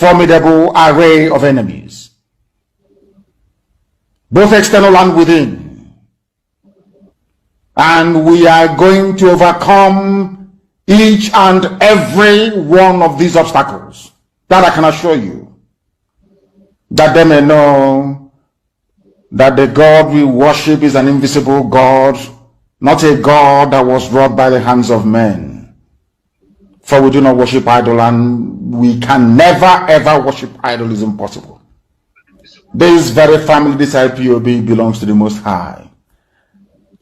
formidable array of enemies, both external and within. And we are going to overcome each and every one of these obstacles. That I can assure you, that they may know that the God we worship is an invisible God, not a God that was wrought by the hands of men. For we do not worship idol, and we can never ever worship idol. Is impossible. This very family, this IPOB, belongs to the Most High.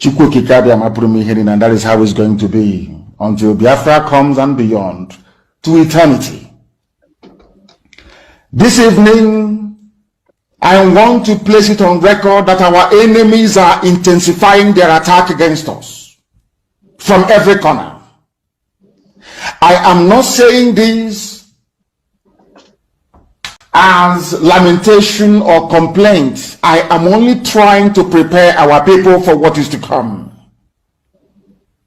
And that is how it's going to be until Biafra comes and beyond, to eternity. This evening, I want to place it on record that our enemies are intensifying their attack against us from every corner. I am not saying this as lamentation or complaint. I am only trying to prepare our people for what is to come.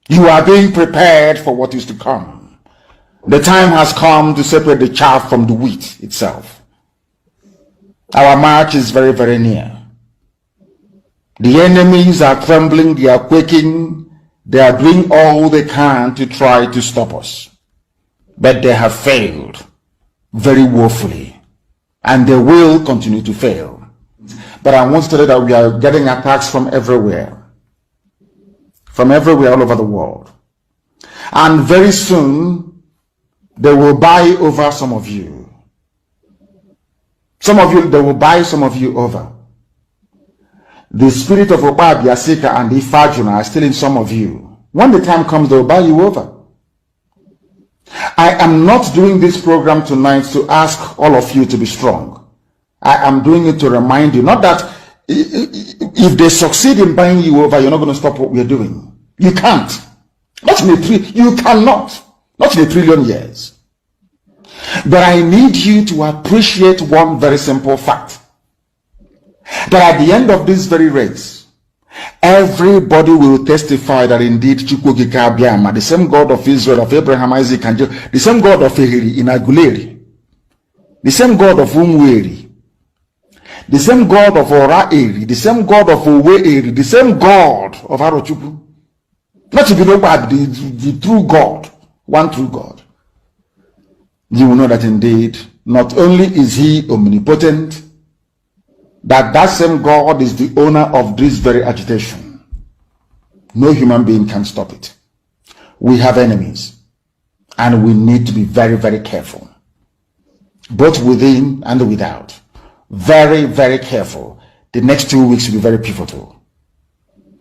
You are being prepared for what is to come. The time has come to separate the chaff from the wheat itself. Our march is very, very near. The enemies are trembling, they are quaking, they are doing all they can to try to stop us. But they have failed very woefully, and they will continue to fail. But I want to tell you that we are getting attacks from everywhere all over the world. And very soon, they will buy over some of you. Some of you, they will buy some of you over. The spirit of Oba, Biasika, and Ifajuna are still in some of you. When the time comes, they will buy you over. I am not doing this program tonight to ask all of you to be strong. I am doing it to remind you, not that if they succeed in buying you over, you're not going to stop what we're doing. You can't. You cannot. Not in a trillion years. But I need you to appreciate one very simple fact. That at the end of this very race, everybody will testify that indeed Chukwukika Abiyama, the same God of Israel, of Abraham, Isaac, and Jacob, the same God of Ehiri in Aguleri, the same God of Umweri, the same God of Ora-Eri, the same God of Owe-Eri, the same God of Arochukwu. Not to be known by the true God, one true God. You will know that indeed, not only is he omnipotent, that same God is the owner of this very agitation. No human being can stop it. We have enemies, and we need to be very, very careful, both within and without. Very, very careful. The next 2 weeks will be very pivotal.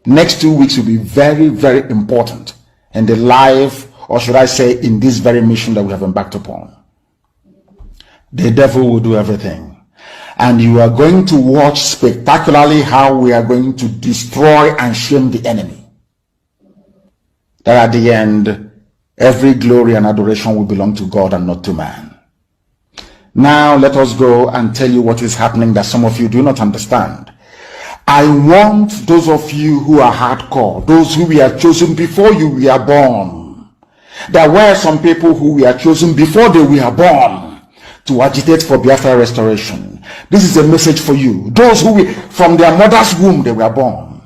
Next 2 weeks will be very, very important in the life, or should I say, in this very mission that we have embarked upon. The devil will do everything. And you are going to watch spectacularly how we are going to destroy and shame the enemy. That at the end, every glory and adoration will belong to God and not to man. Now let us go and tell you what is happening that some of you do not understand. I want those of you who are hardcore, those who we are chosen before you were born. There were some people who were chosen before they were born to agitate for Biafra restoration. This is a message for you. Those who from their mother's womb they were born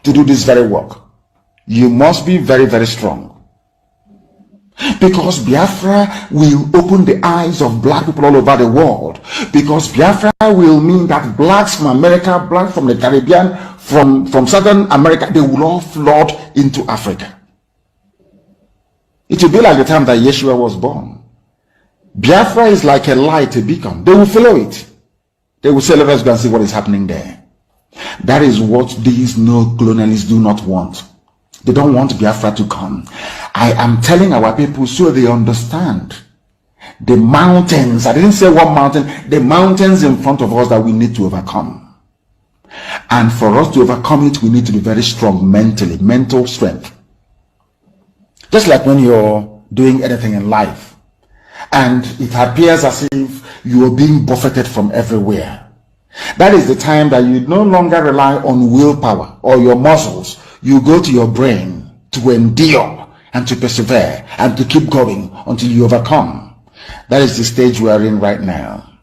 to do this very work. You must be very, very strong. Because Biafra will open the eyes of black people all over the world. Because Biafra will mean that blacks from America, blacks from the Caribbean, from Southern America, they will all flood into Africa. It will be like the time that Yeshua was born. Biafra is like a light, a beacon. They will follow it. They will say, let us go and see what is happening there. That is what these no-colonialists do not want. They don't want Biafra to come. I am telling our people so they understand. The mountains, I didn't say one mountain, the mountains in front of us that we need to overcome. And for us to overcome it, we need to be very strong mentally, mental strength. Just like when you're doing anything in life, and it appears as if you are being buffeted from everywhere. That is the time that you no longer rely on willpower or your muscles. You go to your brain to endure and to persevere and to keep going until you overcome. That is the stage we are in right now.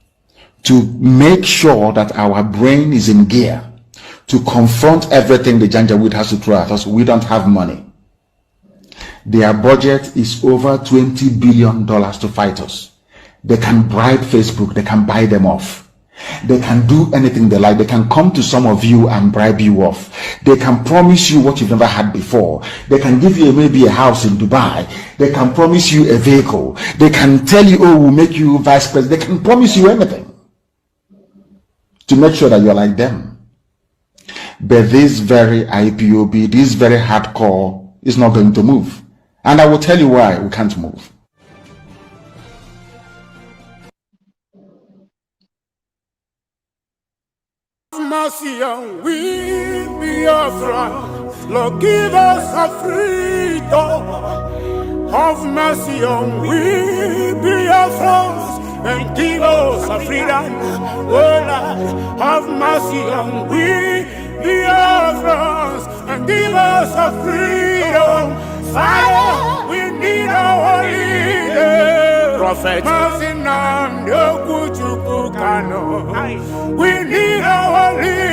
To make sure that our brain is in gear to confront everything the Janjaweed has to throw at us. We don't have money. Their budget is over $20 billion to fight us. They can bribe Facebook. They can buy them off. They can do anything they like. They can come to some of you and bribe you off. They can promise you what you've never had before. They can give you maybe a house in Dubai. They can promise you a vehicle. They can tell you, oh, we'll make you vice president. They can promise you anything to make sure that you're like them. But this very IPOB, this very hardcore is not going to move. And I will tell you why we can't move. Mercy on we be your friend. Lord, give us a freedom. Have mercy on we be your friends and give us a freedom. Oh Lord, have mercy on we be your friends and give us a freedom. Father, we need our leader. Prophet, we need our leader. We need our leader.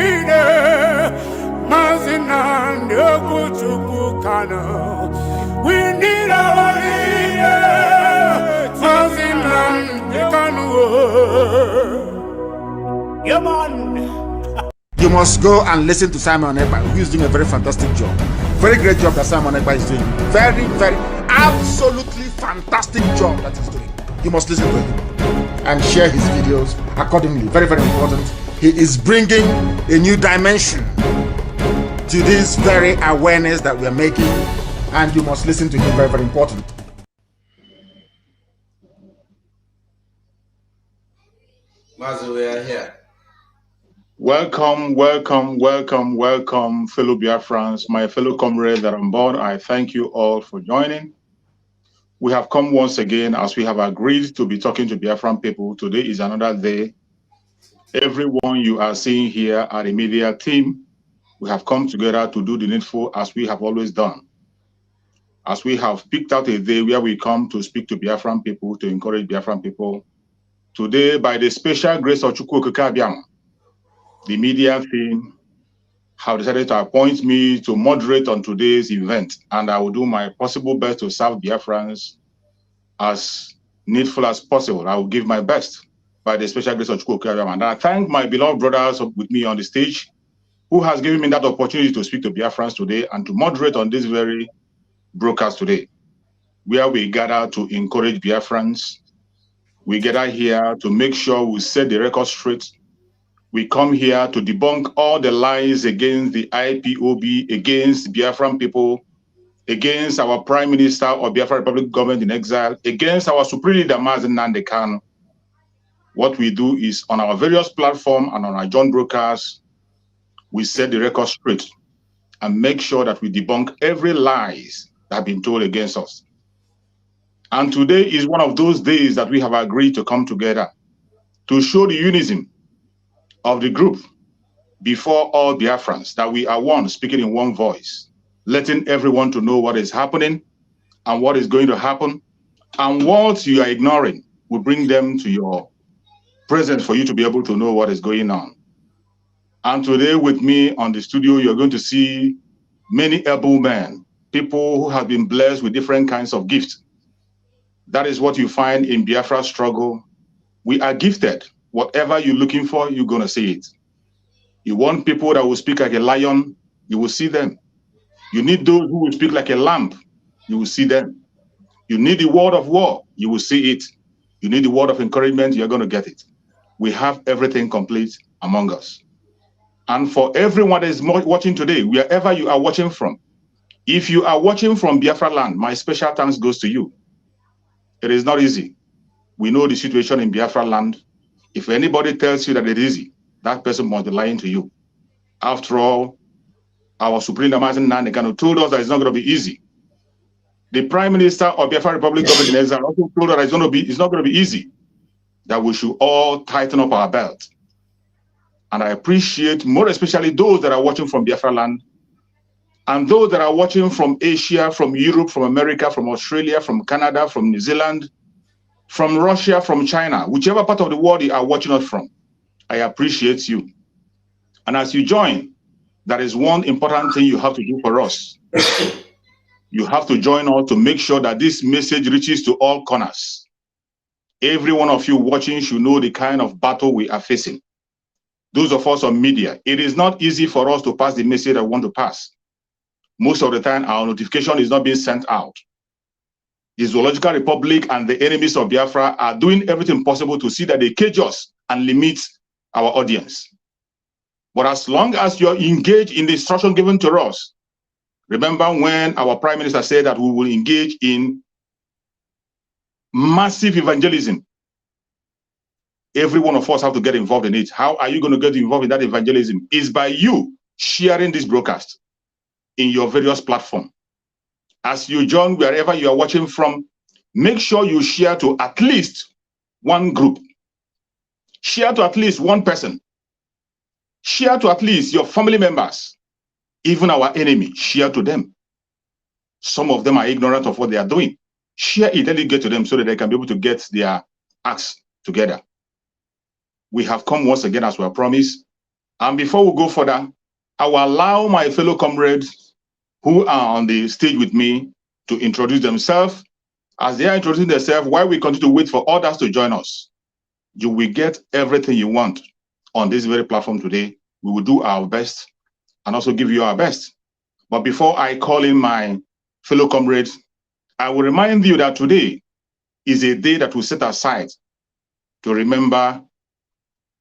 You must go and listen to Simon Ekpa, who is doing a very fantastic job. Very great job that Simon Ekpa is doing. Very, very, absolutely fantastic job that he's doing. You must listen to him and share his videos accordingly. Very, very important. He is bringing a new dimension to this very awareness that we are making, and you must listen to him. Very, very important. Mazu, we are here. Welcome, welcome, welcome, welcome, fellow Biafrans, my fellow comrades that are on board. I thank you all for joining. We have come once again as we have agreed to be talking to Biafran people. Today is another day. Everyone you are seeing here are the media team. We have come together to do the needful as we have always done. As we have picked out a day where we come to speak to Biafran people, to encourage Biafran people. Today, by the special grace of Chukwu Okike Abiama, the media team have decided to appoint me to moderate on today's event, and I will do my possible best to serve Biafrans as needful as possible. I will give my best by the special grace of Chukwu Okike Abiama. And I thank my beloved brothers with me on the stage who has given me that opportunity to speak to Biafrans today and to moderate on this very broadcast today, where we gather to encourage Biafrans. We gather here to make sure we set the record straight. We come here to debunk all the lies against the IPOB, against Biafran people, against our Prime Minister or Biafra Republic government in exile, against our Supreme Leader Mazen Nnamdi Kanu. What we do is on our various platforms and on our joint broadcasts, we set the record straight and make sure that we debunk every lies that have been told against us. And today is one of those days that we have agreed to come together to show the unison of the group before all Biafrans, that we are one, speaking in one voice, letting everyone to know what is happening and what is going to happen, and what you are ignoring will bring them to your presence for you to be able to know what is going on. And today with me on the studio, you're going to see many able men, people who have been blessed with different kinds of gifts. That is what you find in Biafra struggle. We are gifted. Whatever you're looking for, you're going to see it. You want people that will speak like a lion, you will see them. You need those who will speak like a lamb, you will see them. You need the word of war, you will see it. You need the word of encouragement, you're going to get it. We have everything complete among us. And for everyone that is watching today, wherever you are watching from, if you are watching from Biafra land, my special thanks goes to you. It is not easy. We know the situation in Biafra land. If anybody tells you that it is easy, that person must be lying to you. After all, our Supreme Leader Mazen Nnamdi Kanu told us that it's not going to be easy. The Prime Minister of Biafra Republic government in exile also told us that it's not going to be easy, that we should all tighten up our belt. And I appreciate more especially those that are watching from Biafra land and those that are watching from Asia, from Europe, from America, from Australia, from Canada, from New Zealand, from Russia, from China, whichever part of the world you are watching us from, I appreciate you. And as you join, there is one important thing you have to do for us. You have to join us to make sure that this message reaches to all corners. Every one of you watching should know the kind of battle we are facing. Those of us on media, it is not easy for us to pass the message I want to pass. Most of the time, our notification is not being sent out. The Zoological Republic and the enemies of Biafra are doing everything possible to see that they cage us and limit our audience. But as long as you're engaged in the instruction given to us, remember when our Prime Minister said that we will engage in massive evangelism. Every one of us have to get involved in it. How are you going to get involved in that evangelism? Is by you sharing this broadcast in your various platforms. As you join wherever you are watching from, make sure you share to at least one group. Share to at least one person. Share to at least your family members. Even our enemy, share to them. Some of them are ignorant of what they are doing. Share it, let it get to them so that they can be able to get their acts together. We have come once again as we are promised. And before we go further, I will allow my fellow comrades who are on the stage with me to introduce themselves. As they are introducing themselves, while we continue to wait for others to join us, you will get everything you want on this very platform today. We will do our best and also give you our best. But before I call in my fellow comrades, I will remind you that today is a day that we set aside to remember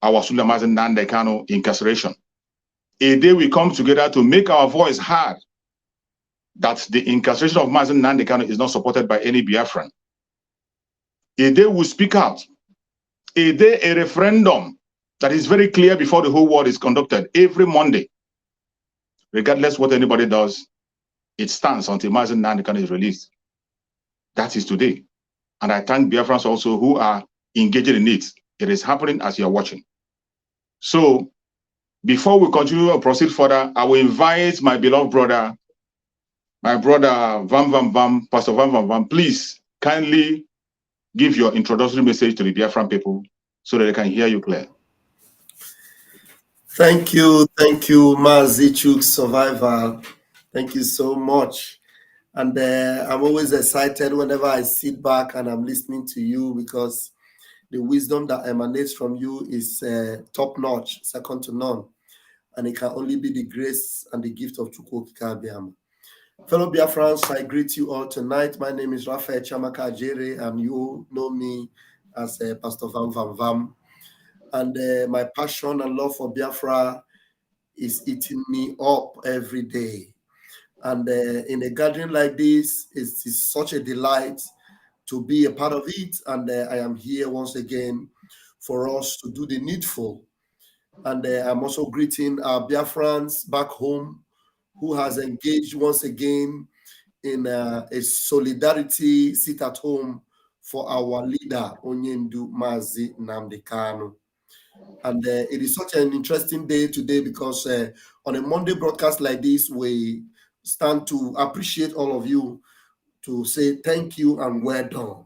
our Sulemazen Nnamdi Kanu incarceration. A day we come together to make our voice heard that the incarceration of Mazen Nnamdi Kanu is not supported by any Biafran. A day we speak out. A day, a referendum that is very clear before the whole world is conducted every Monday. Regardless what anybody does, it stands until Mazen Nnamdi Kanu is released. That is today. And I thank Biafrans also who are engaging in it. It is happening as you are watching. So, before we continue and proceed further, I will invite my beloved brother, Vam Vam Vam, Pastor Vam Vam Vam, please kindly give your introductory message to the Biafran people so that they can hear you clear. Thank you, Mazichuk Survivor. Thank you so much. And I'm always excited whenever I sit back and I'm listening to you because the wisdom that emanates from you is top-notch, second to none. And it can only be the grace and the gift of Chukwu Okike Abiama. Fellow Biafrans, I greet you all tonight. My name is Raphael Chamaka Ajere, and you know me as Pastor Vam Vam Vam. And my passion and love for Biafra is eating me up every day. And in a gathering like this, it's such a delight to be a part of it. And I am here once again for us to do the needful. And I'm also greeting our Biafrans back home who has engaged once again in a solidarity sit at home for our leader, Onyendu Mazi Nnamdi Kanu. And it is such an interesting day today because on a Monday broadcast like this, we stand to appreciate all of you, to say thank you and well done.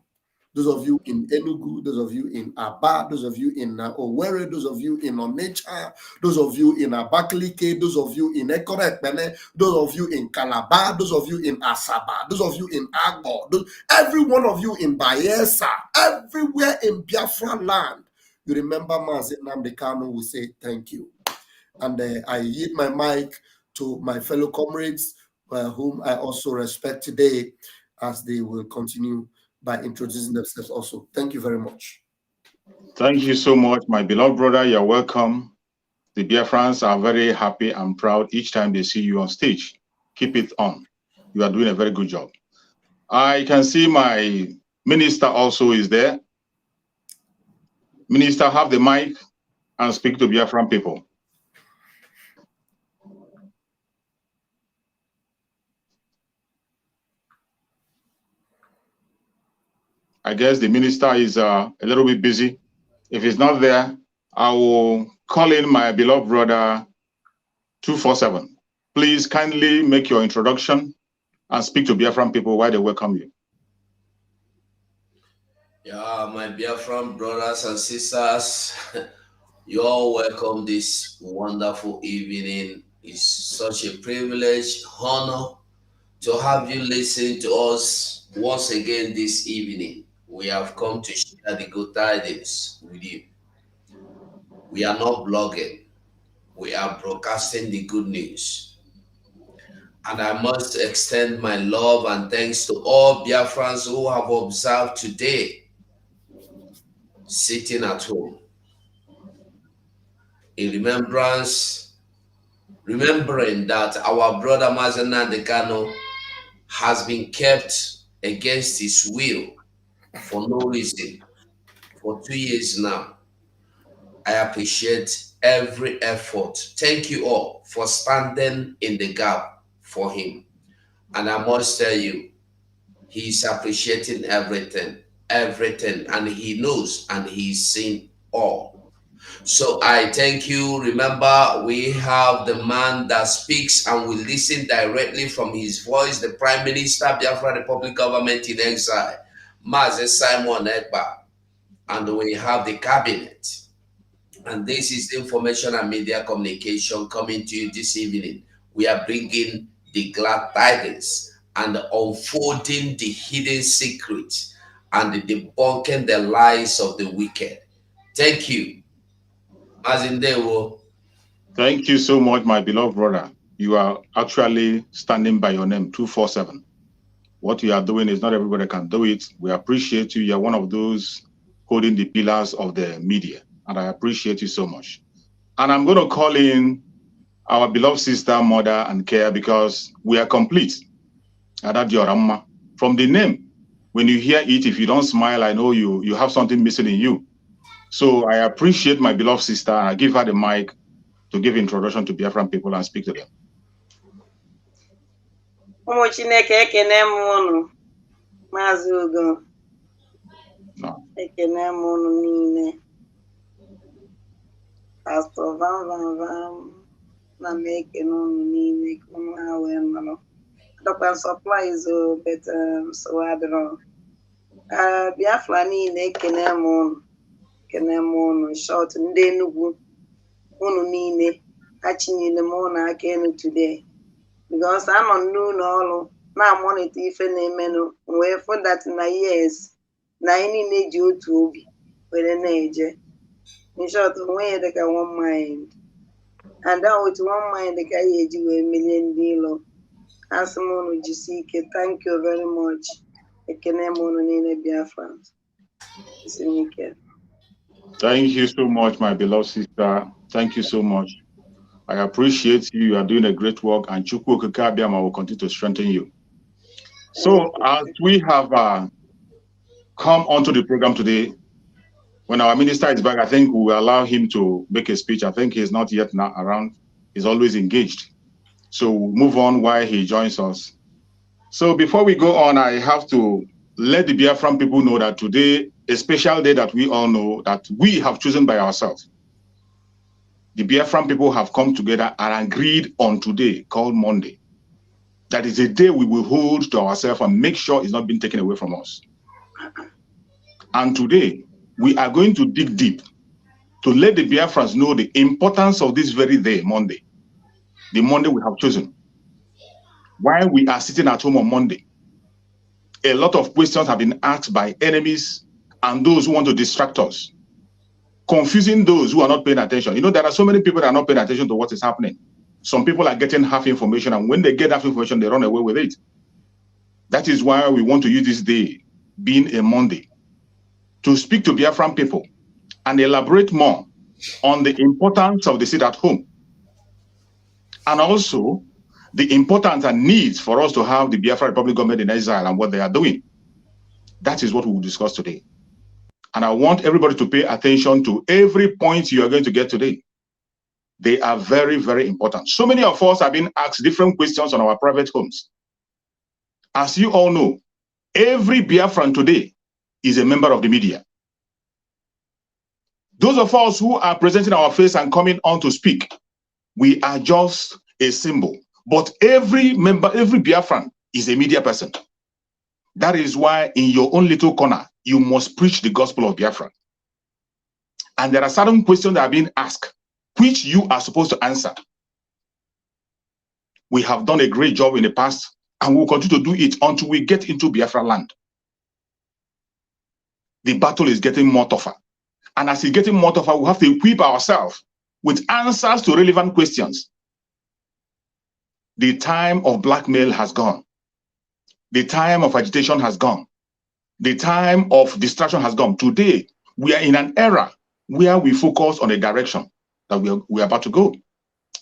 Those of you in Enugu, those of you in Aba, those of you in Owerri, those of you in Onitsha, those of you in Abakaliki, those of you in Ekorekpene, those of you in Calabar, those of you in Asaba, those of you in Agbo, every one of you in Bayelsa, everywhere in Biafra land, you remember Mazi Nnamdi Kanu will say thank you. And I yield my mic to my fellow comrades, whom I also respect today, as they will continue by introducing themselves also. Thank you very much. Thank you so much, my beloved brother. You're welcome. The Biafrans are very happy and proud each time they see you on stage. Keep it on. You are doing a very good job. I can see my minister also is there. Minister, have the mic and speak to Biafran people. I guess the minister is a little bit busy. If he's not there, I will call in my beloved brother 247. Please kindly make your introduction and speak to Biafran people while they welcome you. Yeah, my Biafran brothers and sisters, you're all welcome this wonderful evening. It's such a privilege, honor to have you listen to us once again this evening. We have come to share the good tidings with you. We are not blogging, we are broadcasting the good news. And I must extend my love and thanks to all Biafrans who have observed today, sitting at home in remembering that our brother Mazana Dekano has been kept against his will for no reason for 2 years now. I appreciate every effort. Thank you all for standing in the gap for him. And I must tell you, he's appreciating everything, and he knows and he's seen all. So I thank you. Remember, we have the man that speaks and will listen directly from his voice, the Prime Minister, Biafra Republic Government in Exile, Mazi Simon Ekpa, and we have the cabinet. And this is information and media communication coming to you this evening. We are bringing the glad tidings and unfolding the hidden secrets and debunking the lies of the wicked. Thank you. Mazindewo. Thank you so much, my beloved brother. You are actually standing by your name 247. What you are doing is not everybody can do it. We appreciate you. You are one of those holding the pillars of the media, and I appreciate you so much. And I'm going to call in our beloved sister, mother, and care because we are complete. Adadioramma. From the name, when you hear it, if you don't smile, I know you have something missing in you. So I appreciate my beloved sister. I give her the mic to give introduction to Biafran people and speak to them. Ụmụ Chineke ekene m unu, Maazị Ugo. Ekene m unu niile. Pastor Van na m ekene unu niile ka unu ha wee nọrọ. Adọkwa supplies o but so adịrọ. Biafra niile ekene m unu, short ndị Enugu unu niile achinyere m unu aka enu today. Because I'm on n'ụlọ ọrụ na-amonite ife na-emenụ wee for that na years na anyị na-eji otu obi were na-eje. In short, onwe dịka one mind. And that with one mind ka anyị eji wee melie ndị ilo. Asị m unu jisi ike. Thank you very much. Ekene m unu niile Biafrans. Thank you so much, my beloved sister. Thank you so much. I appreciate you. You are doing a great work, and Chukwu Okike Abiama will continue to strengthen you. So, as we have come onto the program today, when our minister is back, I think we will allow him to make a speech. I think he's not yet now around. He's always engaged. So we'll move on while he joins us. So before we go on, I have to let the Biafran people know that today, a special day that we all know that we have chosen by ourselves. The Biafran people have come together and agreed on today, called Monday. That is a day we will hold to ourselves and make sure it's not being taken away from us. And today, we are going to dig deep to let the Biafrans know the importance of this very day, Monday. The Monday we have chosen. While we are sitting at home on Monday, a lot of questions have been asked by enemies and those who want to distract us, confusing those who are not paying attention. You know, there are so many people that are not paying attention to what is happening. Some people are getting half information, and when they get half information, they run away with it. That is why we want to use this day, being a Monday, to speak to Biafran people and elaborate more on the importance of the seat at home, and also the importance and needs for us to have the Biafra Republic government in exile and what they are doing. That is what we will discuss today. And I want everybody to pay attention to every point you are going to get today. They are very, very important. So many of us have been asked different questions on our private homes. As you all know, every Biafran today is a member of the media. Those of us who are presenting our face and coming on to speak, we are just a symbol. But every member, every Biafran is a media person. That is why in your own little corner, you must preach the gospel of Biafra. And there are certain questions that are being asked, which you are supposed to answer. We have done a great job in the past, and we'll continue to do it until we get into Biafra land. The battle is getting more tougher. And as it's getting more tougher, we have to equip ourselves with answers to relevant questions. The time of blackmail has gone. The time of agitation has gone. The time of distraction has gone. Today, we are in an era where we focus on the direction that we are about to go,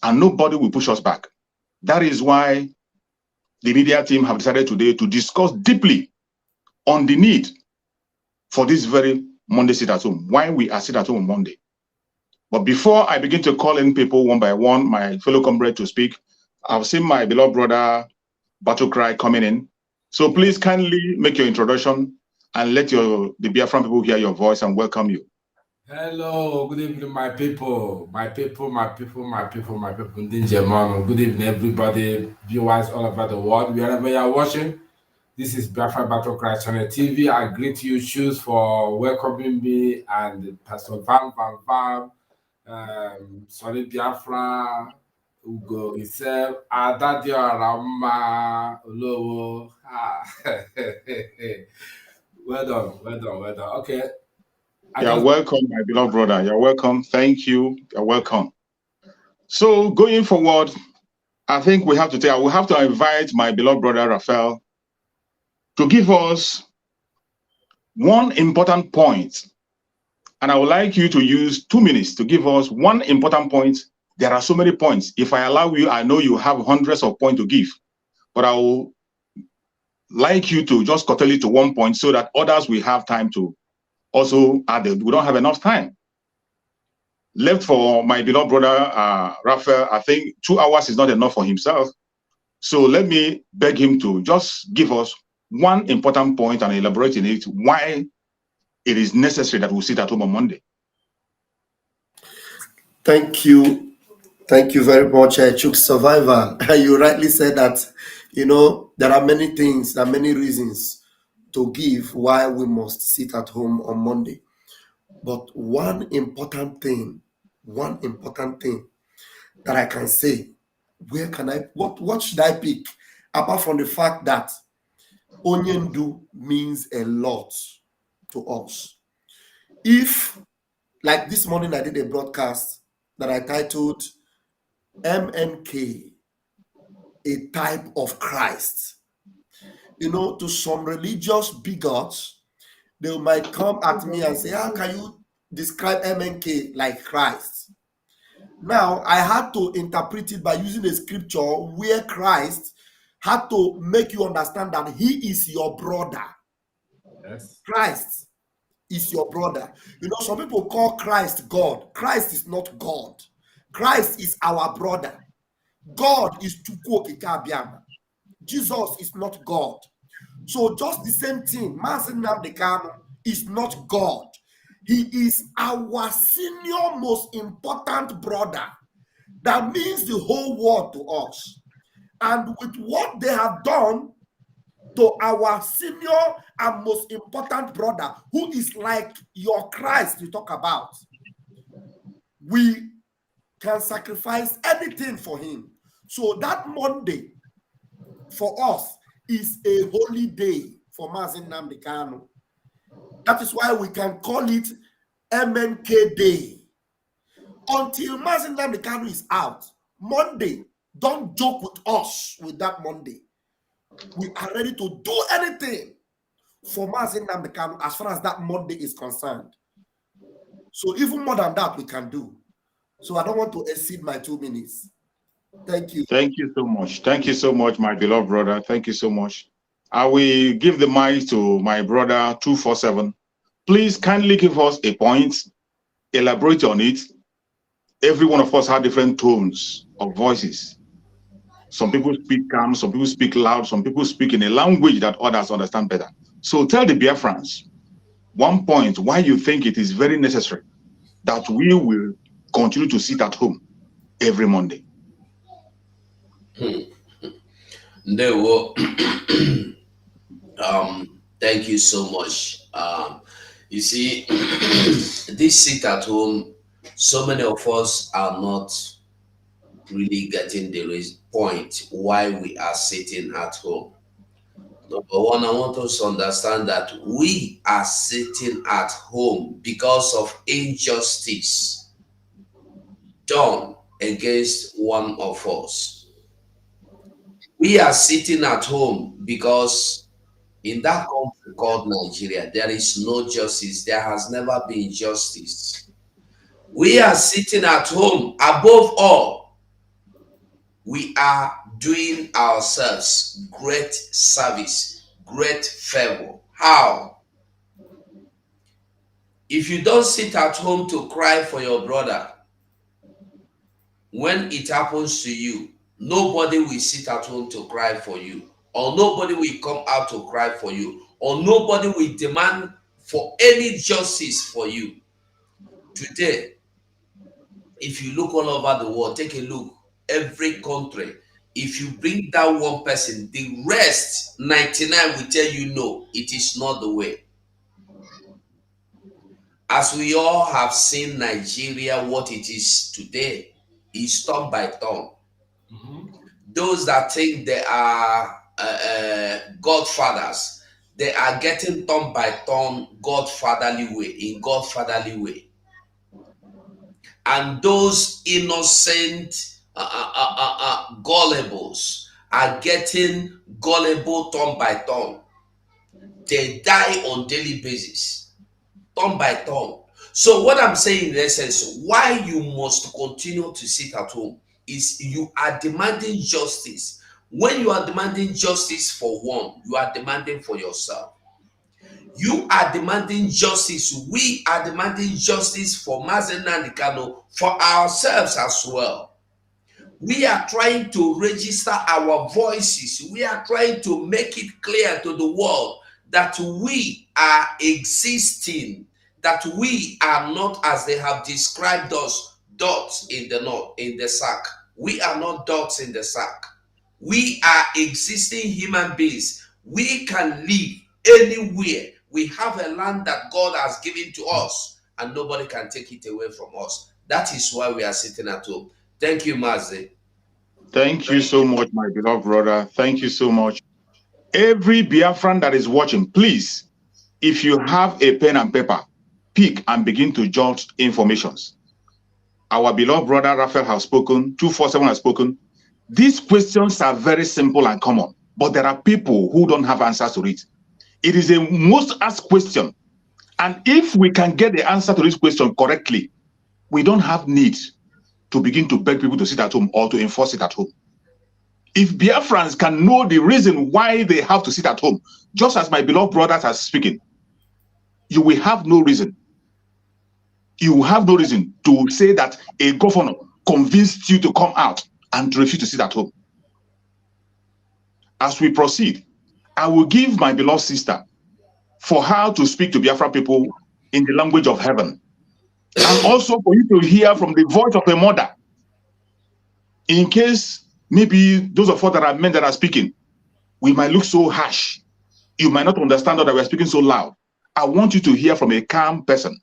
and nobody will push us back. That is why the media team have decided today to discuss deeply on the need for this very Monday sit at home, why we are sit at home on Monday. But before I begin to call in people one by one, my fellow comrade to speak, I've seen my beloved brother Battle Cry coming in. So please kindly make your introduction and let the Biafran people hear your voice and welcome you. Hello, good evening, my people. Good evening, everybody, viewers all over the world, wherever you are watching. This is Biafra Battle Cry Channel TV. I greet you, choose for welcoming me and Pastor Van, Solid Biafra, Ugo Isel, Adadio Rama, Olowo. Well done. Okay. You're welcome, my beloved brother. You're welcome. Thank you. You're welcome. So going forward, I think we have to invite my beloved brother Raphael to give us one important point. And I would like you to use 2 minutes to give us one important point. There are so many points. If I allow you, I know you have hundreds of points to give, but I will like you to just curtail it to 1 point so that others will have time to also add it. We don't have enough time left for my beloved brother Raphael. I think 2 hours is not enough for himself. So let me beg him to just give us one important point and elaborate in it why it is necessary that we sit at home on Monday. Thank you. Thank you very much, Chuk Survivor. You rightly said that, there are many things, there are many reasons to give why we must sit at home on Monday. But one important thing that I can say, what should I pick? Apart from the fact that Onyendu means a lot to us. If, like this morning I did a broadcast that I titled MNK, a type of Christ. To some religious bigots, they might come at me and say, how can you describe MNK like Christ? Now, I had to interpret it by using a scripture where Christ had to make you understand that he is your brother. Yes. Christ is your brother. Some people call Christ God. Christ is not God. Christ is our brother. God is Chukwu Okike Abiama. Jesus is not God. So just the same thing, Mazi Nnamdi Kanu is not God. He is our senior, most important brother. That means the whole world to us. And with what they have done to our senior and most important brother, who is like your Christ you talk about, we can sacrifice anything for him. So that Monday for us is a holy day for Mazi Nnamdi Kanu. That is why we can call it MNK Day. Until Mazi Nnamdi Kanu is out, Monday, don't joke with us with that Monday. We are ready to do anything for Mazi Nnamdi Kanu as far as that Monday is concerned. So even more than that, we can do. So I don't want to exceed my 2 minutes. Thank you. Thank you so much. Thank you so much, my beloved brother. Thank you so much. I will give the mic to my brother 247. Please kindly give us a point, elaborate on it. Every one of us have different tones of voices. Some people speak calm, some people speak loud, some people speak in a language that others understand better. So tell the Biafrans 1 point why you think it is very necessary that we will continue to sit at home every Monday. Thank you so much. You see, this sit at home, so many of us are not really getting the point why we are sitting at home. Number one, I want us to understand that we are sitting at home because of injustice done against one of us. We are sitting at home because in that country called Nigeria, there is no justice. There has never been justice. We are sitting at home. Above all, we are doing ourselves great service, great favor. How? If you don't sit at home to cry for your brother, when it happens to you, nobody will sit at home to cry for you, or nobody will come out to cry for you, or nobody will demand for any justice for you. Today, if you look all over the world, take a look, every country, if you bring down one person, the rest 99 will tell you no, it is not the way. As we all have seen Nigeria, what it is today is turn by turn. Those that think they are godfathers, they are getting turn by turn godfatherly way, in godfatherly way. And those innocent gullibles are getting gullible turn by turn. They die on daily basis, turn by turn. So what I'm saying in essence, why you must continue to sit at home is you are demanding justice. When you are demanding justice for one, you are demanding for yourself. You are demanding justice. We are demanding justice for Mazen Nandikano, for ourselves as well. We are trying to register our voices. We are trying to make it clear to the world that we are existing, that we are not, as they have described us, dots in the sack. We are not dots in the sack. We are existing human beings. We can live anywhere. We have a land that God has given to us, and nobody can take it away from us. That is why we are sitting at home. Thank you, Mazi. Thank you so much, my beloved brother. Thank you so much. Every Biafran that is watching, please, if you have a pen and paper, pick and begin to jot informations. Our beloved brother Raphael has spoken, 247 has spoken. These questions are very simple and common, but there are people who don't have answers to it. It is a most asked question. And if we can get the answer to this question correctly, we don't have need to begin to beg people to sit at home or to enforce it at home. If Biafrans can know the reason why they have to sit at home, just as my beloved brothers are speaking, you will have no reason. You will have no reason to say that a governor convinced you to come out and to refuse to sit at home. As we proceed, I will give my beloved sister for her to speak to Biafra people in the language of heaven. And also for you to hear from the voice of a mother. In case maybe those of us that are men that are speaking, we might look so harsh. You might not understand that we're speaking so loud. I want you to hear from a calm person,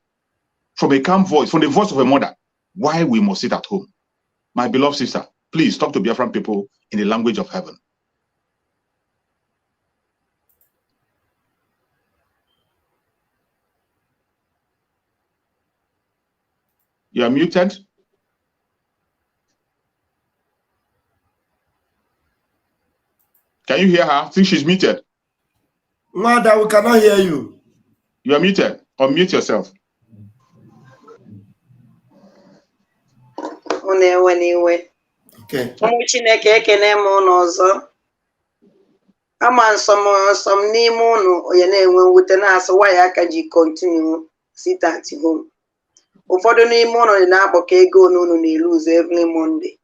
from a calm voice, from the voice of a mother, why we must sit at home. My beloved sister, please talk to Biafran people in the language of heaven. You are muted. Can you hear her? Since she's muted. Mother, we cannot hear you. You are muted. Unmute yourself. Okay. Chineke ekene m ụnụ ọzọ. Ama nsọm n'ime ụnụ onye na-enwe mwute na-asị why aka ji continue sit at home. Ụfọdụ n'ime ụnụ na-agbakọ ego n'ụnụ na-eluze every Monday.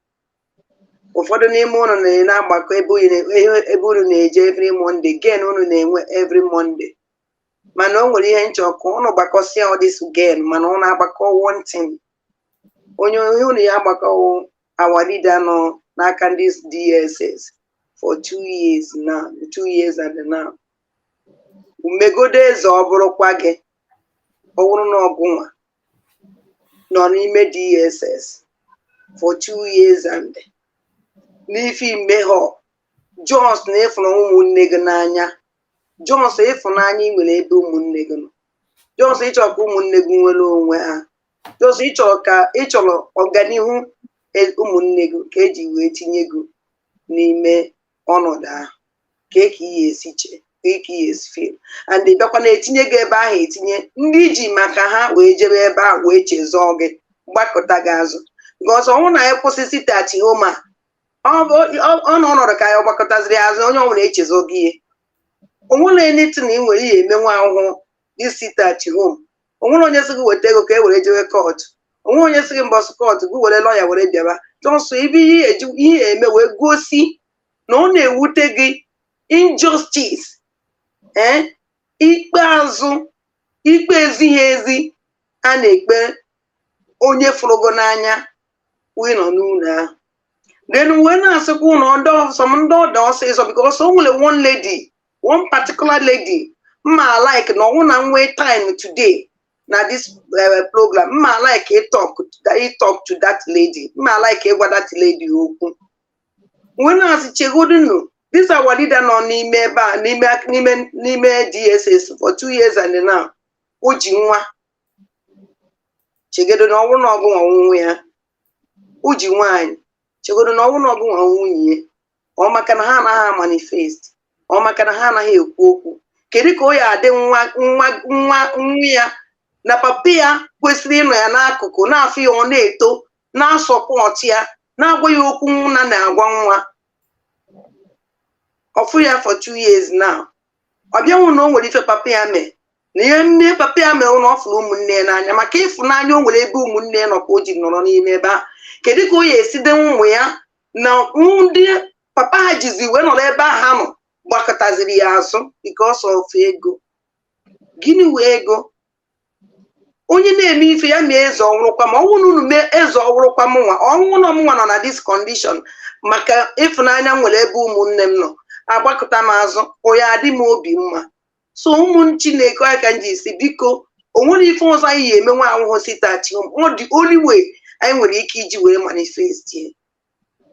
Ụfọdụ n'ime ụnụ na-agbakọ ebe ụnụ na-eje every Monday, gain ụnụ na-enwe every Monday. Mana o nwere ihe nchọkụ ụnụ gbakọsịa all this gain, mana ụnụ agbakọ one thing. Onye ụnụ ya agbakọ our leader nọ n'aka ndị DSS for 2 years now, 2 years and now. umegode eze ọ bụrụkwa gị ọ bụrụ na ọgụnwa nọ n'ime DSS for 2 years and n'ife imehọ Jones na-efuna ụmụnne gị n'anya Jones ịfụnanya ị nwere ebe ụmụnne gị nọ Jones ịchọrọ ka ụmụnne gị nwere onwe ha Jones ịchọrọ ọganihu ụmụnne gị ka eji wee tinye gị n'ime ọnọdụ ahụ ka ihe esi chee ka ihe esi feel and bịakwa na-etinye gị ebe ahụ etinye ndị iji maka ha wee jebe ebe ahụ wee chezọọ gị gbakọta gị azụ nke ọzọ ọnwụ na ya kwụsịsị tati home ọ nọ ọnọdụ ka ya gbakọtaziri azụ onye ọbụla echezọ gị ihe onwere eneti na ị nwere ihe eme nwa ahụhụ isi tati home onwere onye sị gị weta ego ka e were jewe kọtụ onwere onye sị gị mbọsụ kọtụ gị were lọya were bịaba jọsọ ebe ihe eme wee gosi na ọ na-ewute gị injustice ikpeazụ ikpe ezighi ezi a na-ekpe onye fụrụgo n'anya wee nọ n'ụlọ ahụ then wee na-asịkwa ụlọ ndị ọdọ ọsịsọ because o nwere one particular lady mma like na ọnwụ na nwee time today na this program mma like talk to that lady mma like ịgwa that lady okwu wee na-asị chegodunu this our leader nọ n'ime ebe a n'ime DSS for 2 years and now o ji nwa chegodo na ọnwụ na ọgụ ọnwụnwe ya o ji nwaanyị chegodo na ọnwụ na ọgụ nwunye ọ maka na ha anaghị manifest ọ maka na ha anaghị ekwu okwu kedu ka o ya adị nwa ya na papa ya kwesịrị ịnọ ya n'akụkụ na-afụ ya ọ na-eto na-asọpọtụ ya na-agwa ya okwu na-agwa nwa ọfụ ya for 2 years now ọ bịanwụ na o nwere ife papa ya mee na ihe nne papa ya mere na ọ fụrụ ụmụnne ya n'anya maka ịfụnanya o nwere ebe ụmụnne ya nọ ka o ji nọrọ n'ime ebe a kedu ka o ya eside ụmụ ya na ndị papa ha jizi wee nọrọ ebe ahụ ha nọ gbakọtaziri ya azụ because of ego gịnị wee ego onye na-eme ife ya mee eze ọhụrụkwa ma ọnwụ na unu mee eze ọhụrụkwa mụnwa ọnwụ na ọmụnwa nọ na this condition maka ịfụnanya nwere ebe ụmụnne m nọ agbakọta m azụ onye adị m obi mma so ụmụ Chineke aka m ji si biko o nwere ife ọzọ anyị ya eme nwa ahụhụ sitati ọ dị only way anyị nwere ike iji wee manifest ya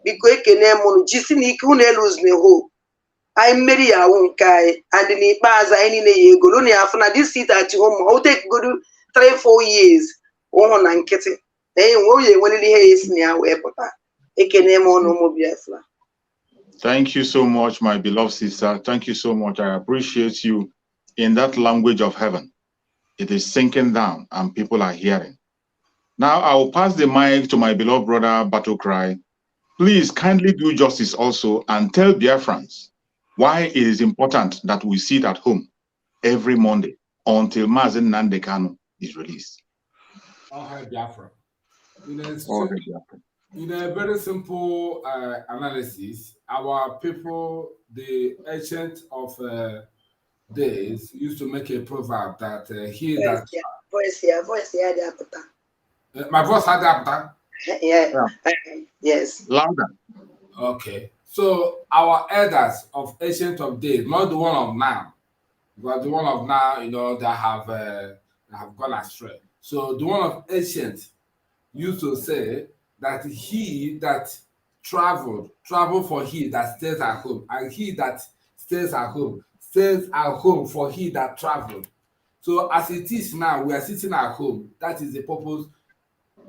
biko ekene mụnụ jisi na ike unu eluzne hope anyị mmeri ya awụ nke anyị and n'ikpeazụ anyị niile ya ego lụ na ya afụ na this sitati home ma o tekigodo 3-4 years ụhụ na nkịtị na enwe onye enwerịrị ihe ya esi na ya wee pụta ekene m ọnụ ụmụ Biafra. Thank you so much, my beloved sister. Thank you so much. I appreciate you in that language of heaven. It is sinking down and people are hearing. Now I will pass the mic to my beloved brother, Battle Cry. Please kindly do justice also and tell Biafrans why it is important that we sit at home every Monday until Mazen Nandekano is released. Okay, Biafra. In a very simple analysis, our people, the ancient of days, used to make a proverb that my voice had that. Yeah. Yes. Louder. Okay. So our elders of ancient of days, not the one of now, because the one of now, they have gone astray. So the one of ancient used to say that he that travel for he that stays at home, and he that stays at home for he that traveled. So as it is now, we are sitting at home. That is the purpose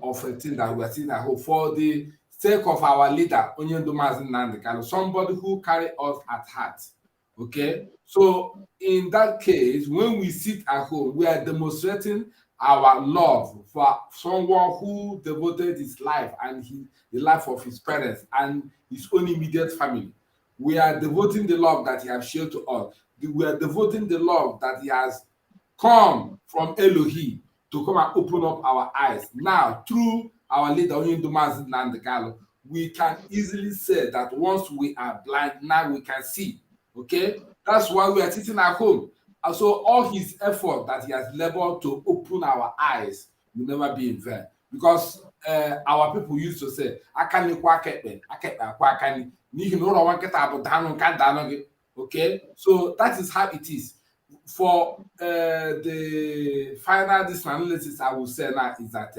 of a thing that we are sitting at home for the sake of our leader, somebody who carry us at heart. Okay, so in that case, when we sit at home, we are demonstrating our love for someone who devoted his life and the life of his parents and his own immediate family. We are devoting the love that he has shared to us. We are devoting the love that he has come from Elohim to come and open up our eyes. Now, through our leader, we can easily say that once we are blind, now we can see. Okay? That's why we are sitting at home. And so all his effort that he has labored to open our eyes will never be in vain. Because our people used to say, okay? So that is how it is. for the final this analysis, I will say now is that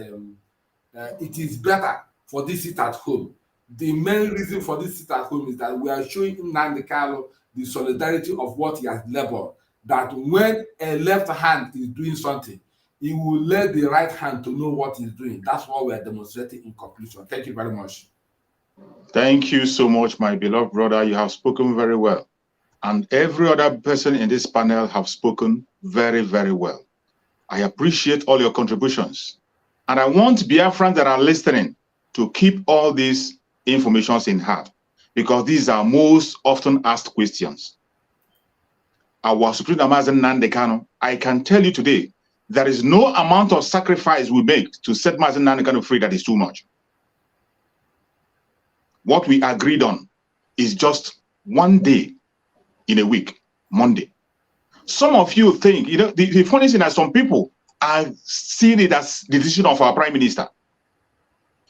it is better for this sit at home. The main reason for this sit at home is that we are showing Nnamdi Kanu the solidarity of what he has labored. That when a left hand is doing something, he will let the right hand to know what he's doing. That's what we are demonstrating in conclusion. Thank you very much. Thank you so much, my beloved brother. You have spoken very well. And every other person in this panel have spoken very, very well. I appreciate all your contributions. And I want Biafrans that are listening to keep all these informations in heart, because these are most often asked questions. Our Supreme Amazon Nnamdi Kanu, I can tell you today, there is no amount of sacrifice we make to set Mazen Nnamdi Kanu free that is too much. What we agreed on is just one day in a week, Monday. Some of you think, you know, the funny thing is some people are seeing it as the decision of our prime minister.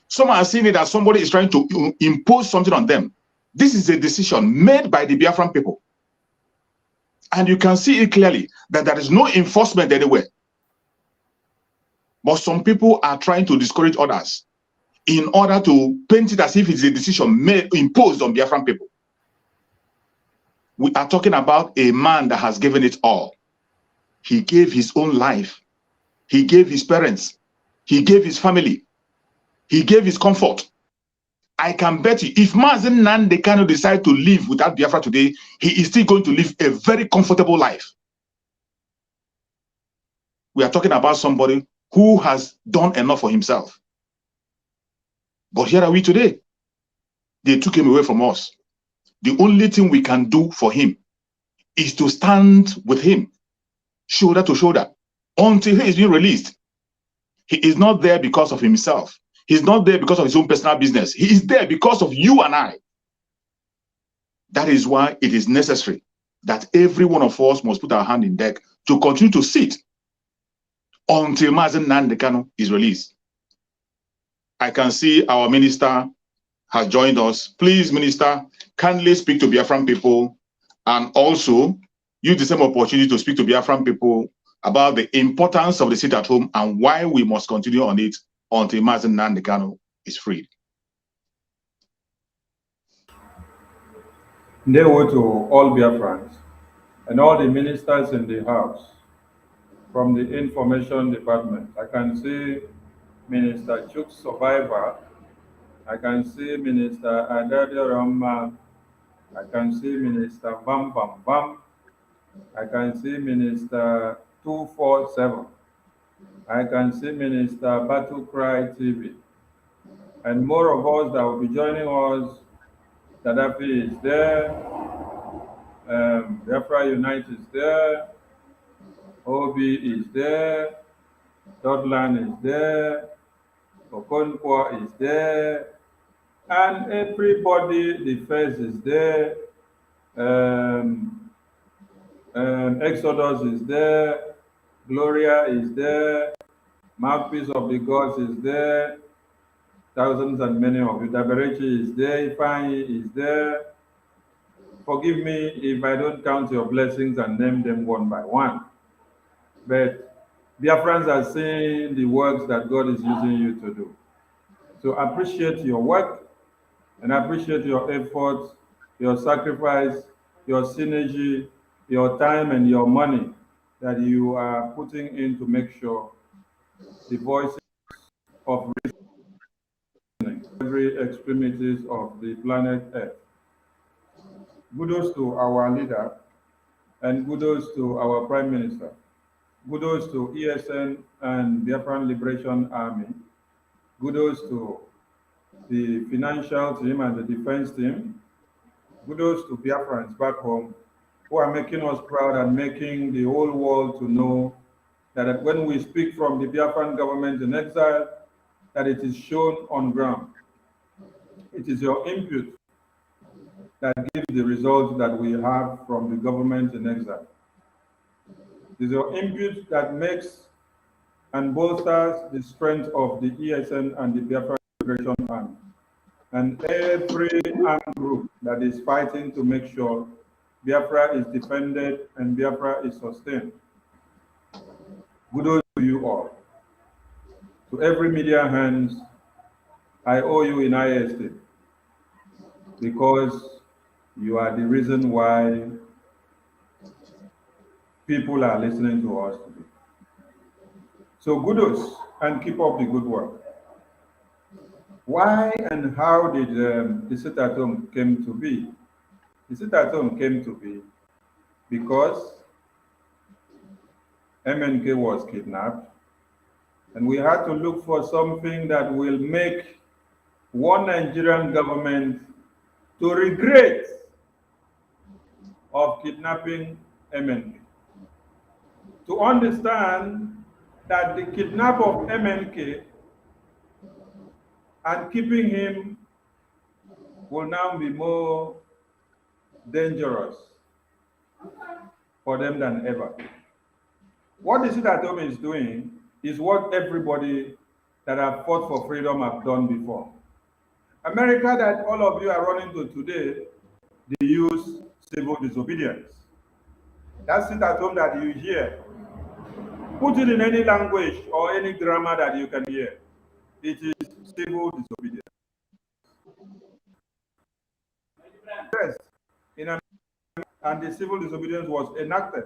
Some are seeing it as somebody is trying to impose something on them. This is a decision made by the Biafran people. And you can see it clearly that there is no enforcement anywhere. But some people are trying to discourage others in order to paint it as if it's a decision imposed on Biafran people. We are talking about a man that has given it all. He gave his own life. He gave his parents. He gave his family. He gave his comfort. I can bet you, if Mazen Nnamdi Kanu decide to live without Biafra today, he is still going to live a very comfortable life. We are talking about somebody who has done enough for himself. But here are we today. They took him away from us. The only thing we can do for him is to stand with him, shoulder to shoulder, until he is being released. He is not there because of himself. He's not there because of his own personal business. He is there because of you and I. That is why it is necessary that every one of us must put our hand in deck to continue to sit until Mazen Nnamdi Kanu is released. I can see our minister has joined us. Please, minister, kindly speak to Biafran people and also use the same opportunity to speak to Biafran people about the importance of the sit at home and why we must continue on it until Mazen Nnamdi Kanu is freed. Ndewo to all Biafrans and all the ministers in the house from the information department. I can see Minister Chuk Survivor. I can see Minister Adadio Rama. I can see Minister Bam Bam Bam. I can see Minister 247. I can see Minister Battle Cry TV. And more of us that will be joining us. Gaddafi is there. Biafra Unite is there. Obi is there. Dotland is there. Okonkwo is there. And everybody, the face is there. Exodus is there. Gloria is there. Mouthpiece of the Gods is there. Thousands and many of you. Daberechi is there. Ifeanyi is there. Forgive me if I don't count your blessings and name them one by one. But Biafrans are seeing the works that God is using you to do. So appreciate your work and appreciate your efforts, your sacrifice, your synergy, your time and your money that you are putting in to make sure the voices of reasoning, every extremities of the planet Earth. Kudos to our leader and kudos to our Prime Minister. Kudos to ESN and Biafran Liberation Army. Kudos to the financial team and the defense team. Kudos to Biafrans back home who are making us proud and making the whole world to know that when we speak from the Biafran government in exile, that it is shown on ground. It is your input that gives the results that we have from the government in exile. It is your input that makes and bolsters the strength of the ESN and the Biafran Liberation Army and every armed group that is fighting to make sure Biafra is defended and Biafra is sustained. Kudos to you all. To every media hands, I owe you in high esteem because you are the reason why people are listening to us today. So kudos and keep up the good work. Why and how did the sit-at-home came to be? The sit-at-home came to be because MNK was kidnapped, and we had to look for something that will make one Nigerian government to regret of kidnapping MNK. To understand that the kidnap of MNK and keeping him will now be more dangerous for them than ever. What the sit-at-home is doing is what everybody that have fought for freedom have done before. America that all of you are running to today, they use civil disobedience. That sit-at-home that you hear, put it in any language or any grammar that you can hear. It is civil disobedience. Yes, in America, and the civil disobedience was enacted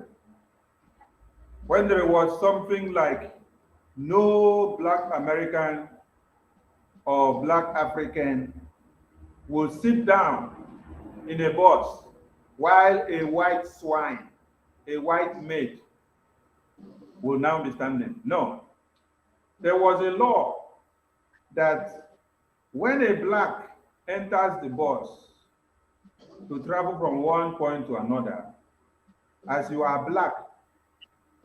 when there was something like no Black American or Black African will sit down in a bus while a white swine, a white maid, will now be standing. No. There was a law that when a Black enters the bus to travel from one point to another, as you are Black,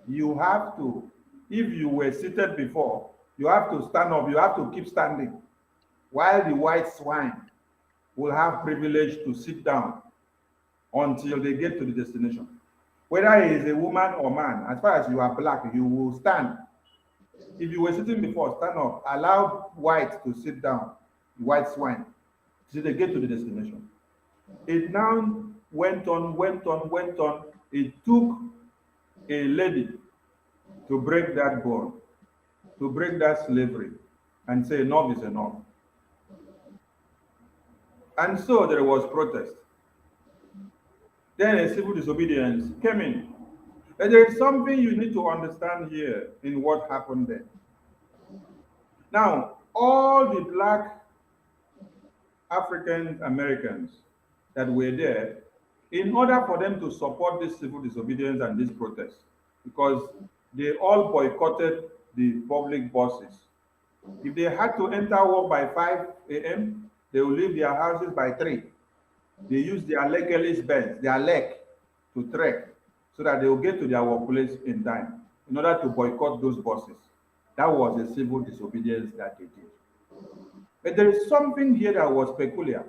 you have to, if you were seated before, you have to stand up, you have to keep standing, while the white swine will have privilege to sit down until they get to the destination. Whether he is a woman or man, as far as you are Black, you will stand. If you were sitting before, stand up, allow white to sit down, the white swine, till they get to the destination. It now went on. It took a lady to break that bond, to break that slavery, and say enough is enough. And so there was protest. Then a civil disobedience came in. And there is something you need to understand here in what happened there. Now, all the Black African Americans that were there, in order for them to support this civil disobedience and this protest, because they all boycotted the public buses. If they had to enter work by 5 a.m., they will leave their houses by 3. They use their Mercedes Benz, their leg, to trek so that they will get to their workplace in time in order to boycott those buses. That was a civil disobedience that they did. But there is something here that was peculiar.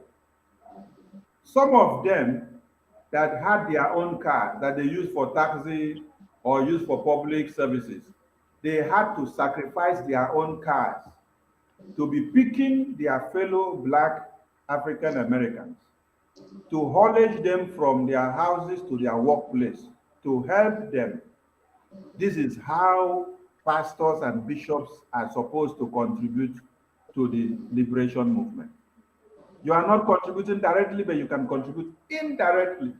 Some of them that had their own car that they used for taxi or used for public services, they had to sacrifice their own cars to be picking their fellow Black African Americans, to haulage them from their houses to their workplace, to help them. This is how pastors and bishops are supposed to contribute to the liberation movement. You are not contributing directly, but you can contribute indirectly.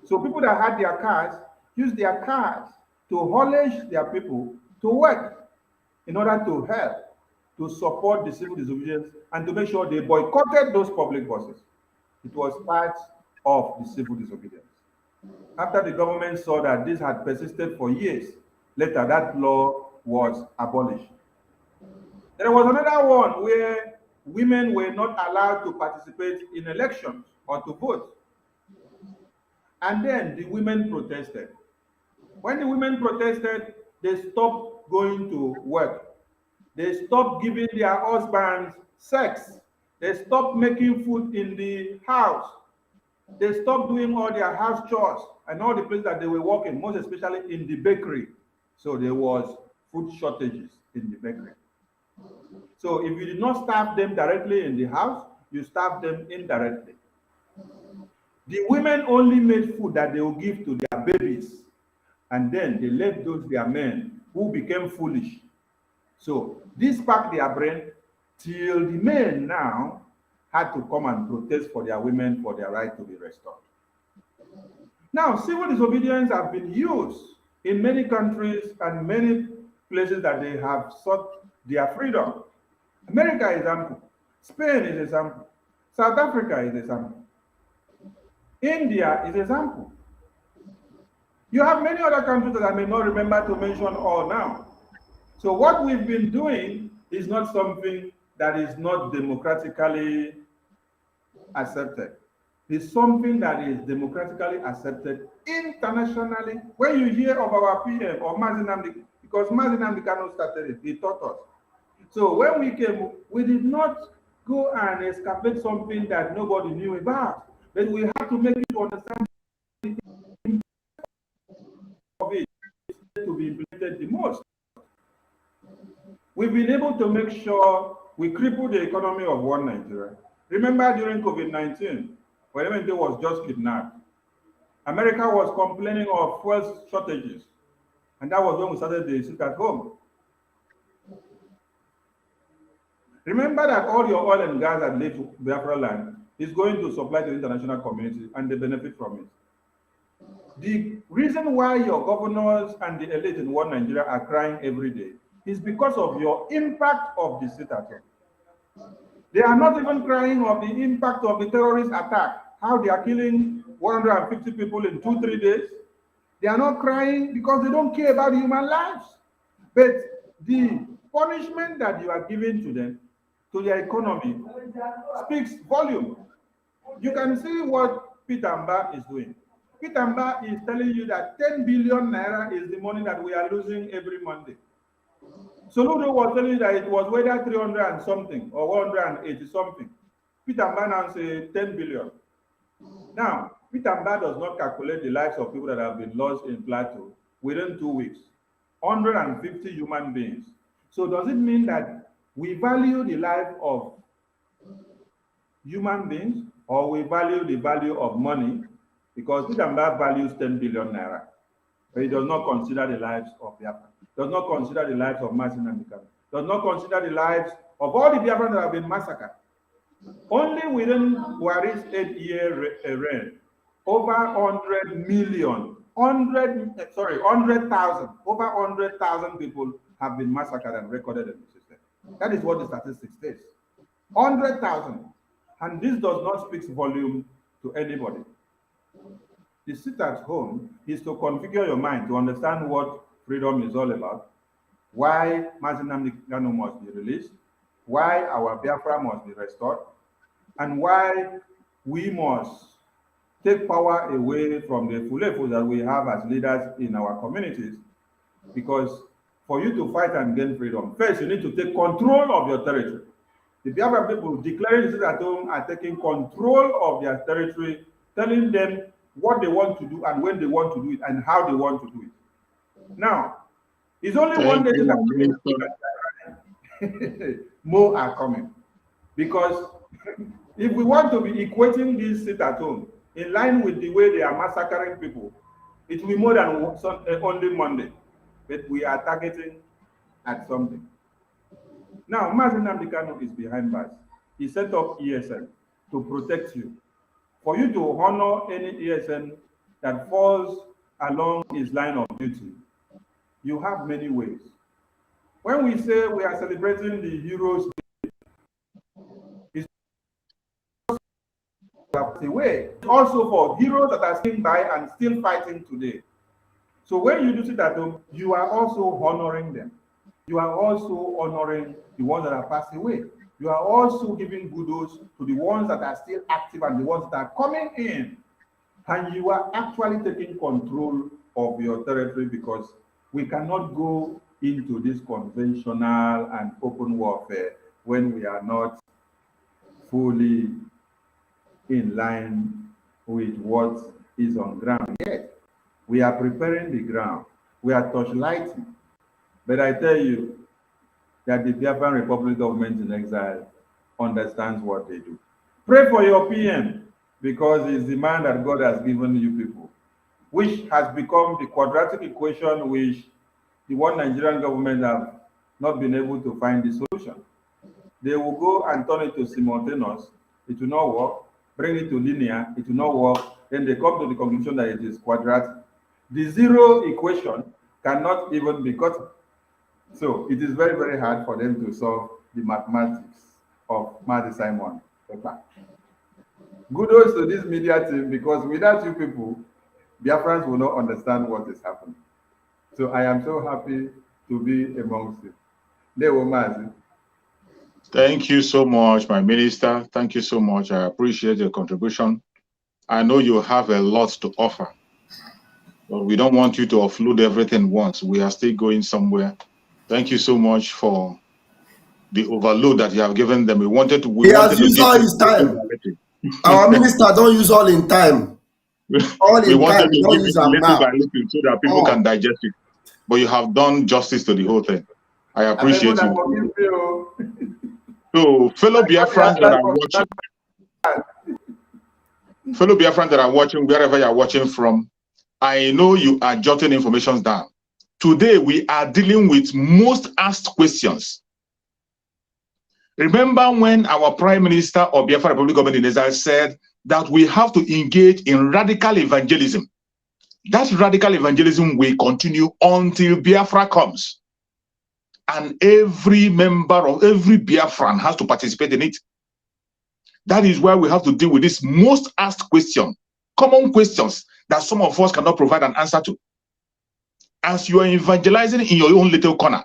So people that had their cars use their cars to haulage their people to work in order to help, to support the civil disobedience, and to make sure they boycotted those public buses. It was part of the civil disobedience. After the government saw that this had persisted for years, later that law was abolished. There was another one where women were not allowed to participate in elections or to vote. And then the women protested. When the women protested, they stopped going to work. They stopped giving their husbands sex. They stopped making food in the house. They stopped doing all their house chores and all the places that they were working, most especially in the bakery. So there was food shortages in the bakery. So if you did not starve them directly in the house, you starve them indirectly. The women only made food that they will give to their babies, and then they left those their men who became foolish. So this packed their brain till the men now had to come and protest for their women for their right to be restored. Now, civil disobedience have been used in many countries and many places that they have sought their freedom. America is example. Spain is example. South Africa is example. India is example. You have many other countries that I may not remember to mention all now. So what we've been doing is not something that is not democratically accepted. It's something that is democratically accepted internationally. When you hear of our PM or Mazinamdi, because Mazinamdi cannot started it, he taught us. So when we came, we did not go and excavate something that nobody knew about, but we have to make it understand of it to be implemented the most. We've been able to make sure we cripple the economy of one Nigeria. Remember during COVID-19, when everything was just kidnapped, America was complaining of fuel shortages. And that was when we started the sit at home. Remember that all your oil and gas that leave to Biafra land is going to supply to the international community and they benefit from it. The reason why your governors and the elite in one Nigeria are crying every day is because of your impact of the sit at home. They are not even crying of the impact of the terrorist attack, how they are killing 150 people in 2-3 days. They are not crying because they don't care about human lives. But the punishment that you are giving to them, to their economy, speaks volume. You can see what Peter Mba is doing. Peter Mba is telling you that 10 billion naira is the money that we are losing every Monday. Soludo was telling you that it was whether 300 and something or 180 something. Peter Mba now says 10 billion. Now, Peter Mba does not calculate the lives of people that have been lost in Plateau within 2 weeks. 150 human beings. So does it mean that we value the life of human beings or we value the value of money? Because Peter Mba values 10 billion naira, but he does not consider the lives of Biafra, does not consider the lives of Martin and Mikami, does not consider the lives of all the Biafrans that have been massacred. Only within Buhari's 8-year reign, over 100 million, 100,000, over 100,000 people have been massacred and recorded in the system. That is what the statistics says. 100,000. And this does not speak volume to anybody. The sit at home is to configure your mind to understand what freedom is all about, why Mazinamdi Kanu must be released, why our Biafra must be restored, and why we must take power away from the Fulefus that we have as leaders in our communities. Because for you to fight and gain freedom, first you need to take control of your territory. The Biafra people declaring the sit at home are taking control of their territory, telling them what they want to do and when they want to do it and how they want to do it. Now, it's only one day more are coming. Because if we want to be equating this sit at home in line with the way they are massacring people, it will be more than only Monday. But we are targeting at something. Now, Mazinamdi Kanu is behind bars. He set up ESN to protect you. For you to honor any ESN that falls along his line of duty, you have many ways. When we say we are celebrating the Heroes Day, it's a way also for heroes that are still by and still fighting today. So when you do sit at home, you are also honoring them. You are also honoring the ones that are passed away. You are also giving kudos to the ones that are still active and the ones that are coming in. And you are actually taking control of your territory because we cannot go into this conventional and open warfare when we are not fully in line with what is on ground yet. We are preparing the ground. We are torchlighting. But I tell you, that the Biafran Republic government in exile understands what they do. Pray for your PM. because it's the man that God has given you people, which has become the quadratic equation which the one Nigerian government have not been able to find the solution. They will go and turn it to simultaneous, it will not work, bring it to linear, it will not work, then they come to the conclusion that it is quadratic. The zero equation cannot even be gotten. So it is very, very hard for them to solve the mathematics of Mazi Simon. Kudos to this media team, because without you people, Biafrans will not understand what is happening. So I am so happy to be amongst you. Thank you so much, my minister. Thank you so much. I appreciate your contribution. I know you have a lot to offer, but we don't want you to offload everything once. We are still going somewhere. Thank you so much for the overload that you have given them. We wanted to. He has used all his time. Our minister don't use all in time. All we in wanted time. to Don't give use it them little now. by little so that people can digest it. But you have done justice to the whole thing. I appreciate you. So, fellow Biafrans that are watching, wherever you are watching from, I know you are jotting information down. Today, we are dealing with most asked questions. Remember when our Prime Minister of Biafra Republic Government in Israel said that we have to engage in radical evangelism. That radical evangelism will continue until Biafra comes. And every member of every Biafran has to participate in it. That is why we have to deal with this most asked question, common questions that some of us cannot provide an answer to. As you are evangelizing in your own little corner,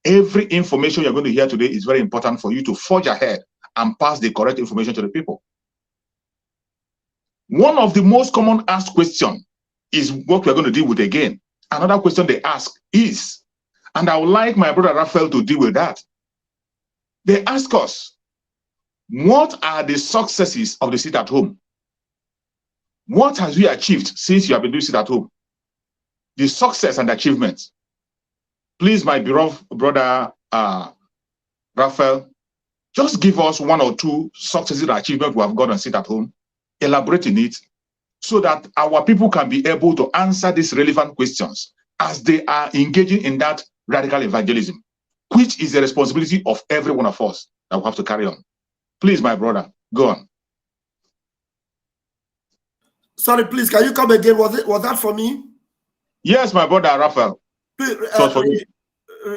every information you're going to hear today is very important for you to forge ahead and pass the correct information to the people. One of the most common asked questions is what we're going to deal with again. Another question they ask is, and I would like my brother Raphael to deal with that. They ask us, what are the successes of the sit at home? What has we achieved since you have been doing sit at home? The success and achievements. Please, my beloved brother Raphael, just give us one or two successes and achievements we have got on sit at home, elaborate in it, so that our people can be able to answer these relevant questions as they are engaging in that radical evangelism, which is the responsibility of every one of us that we have to carry on. Please, my brother, go on. Sorry, please, can you come again? Was that for me? Yes, my brother Raphael. Please, for you.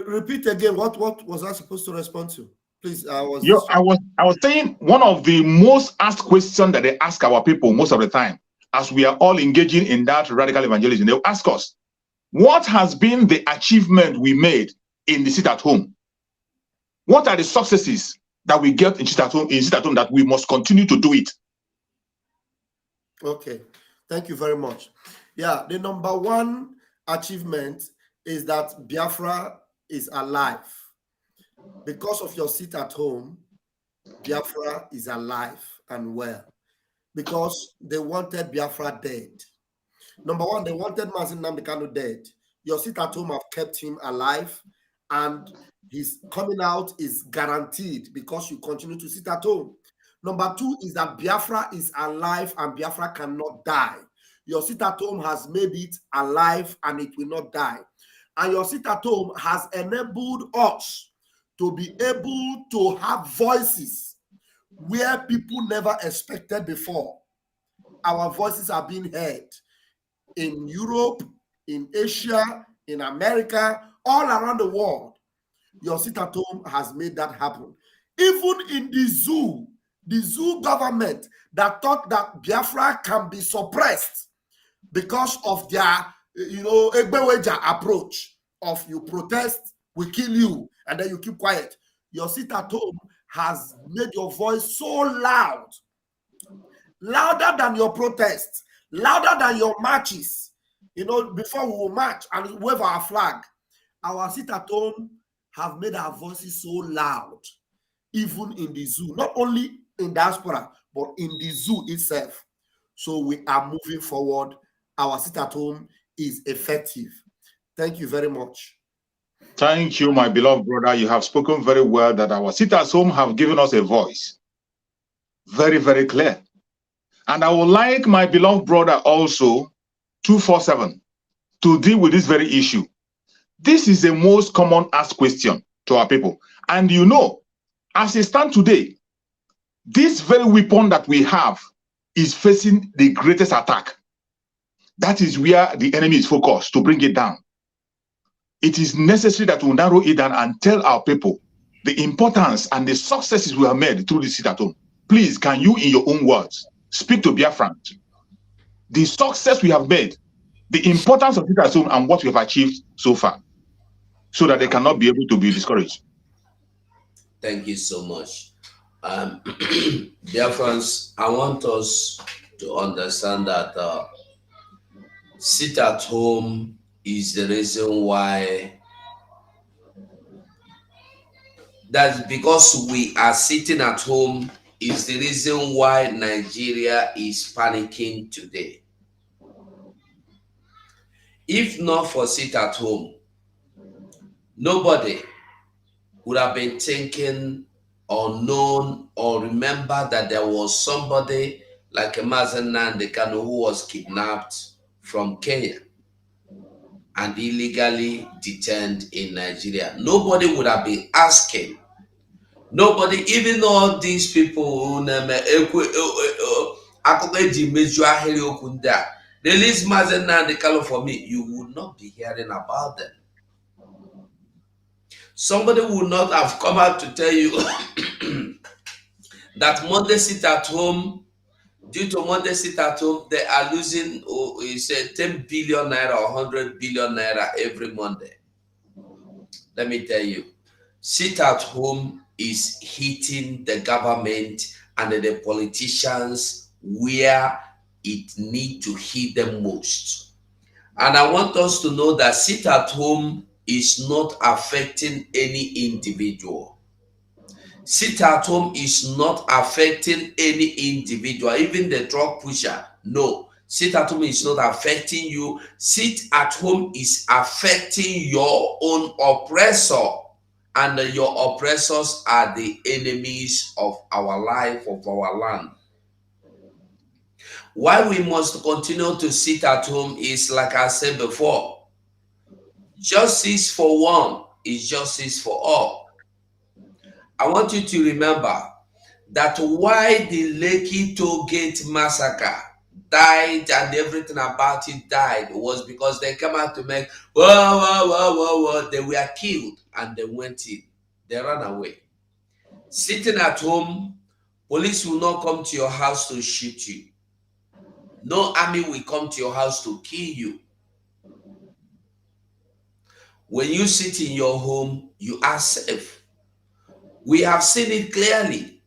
Repeat again. What was I supposed to respond to? Please, I was saying one of the most asked questions that they ask our people most of the time, as we are all engaging in that radical evangelism, they'll ask us, what has been the achievement we made in the sit at home? What are the successes that we get in sit at home that we must continue to do it? Okay, thank you very much. Yeah, the number one achievement is that Biafra is alive. Because of your sit at home, Biafra is alive and well. Because they wanted Biafra dead. Number one, they wanted Mazi Nnamdi Kanu dead. Your sit at home have kept him alive, and his coming out is guaranteed because you continue to sit at home. Number two is that Biafra is alive and Biafra cannot die. Your sit at home has made it alive and it will not die. And your sit at home has enabled us to be able to have voices where people never expected before. Our voices are being heard in Europe, in Asia, in America, all around the world. Your sit at home has made that happen. Even in the zoo government that thought that Biafra can be suppressed because of their, Egbeweja approach of you protest, we kill you, and then you keep quiet. Your sit at home has made your voice so loud, louder than your protests, louder than your marches. Before we will march and wave our flag, our sit at home have made our voices so loud, even in the zoo, not only in diaspora, but in the zoo itself. So we are moving forward. Our sit at home is effective. Thank you very much. Thank you, my beloved brother. You have spoken very well that our sit at home have given us a voice. Very, very clear. And I would like my beloved brother also, 247, to deal with this very issue. This is the most common asked question to our people. And you know, as it stands today, this very weapon that we have is facing the greatest attack. That is where the enemy is focused to bring it down. It is necessary that we narrow it down and tell our people the importance and the successes we have made through this sit at home. Please, can you, in your own words, speak to Biafran? The success we have made, the importance of sit at home, and what we have achieved so far, so that they cannot be able to be discouraged. Thank you so much. Dear friends, I want us to understand that sit at home is the reason why. That's because we are sitting at home is the reason why Nigeria is panicking today. If not for sit at home, nobody would have been thinking or known or remember that there was somebody like Mazen Nandekano who was kidnapped from Kenya and illegally detained in Nigeria. Nobody would have been asking. Nobody, even all these people who release Mazen Nandekano for me, you would not be hearing about them. Somebody would not have come out to tell you that Monday sit at home, due to Monday sit at home, they are losing, say 10 billion naira or 100 billion naira every Monday. Let me tell you, sit at home is hitting the government and the politicians where it need to hit them most. And I want us to know that sit at home is not affecting any individual. Sit at home is not affecting any individual, even the drug pusher. No, sit at home is not affecting you. Sit at home is affecting your own oppressor, and your oppressors are the enemies of our life, of our land. Why we must continue to sit at home is, like I said before, justice for one is justice for all. I want you to remember that why the Lekki Toll Gate massacre died and everything about it died was because they came out to make whoa. They were killed and they went in. They ran away. Sitting at home, police will not come to your house to shoot you. No army will come to your house to kill you. When you sit in your home, you are safe. We have seen it clearly.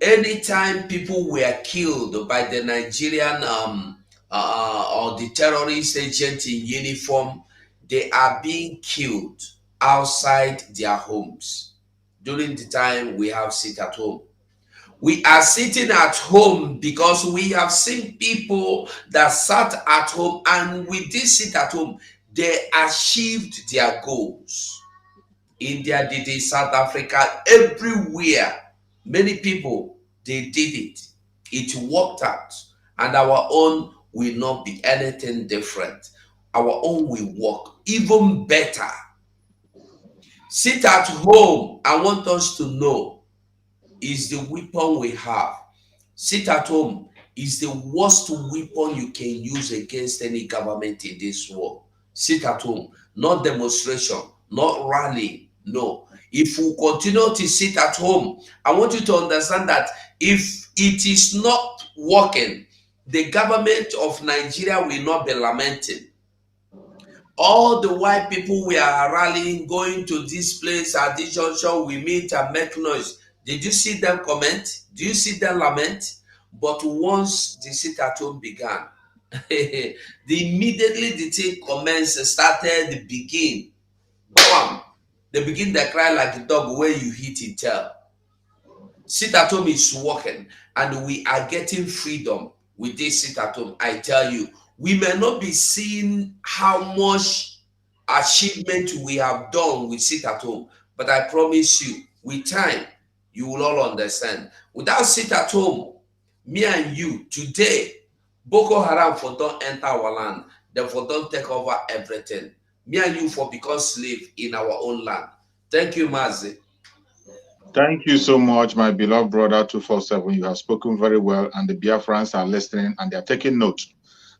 Anytime people were killed by the Nigerian or the terrorist agent in uniform, they are being killed outside their homes. During the time we have sit at home, we are sitting at home because we have seen people that sat at home, and with this sit at home, they achieved their goals. India did it, South Africa, everywhere. Many people, they did it. It worked out. And our own will not be anything different. Our own will work even better. Sit at home, I want us to know, is the weapon we have. Sit at home is the worst weapon you can use against any government in this world. Sit at home, not demonstration, not rally. No. If we continue to sit at home, I want you to understand that if it is not working, the government of Nigeria will not be lamenting. All the white people we are rallying, going to this place at this junction, we meet and make noise. Did you see them comment? Do you see them lament? But once the sit at home began, immediately the thing commenced, started, begin. Bam! They begin to cry like a dog where you hit it tail. Sit at home is working, and we are getting freedom with this sit at home. I tell you, we may not be seeing how much achievement we have done with sit at home, but I promise you, with time, you will all understand. Without sit at home, Me and you today, Boko Haram for don't enter our land, them for don't take over everything. Me and you for become slave in our own land. Thank you, Mazi. Thank you so much, my beloved brother 247. You have spoken very well, and the Biafrans are listening and they are taking note.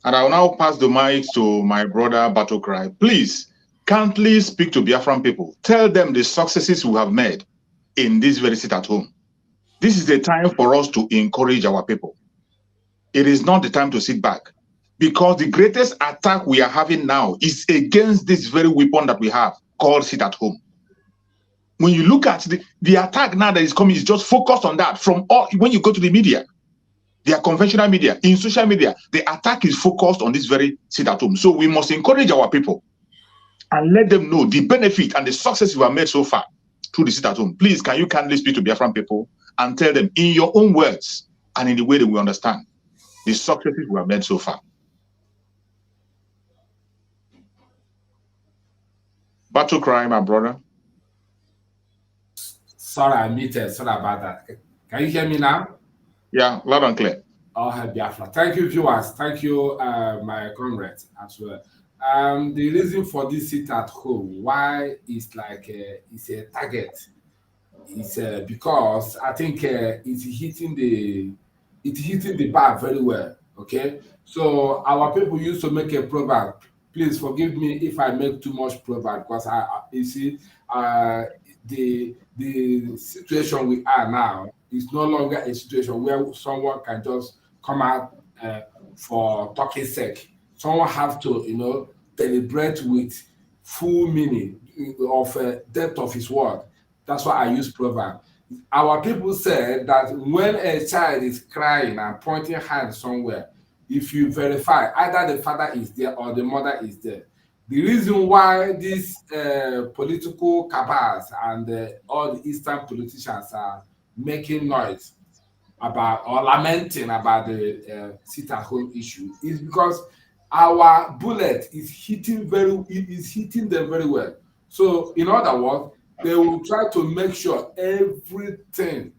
And I will now pass the mic to my brother Batokrai. Please, kindly speak to Biafran people. Tell them the successes we have made in this very sit at home. This is the time for us to encourage our people. It is not the time to sit back, because the greatest attack we are having now is against this very weapon that we have called sit at home. When you look at the attack now that is coming, is just focused on that. From all, when you go to the media, their conventional media, in social media, the attack is focused on this very sit at home. So we must encourage our people and let them know the benefit and the success we have made so far through the sit at home. Please, can you kindly speak to Biafran people and tell them in your own words and in the way that we understand the successes we have made so far? Battle cry, my brother. Sorry, I muted. Sorry about that. Can you hear me now? Yeah, loud and clear. Oh, Biafra. Thank you, viewers. Thank you, my comrades as well. The reason for this sit at home, why it's like it's a target, is because I think it's hitting the bar very well. Okay, so our people used to make a proverb. Please forgive me if I make too much proverb, because you see, the situation we are now is no longer a situation where someone can just come out for talking sake. Someone have to, deliberate with full meaning of depth of his word. That's why I use proverb. Our people said that when a child is crying and pointing hand somewhere, if you verify, either the father is there or the mother is there. The reason why these political cabals and all the Eastern politicians are making noise about or lamenting about the sit-at-home issue is because our bullet is hitting them very well. So, in other words, they will try to make sure everything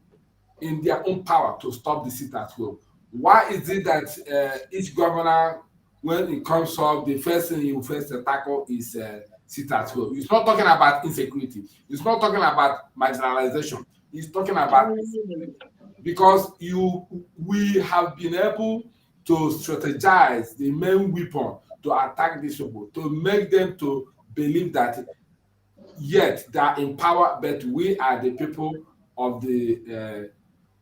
in their own power to stop the sit-at-home. Why is it that each governor, when it comes up, the first thing you first tackle is sit-at-home? It's not talking about insecurity. It's not talking about marginalization. It's talking about because we have been able to strategize the main weapon to attack these people, to make them to believe that yet they are in power, but we are the people of the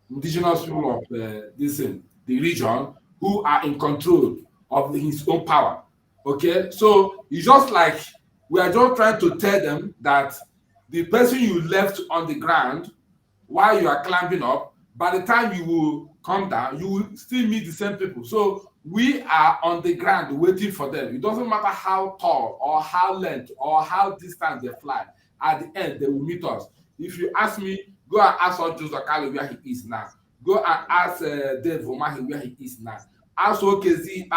indigenous people of the region who are in control of his own power. Okay, so it's just like we are just trying to tell them that the person you left on the ground while you are climbing up, by the time you will come down, you will still meet the same people. So we are on the ground waiting for them. It doesn't matter how tall or how length or how distant they fly. At the end, they will meet us. If you ask me, go and ask Joseph Kali where he is now. Go and ask Dave Omahi where he is now. Ask OKZ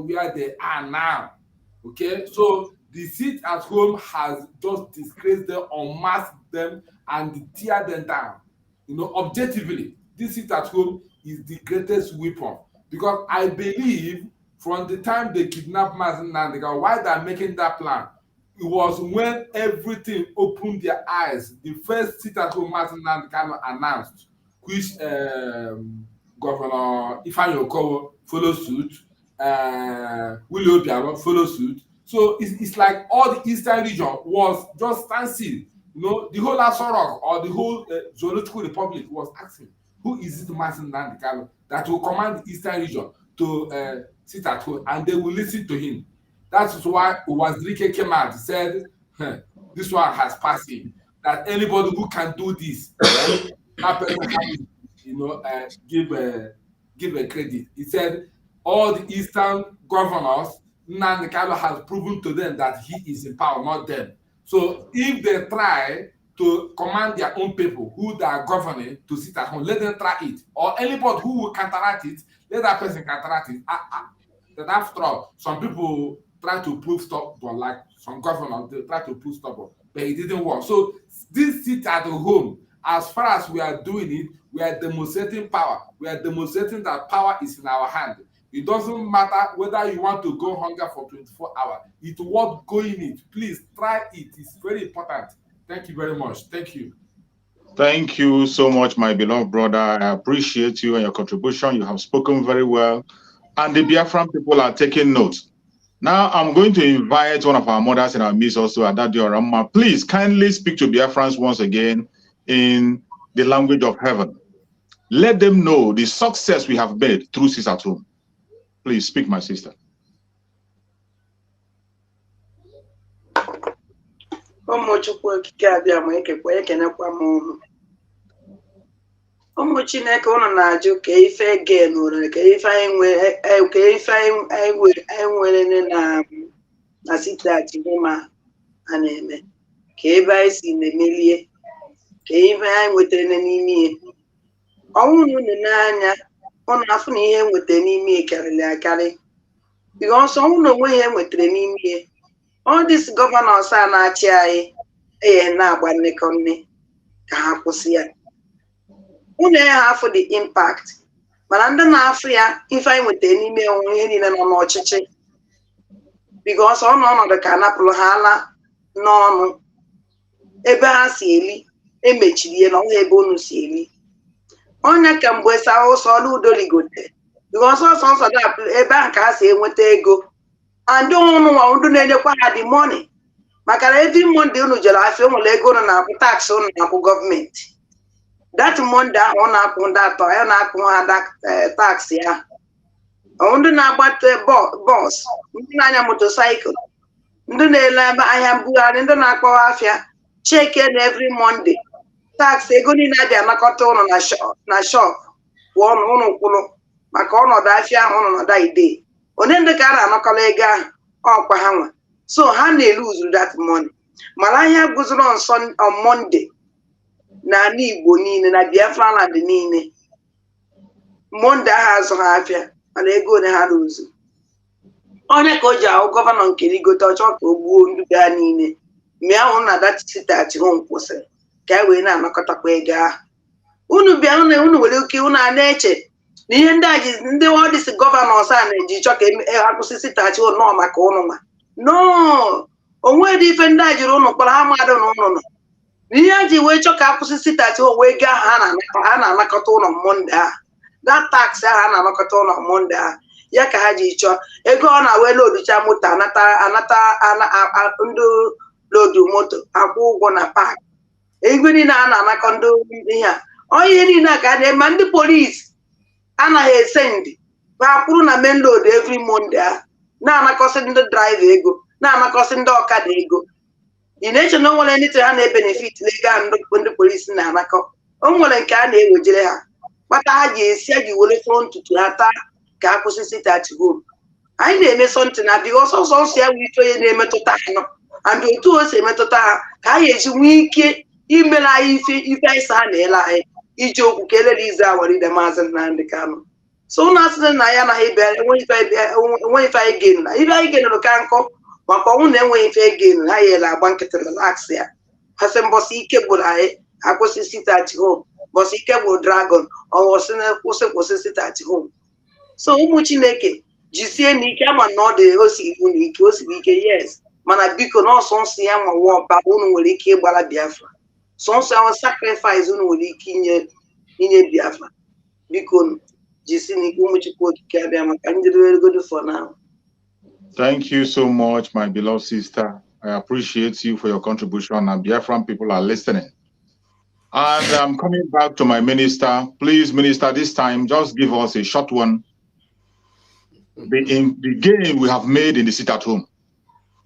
where they are now. Okay, so the sit at home has just disgraced them, unmasked them, and tear them down. Objectively, this sit at home is the greatest weapon, because I believe from the time they kidnapped Mazen Nandega, why they're making that plan, it was when everything opened their eyes. The first sit at home Mazen Nandega announced, which Governor Ifeanyi Okowo followed suit, Willie Obiano followed suit. So it's like all the Eastern region was just standstill. The whole Asorok or the whole Zoological Republic was asking, who is it Mazen Nandega that will command the Eastern region to sit at home, and they will listen to him. That's why Wazirike came out and said, this one has passed him. That anybody who can do this, that person has, give a credit. He said all the Eastern governors, Nandega has proven to them that he is in power, not them. So if they try to command their own people who they are governing to sit at home, let them try it. Or anybody who will counteract it, let that person counteract it. That after all, some people try to prove stubborn, like some governors, they try to prove stubborn, but it didn't work. So this sit at home As far as we are doing it, we are demonstrating power. We are demonstrating that power is in our hand. It doesn't matter whether you want to go hunger for 24 hours. It's worth going it. Please try it. It's very important. Thank you very much. Thank you. Thank you so much, my beloved brother. I appreciate you and your contribution. You have spoken very well. And the Biafran people are taking notes. Now, I'm going to invite one of our mothers in our midst also, Adadi Orama. Please kindly speak to Biafrans once again in the language of heaven. Let them know the success we have made through Sis at Home. Please speak, my sister. Ụmụ Chineke ụnụ na-ajụ ka ife ege n'ụlọ ka ife anyị nwere na sitati ma a na-eme ka ebe anyị si na-emelie ka ife anyị nwetara n'ime ihe ọnwụ unu n'anya ụnụ afụ na ihe nwetara n'ime ihe karịrị akarị biko ọsọ ọnwụ na onwe ihe nwetara n'ime ihe all these governors a na-achị anyị na-agba nnekọ nne ka ha kwụsị ya unu na-ahafụ the impact mana ndị na-afụ ya ife anyị nwetara n'ime onwe ihe niile nọ n'ọchịchị because ọnọdụ ka anapụrụ ha ala n'ọnụ ebe ha si eli emechiri ya na ọnwa ebe unu si eli onye ka mgbe saa ụsọ ọrụ udo ligote because ọsọ ebe ahụ ka ha si enweta ego and ụnụ nwa ndụ na-enyekwa ha the money maka na every Monday unu jere afọ enwere ego unu na-akwụ tax unu na-akwụ gọọmenti that Monday ahụ ọ na-akwụ ndị atọ ya na-akwụ ha tax ya ndị na-agbata bọs ndị na-anya motosaịkụl ndị na-ele ahịa mbugharị ndị na-akpọwa afịa cheke na every Monday tax ego niile abịa anakọta ụnụ na shop kwụọ ụnụ kwụrụ maka ọnọdụ afịa ahụ ụnụ nọda ide onye ndị ka a na-anakọla ego ahụ ọkwa ha nwa so ha na-eluzuru that money mana ahịa guzoro nsọ on Monday n'ala Igbo niile na Biafra land niile Monday ahụ azụ ha afịa mana ego ole ha rụzu onye ka o ji ahụ gọvanọ nke rigote ọchọ ka o gbuo ndị ga niile mgbe ahụ na datisitati hom kwụsịrị ka e wee na-anakọtakwa ego ahụ unu bịa unu nwere ike unu a na-eche na ihe ndị a ji ndị ọdịsi gọvanọs a na-eji chọ ka akwụsịsị tachi nọ maka ụnụ nwa no onwedị ife ndị a jiri ụnụ kpọrọ ha mmadụ na ụnụ nọ ihe a ji wee chọ ka akwụsịsị tachi onwe ego ahụ ha na-anakọta ụlọ Monde ahụ that tax ahụ a na-anakọta ụlọ Monde ahụ ya ka ha ji chọọ ego ọ na-wee loducha moto anata ndị lodu moto akwụ ụgwọ na paakị ego niile a na-anakọ ndị ihe a onye niile a ka a na-eme ndị polisi anaghị ese ndị ha kwụrụ na main road every Monday ahụ na-anakọsị ndị draiva ego na-anakọsị ndị ọkada ego ị na-eche na o nwere ndị ha na-ebenefit n'ego ahụ ndị polisi na-anakọ o nwere nke a na-ewejere ha kpata ha ji esi a ji were fụrụ ntutu ha taa ka akwụsịsị tachi home anyị na-eme sọntị na bịa ọsọsọ nsọ ya nwee ike onye na-emetụta anọ and otu o si emetụta ha ka anyị eji nwee ike imere anyị ife anyị sa ha na-ele anyị iji okwu ka elere izu awaride Maazị Nnamdi Kanu so ụnụ asịrị na ya anaghị bịara enweghị ife anyị genu na ife anyị genụrụ ka nkọ maka ọnwụ na enweghị ife egenu ha yere agba nkịtị relax ya hasị mbọsị ike gburu anyị akwụsị tachi home mbọsị ike gburu dragon ọghọsị kwụsị sitachi home so ụmụ Chineke jisie n'ike ama na ọ dị o siri ike yes mana biko na ọsọnsọ ya nwa ọba unu nwere ike ịgbara Biafra sọnsọ ya sacrifice unu nwere ike inye Biafra biko jisie n'ike ụmụ Chukwu okike abịa maka njirigodo for now. Thank you so much, my beloved sister. I appreciate you for your contribution, and Biafran people are listening. And I'm coming back to my minister. Please, minister, this time, just give us a short one. The gain we have made in the sit at home.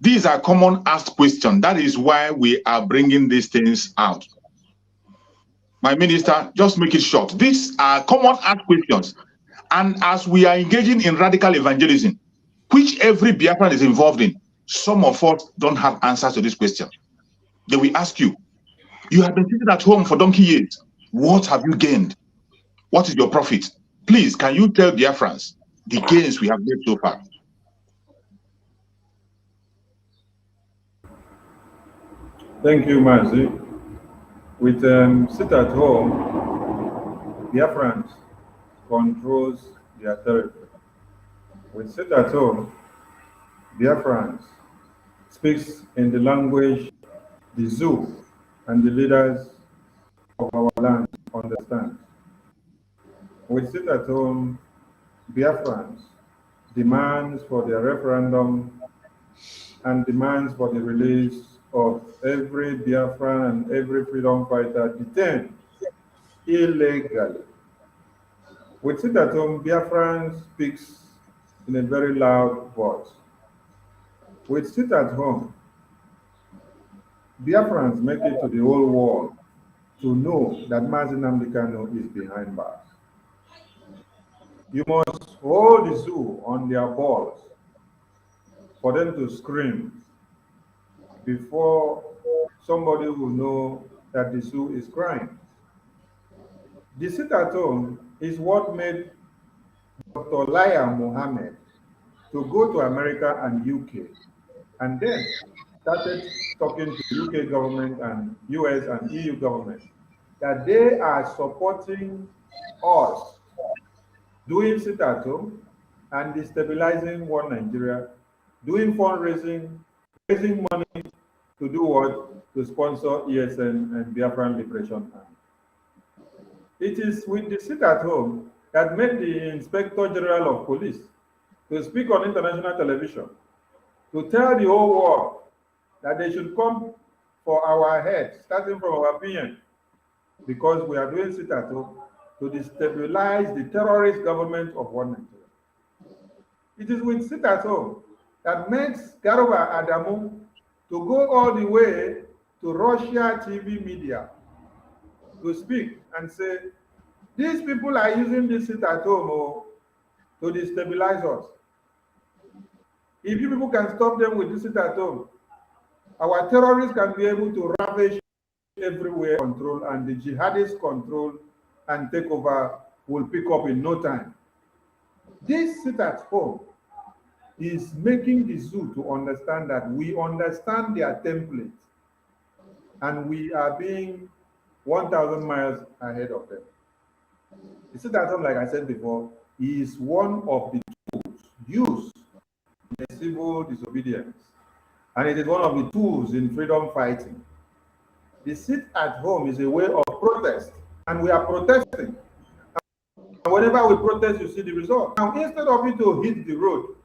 These are common asked questions. That is why we are bringing these things out. My minister, just make it short. These are common asked questions. And as we are engaging in radical evangelism, which every Biafran is involved in, some of us don't have answers to this question. They will ask you, you have been sitting at home for donkey years. What have you gained? What is your profit? Please, can you tell Biafrans the gains we have made so far? Thank you, Mazi. With sit at home, Biafrans controls their territory. With sit at home, Biafrans speaks in the language the zoo and the leaders of our land understand. With sit at home, Biafrans demands for their referendum and demands for the release of every Biafran and every freedom fighter detained illegally. With sit at home, Biafran speaks in a very loud voice. With sit at home, Biafrans make it to the whole world to know that Mazi Nnamdi Kanu is behind bars. You must hold the zoo on their balls for them to scream before somebody will know that the zoo is crying. The sit at home is what made Dr. Laya Mohammed to go to America and UK and then started talking to the UK government and US and EU government that they are supporting us doing sit at home and destabilizing one Nigeria, doing fundraising, raising money to do what? To sponsor ESN and Biafran Liberation Army. It is with the sit at home that made the Inspector General of Police to speak on international television to tell the whole world that they should come for our head, starting from our opinion, because we are doing sit at home to destabilize the terrorist government of one Nigeria. It is with sit at home that makes Garuba Adamu to go all the way to Russia TV media to speak and say, these people are using this sit at home to destabilize us. If you people can stop them with this sit at home, our terrorists can be able to ravage everywhere control, and the jihadists control and take over will pick up in no time. This sit at home is making the zoo to understand that we understand their template and we are being 1,000 miles ahead of them. The sit at home, like I said before, is one of the tools used in civil disobedience, and it is one of the tools in freedom fighting. The sit at home is a way of protest, and we are protesting. And whenever we protest, you see the result. Now, instead of it to hit the road,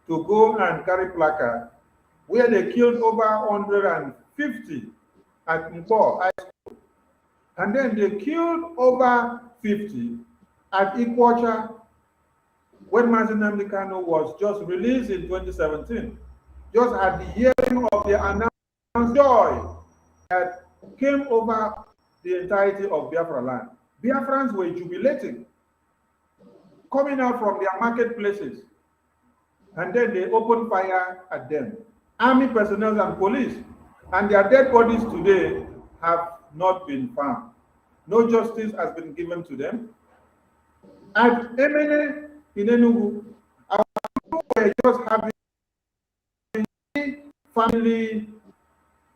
to go and carry placard, where they killed over 150 at Mpo High School, and then they killed over 50 at Ikwacha when Mazi Nnamdi Kanu was just released in 2017, just at the hearing of the announced joy that came over the entirety of Biafra land. Biafrans were jubilating, coming out from their marketplaces, and then they opened fire at them. Army personnel and police, and their dead bodies today have not been found. No justice has been given to them. At Emene in Enugu, our people were just having a family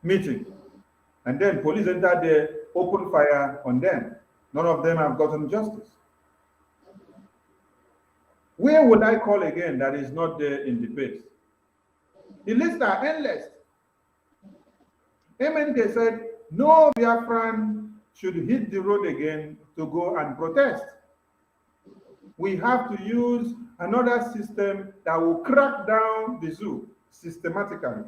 meeting, and then police entered there, opened fire on them. None of them have gotten justice. Where would I call again that is not there in the page? The lists are endless. MNK said, no Biafran should hit the road again to go and protest. We have to use another system that will crack down the zoo systematically.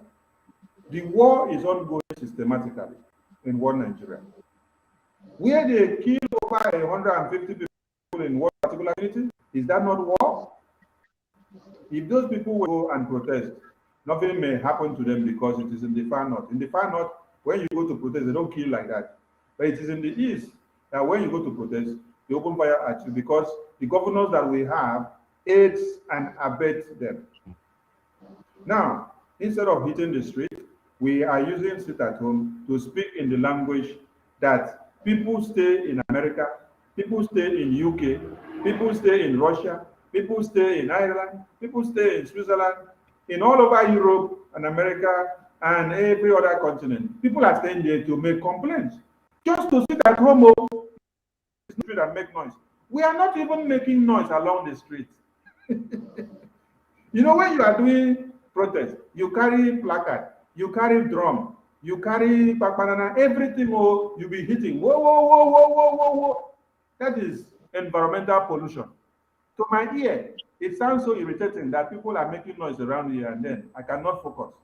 The war is ongoing systematically in one Nigeria. Where they kill over 150 people in one particular community, is that not war? If those people will go and protest, nothing may happen to them because it is in the far north. In the far north, when you go to protest, they don't kill like that. But it is in the east that when you go to protest, they open fire at you because the governors that we have aids and abet them. Now, instead of hitting the street, we are using sit at home to speak in the language that people stay in America, people stay in UK, people stay in Russia, people stay in Ireland, people stay in Switzerland, in all over Europe and America and every other continent. People are staying there to make complaints. just to sit at home and make noise. We are not even making noise along the street. You know, when you are doing protest, you carry placard, you carry drum, you carry banana, everything you be hitting. Whoa, whoa, whoa, whoa, whoa, whoa, whoa. That is environmental pollution. To my ear, it sounds so irritating that people are making noise around here and then I cannot focus.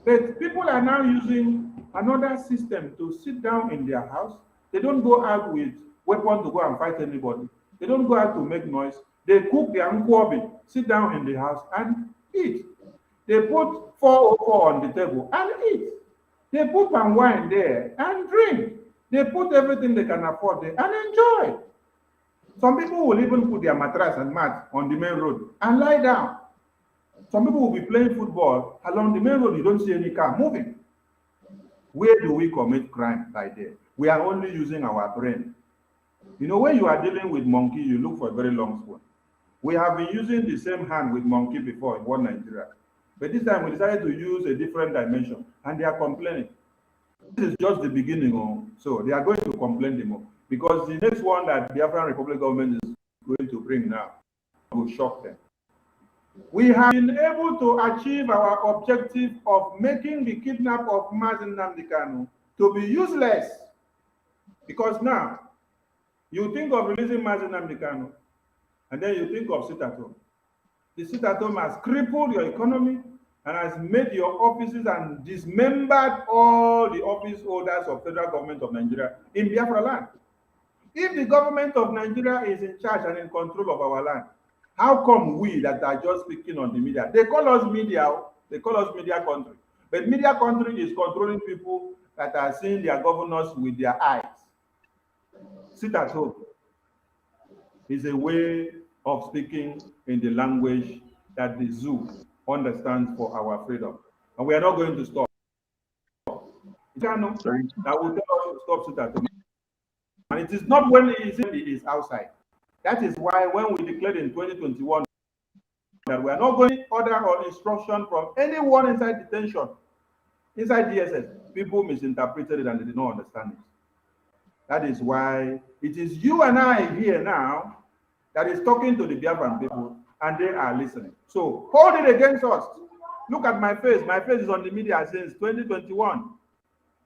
But people are now using another system to sit down in their house. They don't go out with weapons to go and fight anybody. They don't go out to make noise. They cook their nkwobi, sit down in the house and eat. They put 404 on the table and eat. They put palm wine there and drink. They put everything they can afford there and enjoy. Some people will even put their mattress and mat on the main road and lie down. Some people will be playing football along the main road. You don't see any car moving. Where do we commit crime like that? We are only using our brain. You know, when you are dealing with monkey, you look for a very long spoon. We have been using the same hand with monkey before in one Nigeria. But this time we decided to use a different dimension and they are complaining. This is just the beginning. So they are going to complain more because the next one that the African Republic government is going to bring now will shock them. We have been able to achieve our objective of making the kidnap of Mazi Nnamdi Kanu to be useless. Because now, you think of releasing Mazi Nnamdi Kanu, and then you think of sit at home. The sit at home has crippled your economy and has made your offices and dismembered all the office holders of federal government of Nigeria in Biafra land. If the government of Nigeria is in charge and in control of our land, how come we that are just speaking on the media? They call us media, they call us media country. But media country is controlling people that are seeing their governors with their eyes. Sit at home is a way of speaking in the language that the zoo understands for our freedom. And we are not going to stop. That will tell us to stop sit at home. And it is not when it is outside. That is why when we declared in 2021 that we are not going to order or instruction from anyone inside detention, inside DSS, people misinterpreted it and they did not understand it. That is why it is you and I here now that is talking to the Biafran people and they are listening. So hold it against us. Look at my face. My face is on the media since 2021.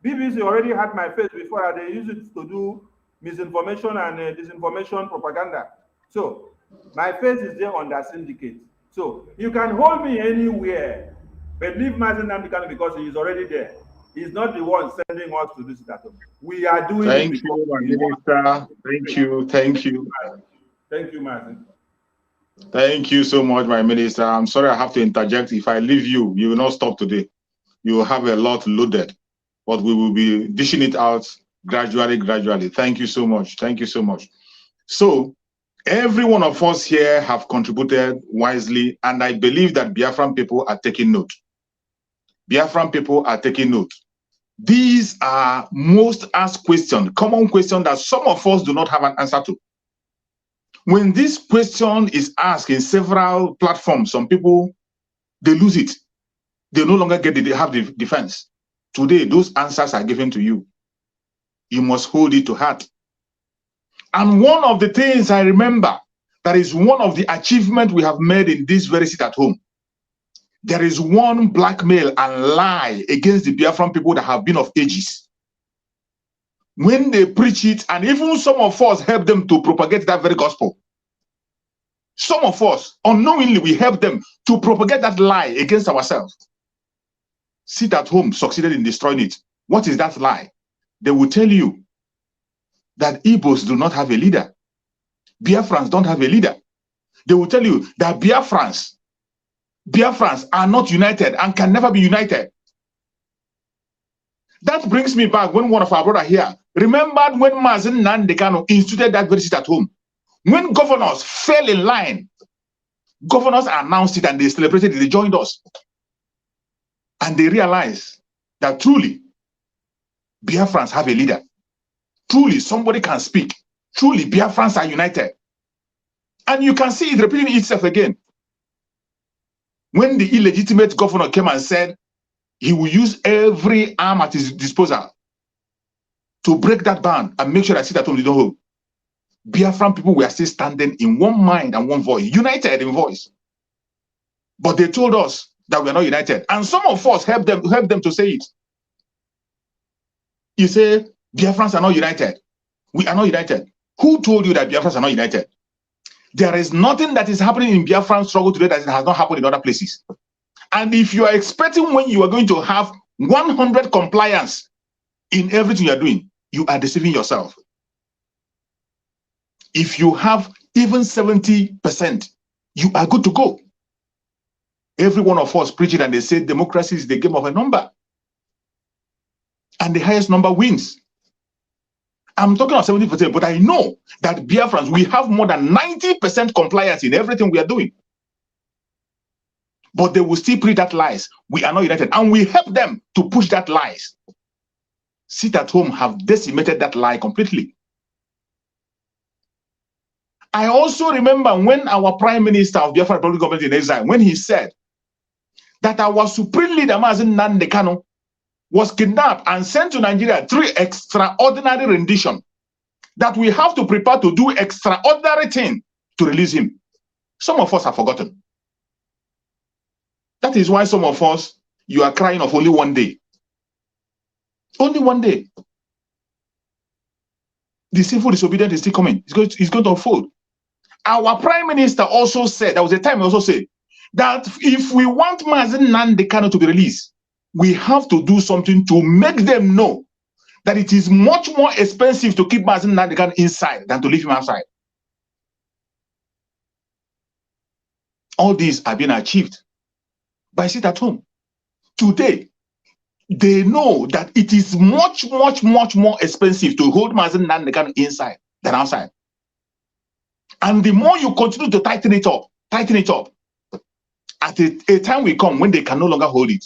BBC already had my face before. They used it to do misinformation and disinformation propaganda. So my face is there on that syndicate. So you can hold me anywhere, but leave Mazi Nnamdi Kanu because he is already there. He's not the one sending us to this that. We are doing Thank you, Minister. Thank you. Thank you. Thank you, Mazi. Thank you so much, my minister. I'm sorry I have to interject. If I leave you, you will not stop today. You will have a lot loaded, but we will be dishing it out gradually. Thank you so much. Thank you so much. So every one of us here have contributed wisely, and I believe that Biafran people are taking note. Biafran people are taking note. These are most asked questions, common questions that some of us do not have an answer to. When this question is asked in several platforms, some people, they lose it. They no longer get it, they have the defense. Today, those answers are given to you. You must hold it to heart. And one of the things I remember, that is one of the achievements we have made in this very sit at home. There is one blackmail and lie against the Biafran people that have been of ages. When they preach it, and even some of us help them to propagate that very gospel. Some of us, unknowingly, we help them to propagate that lie against ourselves. Sit at home succeeded in destroying it. What is that lie? They will tell you that Igbos do not have a leader. Biafrans don't have a leader. They will tell you that Biafrans are not united and can never be united. That brings me back when one of our brothers here remembered when Mazi Nnamdi Kanu instituted that very sit at home. When governors fell in line, governors announced it and they celebrated it, they joined us. And they realized that truly, Biafrans have a leader. Truly, somebody can speak. Truly, Biafrans are united. And you can see it repeating itself again. When the illegitimate governor came and said he will use every arm at his disposal to break that band and make sure that sit at home they don't hold. Biafran people were still standing in one mind and one voice, united in voice. But they told us that we are not united. And some of us helped them to say it. You say, Biafrans are not united. We are not united. Who told you that Biafrans are not united? There is nothing that is happening in Biafran struggle today that has not happened in other places. And if you are expecting when you are going to have 100 compliance in everything you are doing, you are deceiving yourself. If you have even 70%, you are good to go. Every one of us preach it and they say democracy is the game of a number. And the highest number wins. I'm talking about 70%, but I know that Biafrans, we have more than 90% compliance in everything we are doing. But they will still preach that lies. We are not united. And we help them to push that lies. Sit at home have decimated that lie completely. I also remember when our Prime Minister of Biafra Republic Government in Exile, when he said that our supreme leader, Mazen Nnamdi Kanu, was kidnapped and sent to Nigeria through extraordinary rendition, that we have to prepare to do extraordinary thing to release him. Some of us have forgotten. That is why some of us, you are crying of only one day. Only one day. The sinful disobedience is still coming. It's going to unfold. Our Prime Minister also said, there was a time he also said, that if we want Mazen Nnamdi Kanu to be released, we have to do something to make them know that it is much more expensive to keep Mazen Nnamdi Kanu inside than to leave him outside. All these are being achieved by sit at home. Today, they know that it is much, much, much more expensive to hold Mazen Nnamdi Kanu inside than outside. And the more you continue to tighten it up, at a time will come when they can no longer hold it.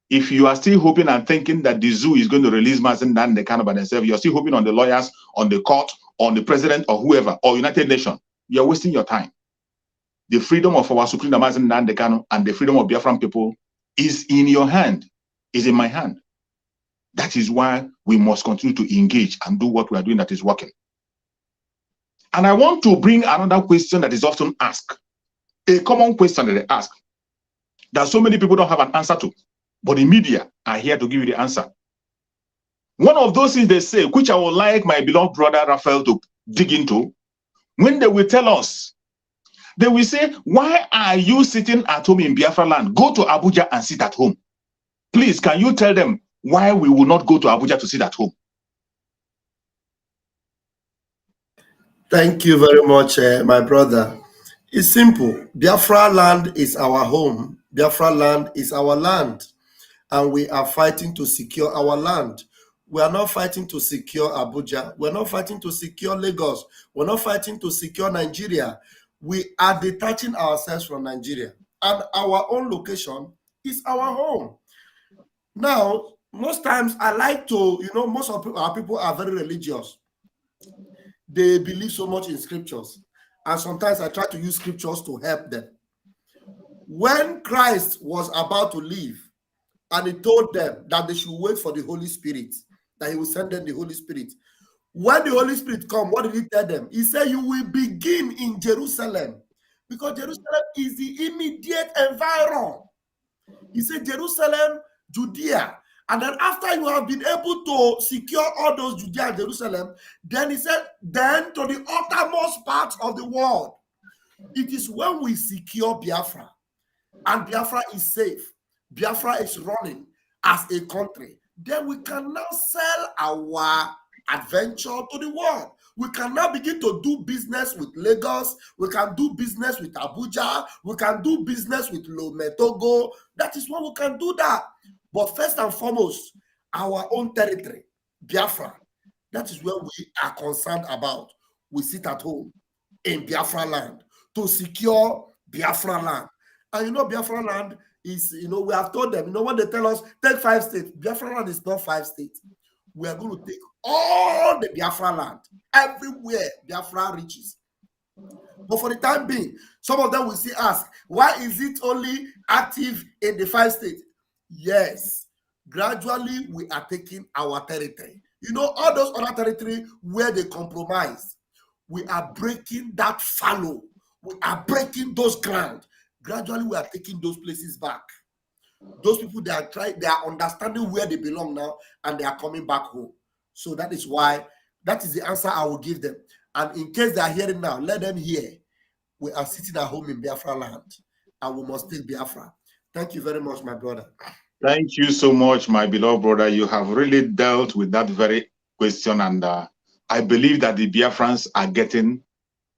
If you are still hoping and thinking that the zoo is going to release Mazen Nnamdi Kanu by themselves, you're still hoping on the lawyers, on the court, on the president or whoever, or United Nations, you're wasting your time. The freedom of our Supreme Mazen Nnamdi Kanu and the freedom of Biafran people is in your hand, is in my hand. That is why we must continue to engage and do what we are doing that is working. And I want to bring another question that is often asked, a common question that they ask, that so many people don't have an answer to, but the media are here to give you the answer. One of those things they say, which I would like my beloved brother Raphael to dig into, when they will tell us, they will say, why are you sitting at home in Biafra land? Go to Abuja and sit at home. Please, can you tell them why we will not go to Abuja to sit at home? Thank you very much, my brother. It's simple. Biafra land is our home. Biafra land is our land. And we are fighting to secure our land. We are not fighting to secure Abuja. We're not fighting to secure Lagos. We're not fighting to secure Nigeria. We are detaching ourselves from Nigeria. And our own location is our home. Now, most times I like to, most of our people are very religious. They believe so much in scriptures. And sometimes I try to use scriptures to help them. When Christ was about to leave, and he told them that they should wait for the Holy Spirit, that he will send them the Holy Spirit. When the Holy Spirit comes, what did he tell them? He said, you will begin in Jerusalem, because Jerusalem is the immediate environment. He said, Jerusalem, Judea. And then after you have been able to secure all those Judea and Jerusalem, then he said, then to the uttermost parts of the world. It is when we secure Biafra, and Biafra is safe, Biafra is running as a country, then we can now sell our adventure to the world. We can now begin to do business with Lagos. We can do business with Abuja. We can do business with Lome, Togo. That is when we can do that. But first and foremost, our own territory, Biafra, that is where we are concerned about. We sit at home in Biafra land to secure Biafra land. And Biafra land is, we have told them, when they tell us, take 5 states, Biafra land is not 5 states. We are going to take all the Biafra land, everywhere Biafra reaches. But for the time being, some of them will still ask, why is it only active in the 5 states? Yes, Gradually, we are taking our territory. You know, all those other territory where they compromise, we are breaking that fallow. We are breaking those ground. Gradually, we are taking those places back. Those people, they are understanding where they belong now, and they are coming back home. So that is why, that is the answer I will give them. And in case they are hearing now, let them hear. We are sitting at home in Biafra land, and we must take Biafra. Thank you very much, my brother. Thank you so much, my beloved brother. You have really dealt with that very question, and I believe that the Biafrans are getting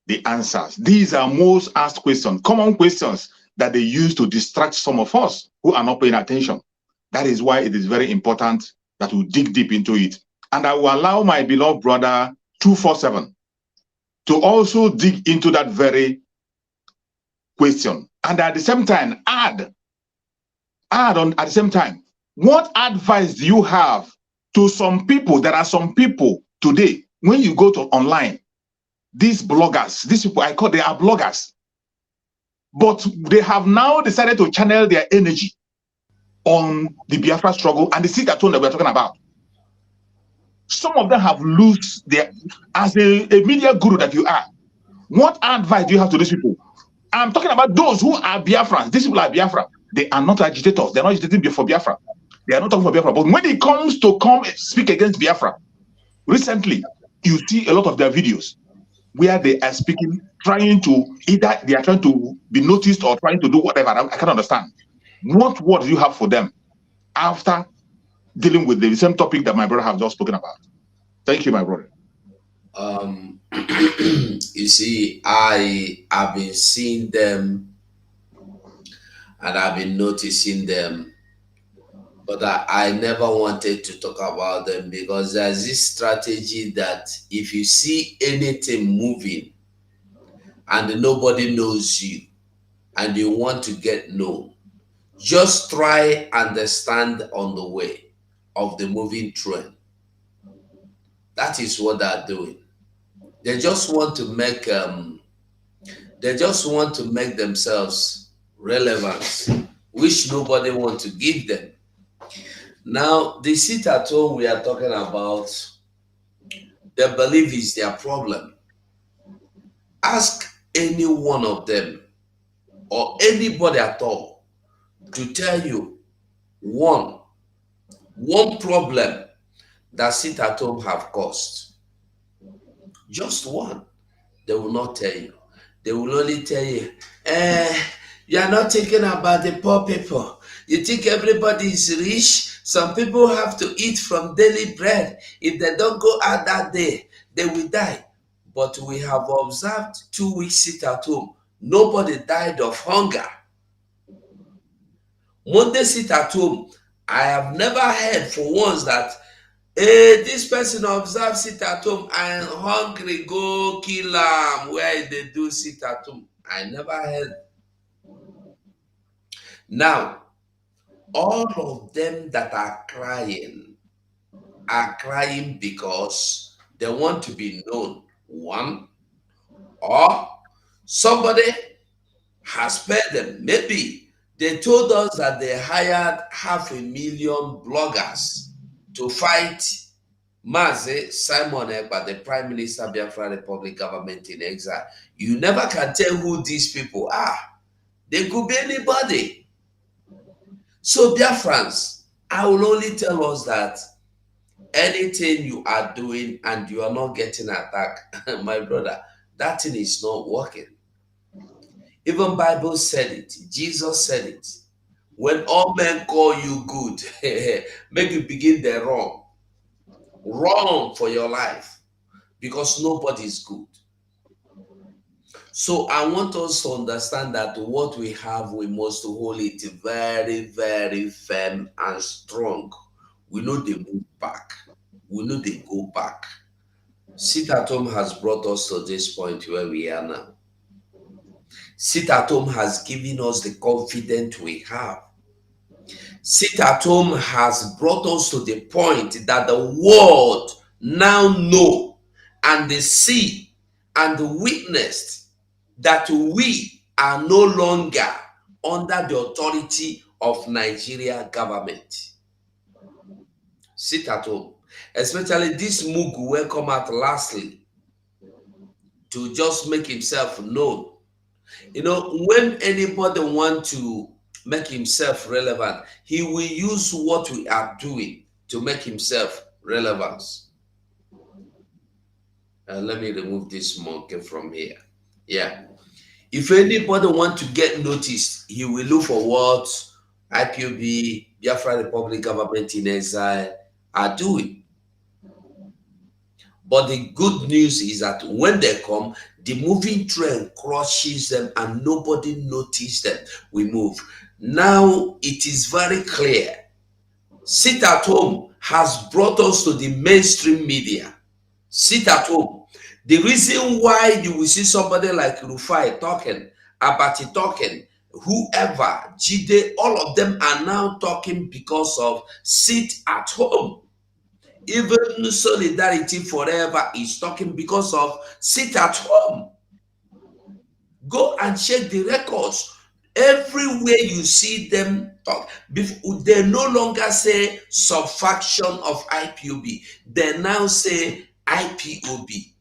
the answers. These are most asked questions, common questions that they use to distract some of us who are not paying attention. That is why it is very important that we dig deep into it. And I will allow my beloved brother 247 to also dig into that very question. And at the same time, add on at the same time, what advice do you have to some people? There are some people today, when you go to online, these bloggers, these people they are bloggers, but they have now decided to channel their energy on the Biafra struggle and the sit at home that we're talking about. Some of them have lost their, as a media guru that you are, what advice do you have to these people? I'm talking about those who are Biafrans. These people are Biafra. They are not agitators. They're not agitating for Biafra. They are not talking for Biafra. But when it comes to speak against Biafra, recently, you see a lot of their videos where they are speaking, trying to, either they are trying to be noticed or trying to do whatever. I can't understand. What word do you have for them after dealing with the same topic that my brother has just spoken about? Thank you, my brother. You see, I have been seeing them and I've been noticing them, but I never wanted to talk about them because there's this strategy that if you see anything moving and nobody knows you and you want to get known, just try understand on the way of the moving train. That is what they're doing. They just want to make themselves relevant, which nobody wants to give them. Now, the sit at home we are talking about, they believe is their problem. Ask any one of them or anybody at all to tell you one problem that sit at home have caused. Just one. They will not tell you. They will only tell you, you are not thinking about the poor people. You think everybody is rich. Some people have to eat from daily bread. If they don't go out that day, they will die. But we have observed 2 weeks sit at home. Nobody died of hunger. Monday sit at home. I have never heard for once that this person observe sit at home and hungry go kill am where they do sit at home. I never heard. Now, all of them that are crying because they want to be known. One, or somebody has paid them. Maybe they told us that they hired 500,000 bloggers to fight Mazi Simon Ekpa, the Prime Minister of Biafra Republic government in exile. You never can tell who these people are. They could be anybody. So Biafrans, I will only tell us that anything you are doing and you are not getting attacked, my brother, that thing is not working. Even Bible said it. Jesus said it. When all men call you good, make you begin the wrong. Wrong for your life because nobody is good. So I want us to understand that what we have, we must hold it very, very firm and strong. We know they move back. We know they go back. Sit at home has brought us to this point where we are now. Sit at home has given us the confidence we have. Sit at home has brought us to the point that the world now know and they see and witnessed that we are no longer under the authority of Nigeria government. Sit at home. Especially this Mugu will come out lastly to just make himself known. You know, when anybody want to make himself relevant, he will use what we are doing to make himself relevant. Let me remove this monkey from here. Yeah. If anybody want to get noticed, he will look for what IPOB, Biafra Republic Government in Exile are doing. But the good news is that when they come, the moving train crushes them and nobody noticed them. We move. Now it is very clear. Sit at home has brought us to the mainstream media. Sit at home. The reason why you will see somebody like Rufai talking, Abati talking, whoever, Jide, all of them are now talking because of sit at home. Even Solidarity Forever is talking because of sit at home. Go and check the records. Everywhere you see them talk, they no longer say subfaction of IPOB. They now say IPOB.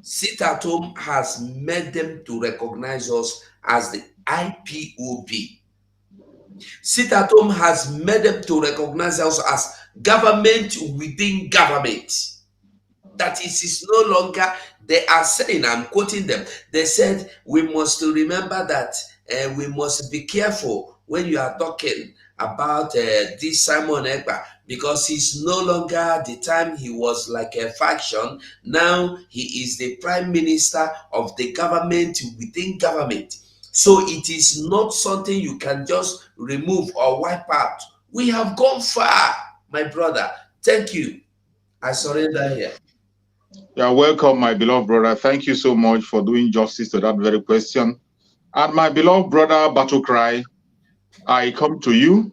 Sit at home has made them to recognize us as the IPOB. Sit at home has made them to recognize us as government within government. That is no longer, they are saying, I'm quoting them, they said, we must remember that we must be careful when you are talking about this Simon Ekpa, because he's no longer the time he was like a faction. Now he is the prime minister of the government within government. So it is not something you can just remove or wipe out. We have gone far, my brother. Thank you. I surrender here. Yeah, welcome, my beloved brother. Thank you so much for doing justice to that very question. And my beloved brother, Battle Cry, I come to you.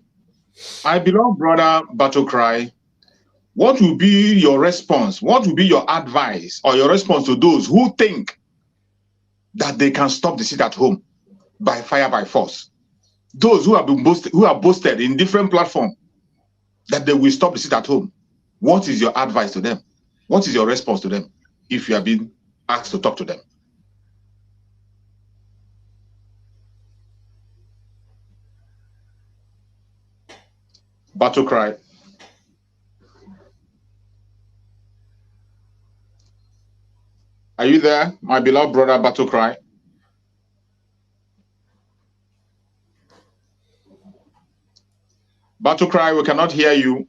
My beloved brother, Battle Cry, what will be your response? What will be your advice or your response to those who think that they can stop the sit at home by fire, by force? Those who have been boasted in different platforms that they will stop the sit at home. What is your advice to them? What is your response to them if you have been asked to talk to them? Battle Cry. Are you there, my beloved brother, Battle Cry? Battle Cry, we cannot hear you.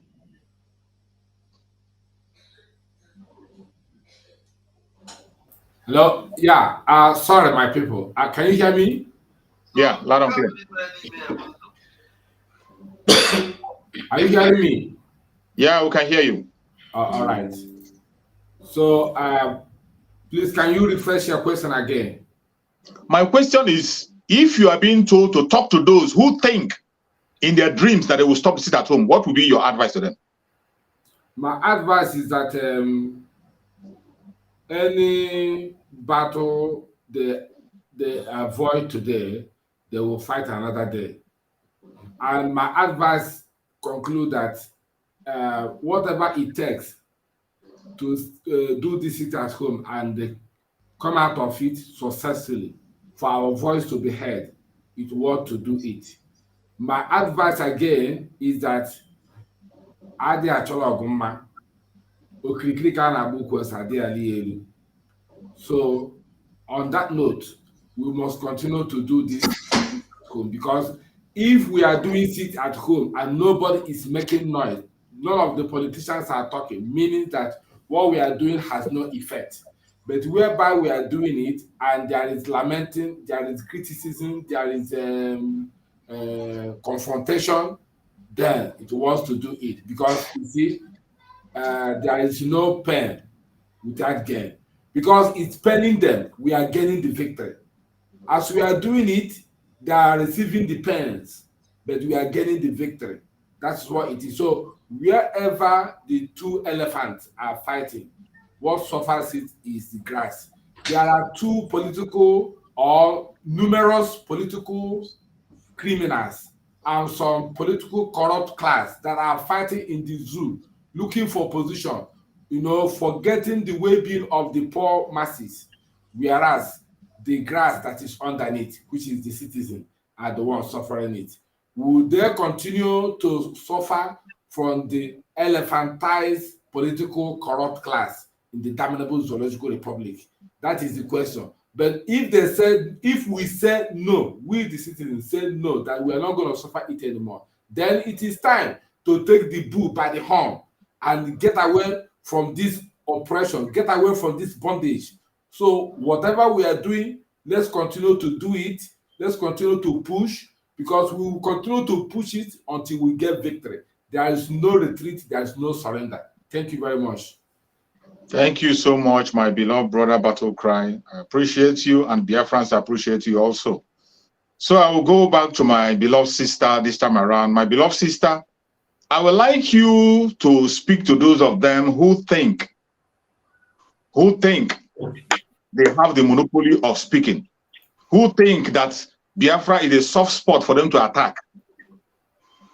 Hello? Yeah, sorry, my people. Can you hear me? Yeah, loud and clear. Are you hearing me? Yeah, we can hear you. All right. So, please, can you refresh your question again? My question is, if you are being told to talk to those who think in their dreams that they will stop the sit at home, what would be your advice to them? My advice is that any battle they avoid today, they will fight another day. And my advice conclude that whatever it takes to do this sit at home and come out of it successfully, for our voice to be heard, it ought to do it. My advice again is that Adi Acholo Ogumma, Okirikiri ka na-agba ukwu ose adịghị ali elu. So, on that note, we must continue to do this at home, because if we are doing it at home and nobody is making noise, none of the politicians are talking, meaning that what we are doing has no effect. But whereby we are doing it and there is lamenting, there is criticism, there is confrontation, then it wants to do it. Because you see, there is no pain without gain. Because it's paining them, we are gaining the victory. As we are doing it, they are receiving the pains, but we are getting the victory. That's what it is. So wherever the two elephants are fighting, what suffers it is the grass. There are two political or numerous political criminals and some political corrupt class that are fighting in the zoo looking for position, forgetting the well-being of the poor masses, whereas the grass that is underneath, which is the citizen, are the ones suffering it. Will they continue to suffer from the elephantized political corrupt class in the damnable zoological republic? That is the question. But if we said no, we the citizens said no, that we are not going to suffer it anymore, then it is time to take the bull by the horn and get away from this oppression, get away from this bondage. So whatever we are doing, let's continue to do it. Let's continue to push, because we will continue to push it until we get victory. There is no retreat. There is no surrender. Thank you very much. Thank you so much, my beloved brother Battle Cry. I appreciate you, and Biafrans appreciate you also. So I will go back to my beloved sister this time around. My beloved sister, I would like you to speak to those of them who think they have the monopoly of speaking, who think that Biafra is a soft spot for them to attack.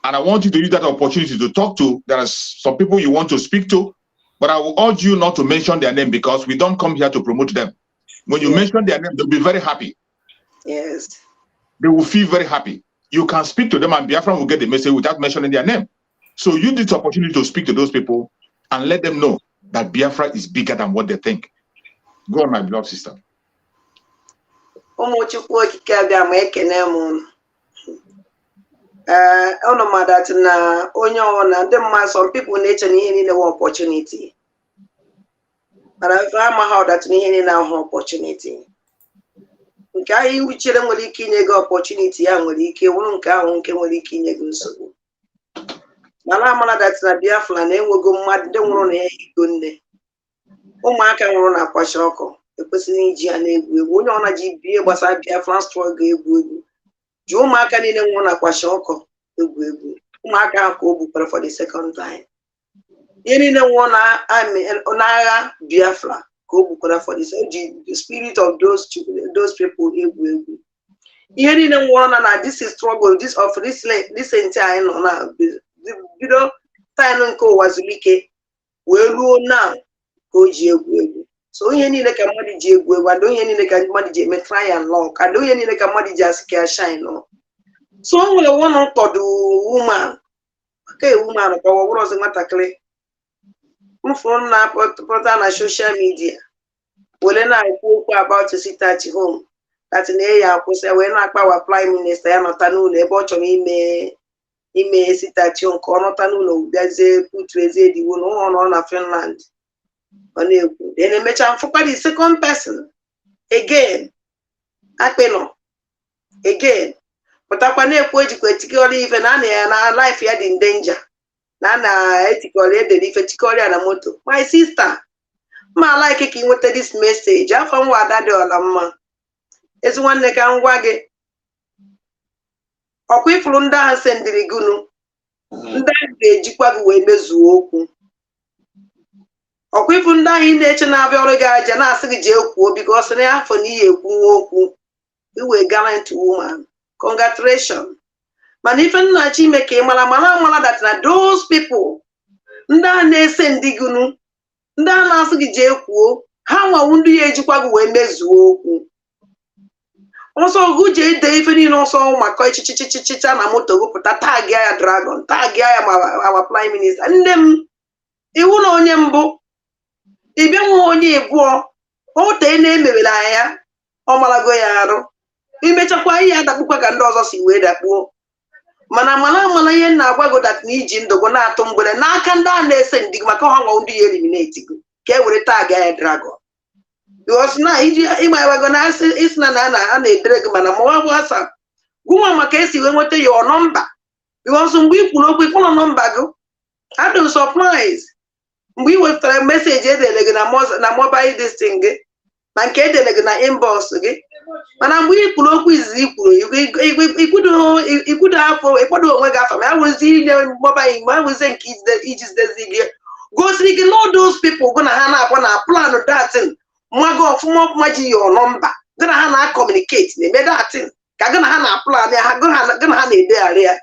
And I want you to use that opportunity to talk to. There are some people you want to speak to, but I will urge you not to mention their name, because we don't come here to promote them. When you mention their name, they'll be very happy. Yes. They will feel very happy. You can speak to them and Biafra will get the message without mentioning their name. So use this opportunity to speak to those people and let them know that Biafra is bigger than what they think. Go on, my beloved sister. Some people nature need opportunity. But I found how that need now opportunity. Nke iwu chere nwere ike inye gị opportunity ya nwere ike wụrụ nke ahụ nke nwere ike inye gị nsogbu. Mana amara that na Biafra na enwego mmadụ ndị nwụrụ na ego nne. Ụmụaka nwụrụ na akwashi ọkụ ekwesịghị iji ya na-egwu egwu. Onye ọna ji bie gbasara Biafra struggle egwu egwu. Ji ụmụaka niile nwụrụ na akwashi ọkụ egwu egwu. Ụmụaka ahụ ka o bukwara for the second time. Ihe niile nwụrụ na agha Biafra. For the spirit of those people, this is struggle, this entire time was weak. Well, now go so you need like a money jig, I don't need like a money try and lock. I don't need like a money just care shine. So I will want to do woman. Okay, woman, what was the matter? Phone na put on social media. When I spoke about to sit at home, that in a when I our prime minister, I'm not a bunch of email sit at home, Cornotano, there's a put the one on a Finland. Then a match for the second person again. Again, but I can't particularly even our life yet in danger. Nana ethically and my sister, my like it with this message. I found what that do it's one that can wag it. Or quick from down send the gunu. That day, Jikwago way bezu. Or quick from down in nature now, Viola Jana jail because they are for near you were gallant woman. Congratulations. But even Nachime came mala that na those people nda na-ese ndigunu nda na-asị gị jee kwuo ha nwa ndị ya ejikwa gị wee mezuo okwu ọsọ gụ jee ide ife niile ọsọ maka chichichichicha na moto gụpụta tag ya dragon tag ya our prime minister ndị m iwu na onye mbụ ịbịa nwe onye ịbụọ ote na-emewela ya ọ marago ya arụ imechakwa ihe adakpụkwa ka ndị ọzọ si wee dakpuo mana ihe na-agwago dat na iji ndogo na-atụ mgbere n'aka ndị a na-ese ndị maka ha nwa ndị ya eliminate go ka e were tag ya dragon because na iji ịma agwago na isi na na-edere gị mana ma ọ bụ asa gụnwa maka esi wee nweta your number because mgbe i kwuru okwu ịkpọrọ nọmba gị adụ surprise mgbe i wetara meseji edere gị na mobile this thing gị na nke edere gị na inbox gị mana mgbe i kwuru okwu izizi ikwuru ikwudo afọ ịkwado onwe gị afọ ma ya wụzi ile mobile ma wụzi nke ijizidezi gị gosiri gị na those people gụ na ha na-akpọ na plan datin mma gị ọfụma ọfụma ji your number gị na ha na-communicate na-eme datin ka gị na ha na plan ya gị na ha na-edegharị ya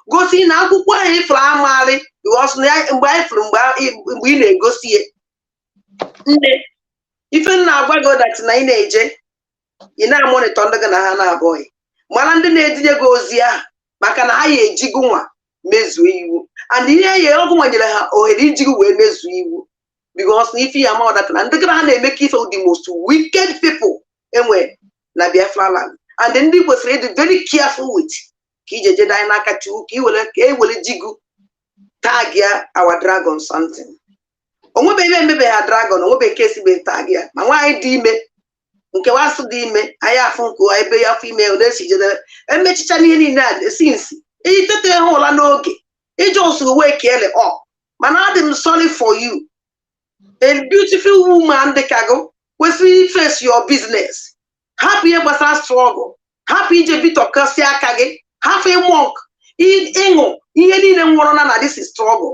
gosi na akwụkwọ ahụ ifere amarị because mgbe anyị fụrụ mgbe ị na-egosi ya nne ife na-agwa gị dat na ị na-eje ị na-amonitọ ndị gị na ha na-abụghị mana ndị na-etinye gị ozi ahụ maka na ha ya ejigo nwa mezuo iwu and ihe ya ọgwụ nwanyere ha ohere iji gị wee mezuo iwu because na ife ya ma ọdata na ndị gị ha na-eme ka ife the most wicked people enwe na Biafra land and ndị kwesịrị ịdị very careful with ka ije jede anyị n'aka Chukwu ka e were jigu tag ya our dragon something onwebe ime emebe ha dragon onwebe nke esibe tag ya ma nwaanyị dị ime nke wasụ dị ime anyị afụ nke ebe ya afọ ime ole si jedere emechicha n'ihe niile a esi nsi iji tete ha ụla n'oge iji osu wee kiele ọ mana adị m sorry for you a beautiful woman dị ka gị kwesịrị face your business hapụ ihe gbasara struggle hapụ ije bitọkasị aka gị hapụ ịmọk ịṅụ ihe niile nwụrụ na this is struggle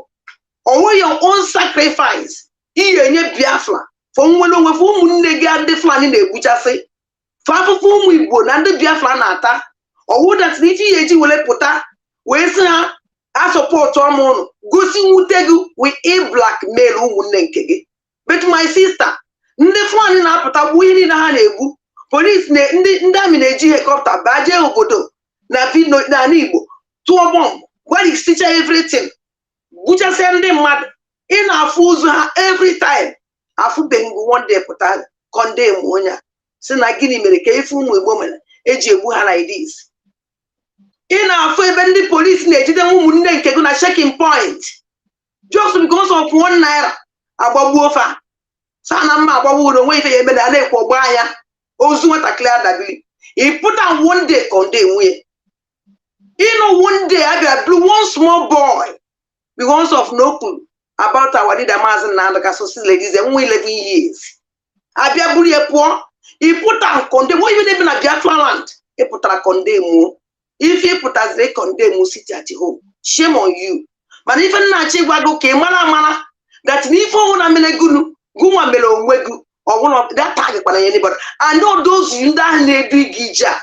onwe your own sacrifice ihe enye Biafra fọ nwere onwe fọ ụmụnne gị ndị Fulani na-egbuchasị fọ afụfụ ụmụ Igbo na ndị Biafra na-ata ọwụ dat na ife ihe eji were pụta wee sị ha asọpọtụ ọmụnụ gosi nwute gị wee blackmail ụmụnne nke gị but my sister ndị Fulani na-apụta gbuo ihe niile ha na-egbu polisi ndị amị na-eji helikọpta baa jee obodo na n'ala Igbo tụọ bọmbụ gwarisicha everything gbuchasịa ndị mmadụ ị na-afụ ụzọ ha every time afụbeghị one day pụta condemn onye a si na gịnị mere ka ife ụmụ Igbo mere eji egbu ha like this ị na-afụ ebe ndị polisi na-ejide ụmụnne nke gị na checking point just because of 1 naira agbagbuo fa saa na mma agbagbuo onwe ife ya eme na na-ekwu ọgba anya ozu nwatakịrị adabili ị pụta one day condemn nwunye one day abịa blue one small boy because of no clue about our leader Maazị Nnamdi Kanu ladies and 11 years abịa buru ya pụọ ị pụta condemn onye ebe na Biafra land ị pụtara condemn if ị pụtaziri condemn sit at home shame on you mana ife nna-achị gwa gị ka ị mara that n'ife ọbụla mere gụnwa mere onwe gị ọbụla data gị kpara ya anybody and all those ndị ahụ na-edu gị ije a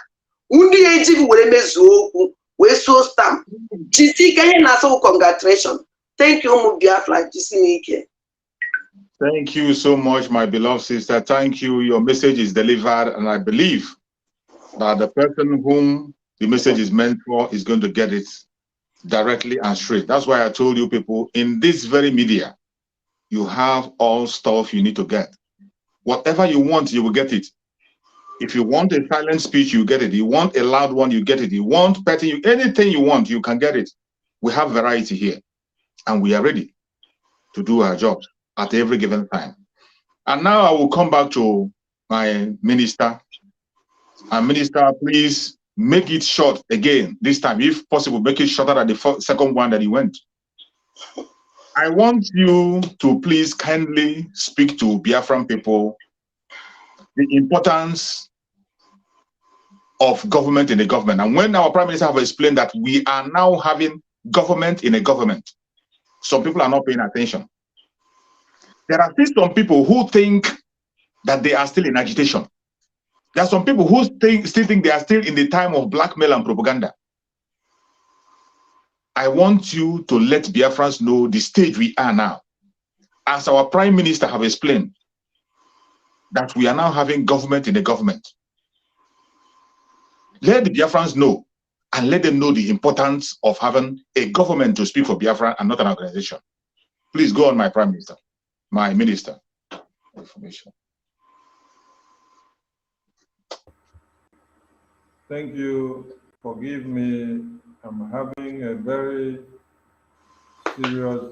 ndị ya ejighị were mezuo okwu wee so stamp jisi ike ihe na-asọ congratulations. Thank you, ụmụ Biafra. Thank you so much, my beloved sister. Thank you. Your message is delivered, and I believe that the person whom the message is meant for is going to get it directly and straight. That's why I told you people, in this very media, you have all stuff you need to get. Whatever you want, you will get it. If you want a silent speech, you get it. You want a loud one, you get it. You want petting, anything you want, you can get it. We have variety here, and we are ready to do our jobs at every given time. And now I will come back to my minister. And minister, please make it short again this time. If possible, make it shorter than the second one that you went. I want you to please kindly speak to Biafran people the importance of government in a government. And when our Prime Minister have explained that we are now having government in a government, some people are not paying attention. There are still some people who think that they are still in agitation. There are some people who still think they are still in the time of blackmail and propaganda. I want you to let Biafrans know the stage we are now. As our Prime Minister have explained, that we are now having government in a government. Let the Biafrans know, and let them know the importance of having a government to speak for Biafra and not an organization. Please go on, my Prime Minister, my Minister. Information. Thank you. Forgive me. I'm having a very serious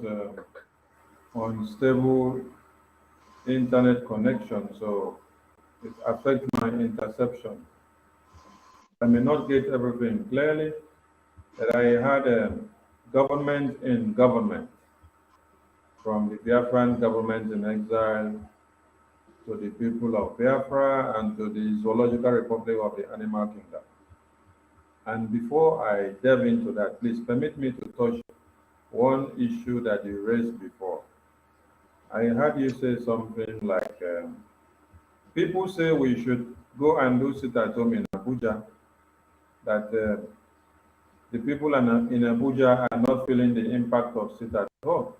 unstable internet connection, so it affects my interception. I may not get everything clearly, but I had a government in government, from the Biafran government in exile to the people of Biafra and to the Zoological Republic of the Animal Kingdom. And before I delve into that, please permit me to touch one issue that you raised before. I heard you say something like, people say we should go and do sit at home in Abuja, that the people in Abuja are not feeling the impact of sit at home.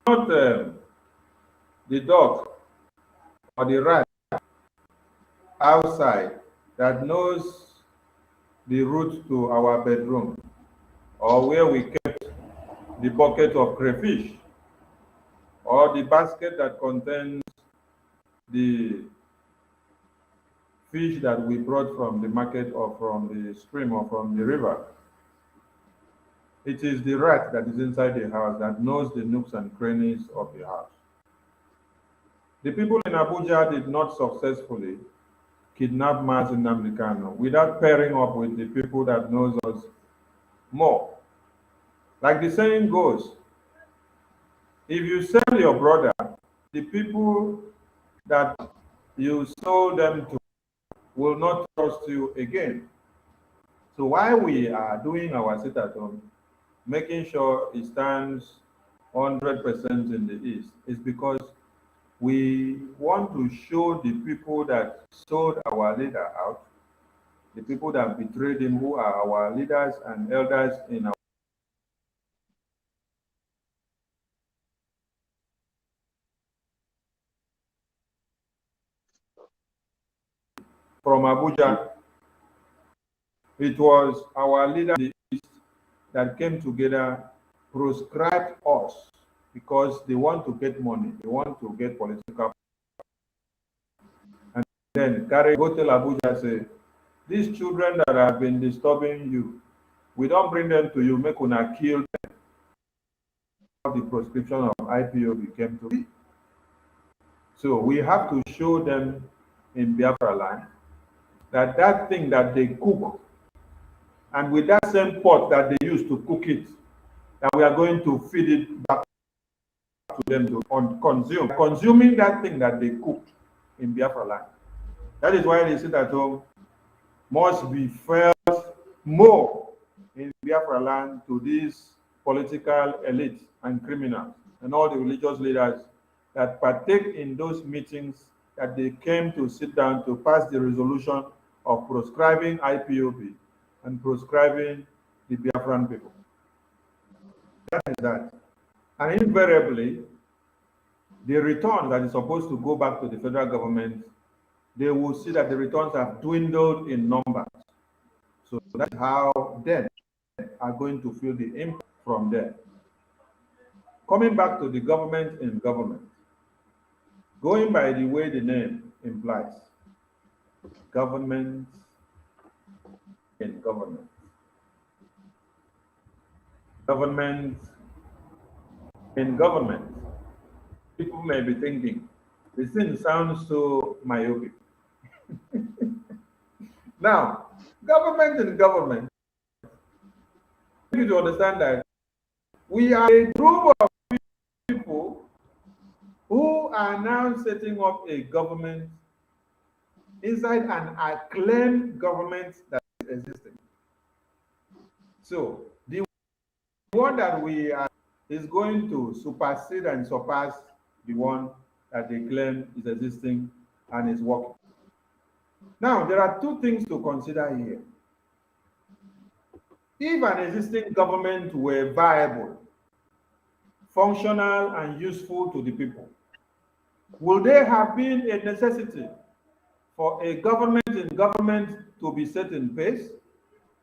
Not the dog or the rat outside that knows the route to our bedroom or where we kept the bucket of crayfish or the basket that contains the fish that we brought from the market or from the stream or from the river. It is the rat that is inside the house that knows the nooks and crannies of the house. The people in Abuja did not successfully kidnap Mazi Nnamdi Kanu without pairing up with the people that knows us more. Like the saying goes, if you sell your brother, the people that you sold them to will not trust you again. So while we are doing our sit at home, making sure it stands 100% in the East, is because we want to show the people that sold our leader out, the people that betrayed him, who are our leaders and elders in our from Abuja. It was our leaders in the East that came together, proscribed us because they want to get money, they want to get political, and then go tell Abuja, say, these children that have been disturbing you, we don't bring them to you, make una kill them. The proscription of IPOB came to be. So we have to show them in Biafra land that that thing that they cook, and with that same pot that they use to cook it, that we are going to feed it back to them to consume. Consuming that thing that they cooked in Biafra land. That is why they sit at home must be felt more in Biafra land to these political elites and criminals and all the religious leaders that partake in those meetings that they came to sit down to pass the resolution of proscribing IPOB and proscribing the Biafran people. That is that. And invariably, the returns that is supposed to go back to the federal government, they will see that the returns have dwindled in numbers. So that's how they are going to feel the impact from there. Coming back to the government in government, going by the way the name implies, government in government. Government in government. People may be thinking, this thing sounds so myopic. Now, government in government, you need to understand that we are a group of people who are now setting up a government inside an acclaimed government that is existing. So the one that we are is going to supersede and surpass the one that they claim is existing and is working. Now, there are two things to consider here. If an existing government were viable, functional, and useful to the people, would there have been a necessity for a government in government to be set in place?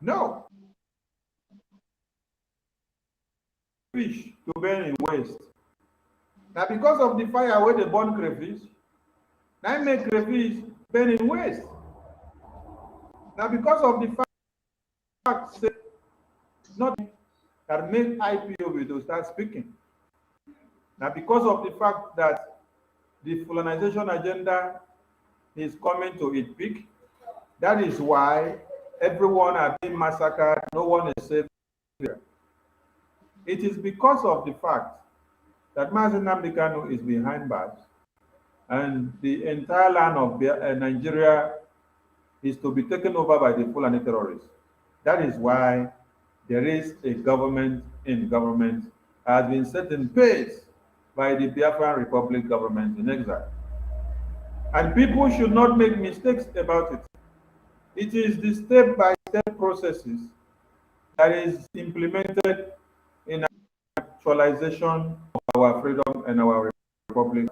No. Fish to burn in waste. Now, because of the fire where they burn crayfish, now make crayfish burn in waste. Now, because of the fact not that make IPOB to start speaking. Now, because of the fact that the colonization agenda is coming to its peak, that is why everyone has been massacred, no one is safe here. It is because of the fact that Mazi Nnamdi Kanu is behind bars and the entire land of Nigeria is to be taken over by the Fulani terrorists. That is why there is a government in government has been set in place by the Biafran Republic government in exile. And people should not make mistakes about it. It is the step-by-step processes that is implemented in actualization of our freedom and our republic.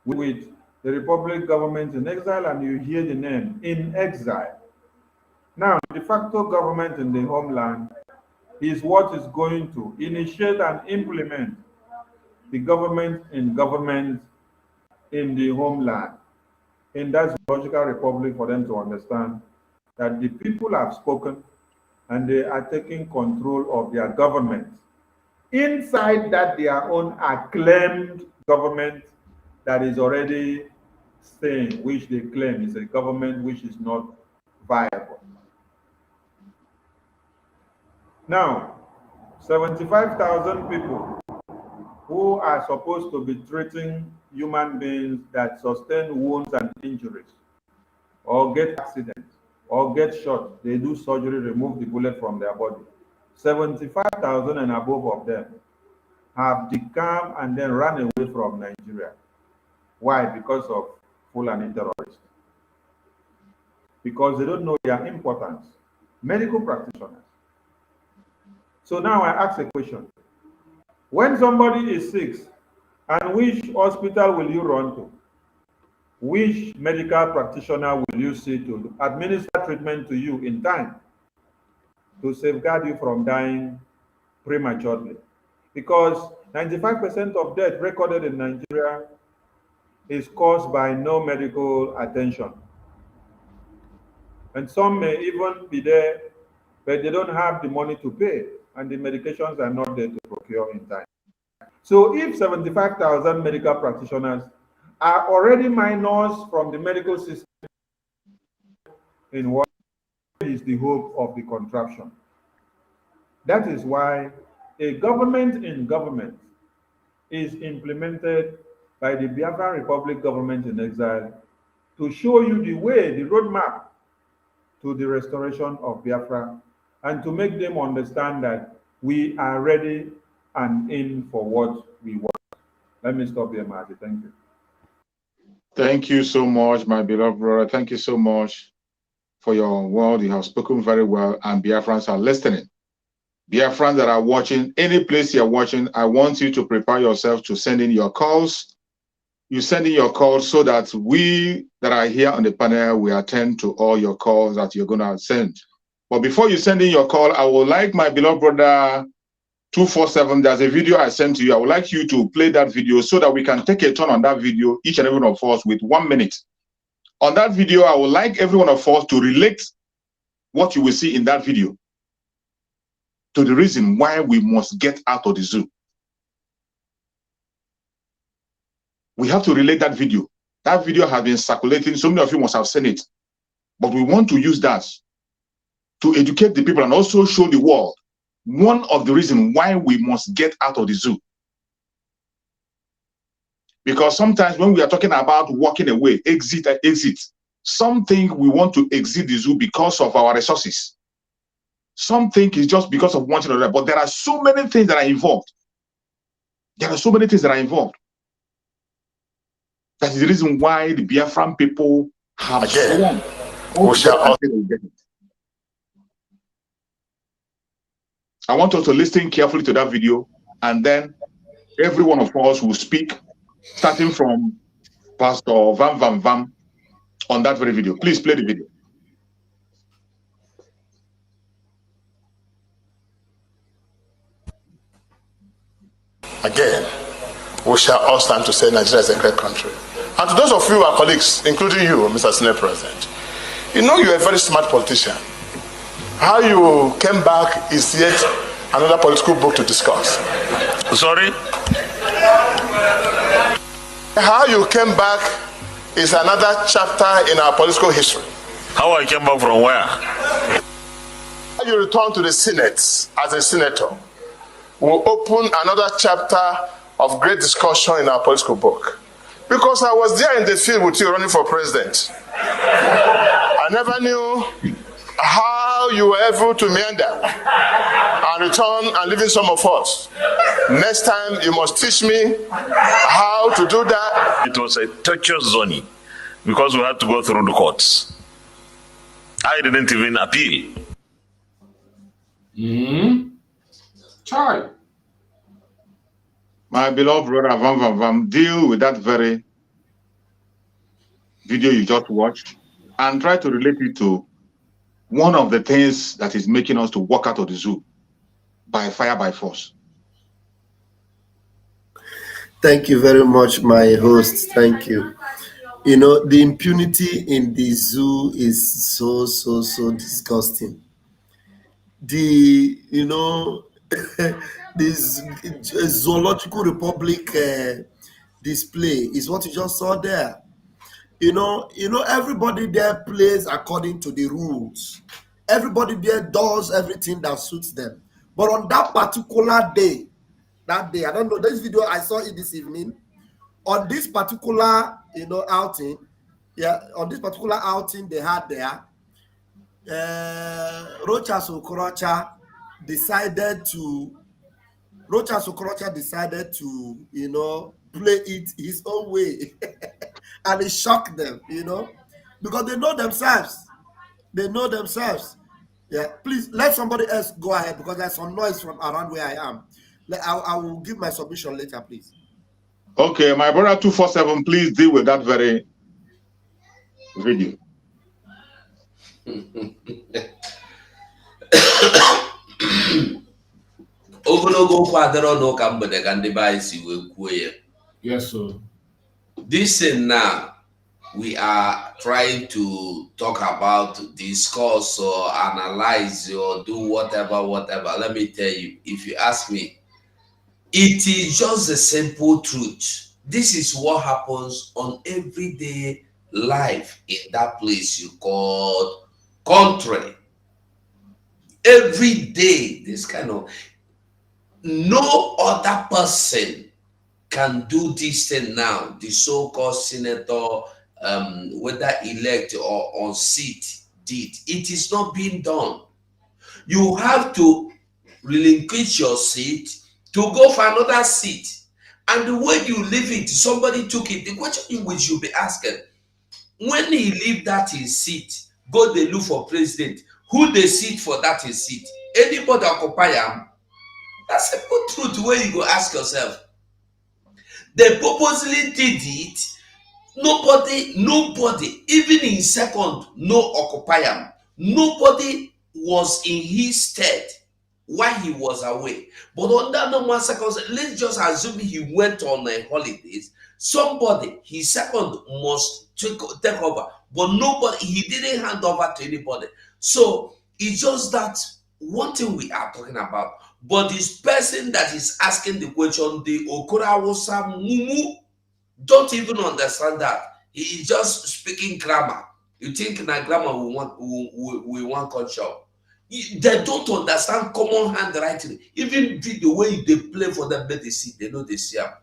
With the republic government in exile, and you hear the name, in exile. Now, de facto government in the homeland is what is going to initiate and implement the government in the homeland. In that logical republic, for them to understand that the people have spoken and they are taking control of their government. Inside that, their own acclaimed government that is already staying, which they claim is a government which is not viable. Now, 75,000 people who are supposed to be treating human beings that sustain wounds and injuries, or get accidents, or get shot, they do surgery, remove the bullet from their body. 75,000 and above of them have decamped and then ran away from Nigeria. Why? Because of Fulani terrorists. Because they don't know their importance. Medical practitioners. So now I ask a question. When somebody is sick, and which hospital will you run to? Which medical practitioner will you see to administer treatment to you in time to safeguard you from dying prematurely? Because 95% of death recorded in Nigeria is caused by no medical attention. And some may even be there, but they don't have the money to pay, and the medications are not there to procure in time. So if 75,000 medical practitioners are already minors from the medical system, in what is the hope of the contraption? That is why a government in government is implemented by the Biafran Republic government in exile to show you the way, the roadmap to the restoration of Biafra, and to make them understand that we are ready and in for what we want. Let me stop here, Marty. Thank you. Thank you so much, my beloved brother. Thank you so much for your word. You have spoken very well, and Biafrans are listening. Biafrans that are watching, any place you're watching, I want you to prepare yourself to send in your calls. You send in your calls so that we that are here on the panel, we attend to all your calls that you're going to send. But before you send in your call, I would like my beloved brother 247, there's a video I sent to you. I would like you to play that video so that we can take a turn on that video, each and every one of us, with 1 minute. On that video, I would like every one of us to relate what you will see in that video to the reason why we must get out of the zoo. We have to relate that video. That video has been circulating. So many of you must have seen it. But we want to use that to educate the people and also show the world one of the reasons why we must get out of the zoo. Because sometimes when we are talking about walking away, exit, something we want to exit the zoo because of our resources. Something is just because of wanting to, but there are so many things that are involved. There are so many things that are involved. That is the reason why the Biafran people have sworn. I want us to listen carefully to that video, and then every one of us will speak, starting from Pastor Vam Vam Vam on that very video. Please play the video. Again, we shall all stand to say Nigeria is a great country. And to those of you, our colleagues, including you, Mr. Senate President, you know you're a very smart politician. How you came back is yet another political book to discuss. Sorry? How you came back is another chapter in our political history. How I came back from where? How you return to the Senate as a senator will open another chapter of great discussion in our political book. Because I was there in the field with you running for president. I never knew how you were able to meander and return and leaving some of us. Next time you must teach me how to do that. It was a torturous journey because we had to go through the courts. I didn't even appeal. Child. My beloved brother Vam, deal with that very video you just watched and try to relate it to one of the things that is making us to walk out of the zoo by fire, by force. Thank you very much, my host. Thank you. You know, the impunity in the zoo is so disgusting. This zoological republic display is what you just saw there. Everybody there plays according to the rules. Everybody there does everything that suits them. But on that particular day, I don't know, this video, I saw it this evening. On this particular, outing, on this particular outing they had there, Rochas Okorocha decided to, play it his own way. And it shocked them, because they know themselves. Yeah, please let somebody else go ahead because there's some noise from around where I am. I will give my submission later, please. Okay, my brother 247, please deal with that very video. Yes, sir. This now we are trying to talk about, discuss or analyze or do whatever. Let me tell you, if you ask me, it is just a simple truth. This is what happens on everyday life in that place you call country. Every day, this kind of, no other person can do this thing now. The so-called senator, whether elect or on seat, did. It is not being done. You have to relinquish your seat to go for another seat. And the way you leave it, somebody took it. The question which you'll be asking, when he leave that his seat, go they look for president, who they sit for that his seat? Anybody occupy him? That's a good truth where you go ask yourself. They purposely did it. Nobody, even in second, no occupy him. Nobody was in his stead while he was away. But under normal circumstances, let's just assume he went on holidays. Somebody, his second must take over. But nobody, he didn't hand over to anybody. So it's just that one thing we are talking about. But this person that is asking the question, the Okorawosa Mumu, don't even understand that. He is just speaking grammar. You think na grammar we want culture. They don't understand common handwriting. Even the way they play for them, they see, they know they see. I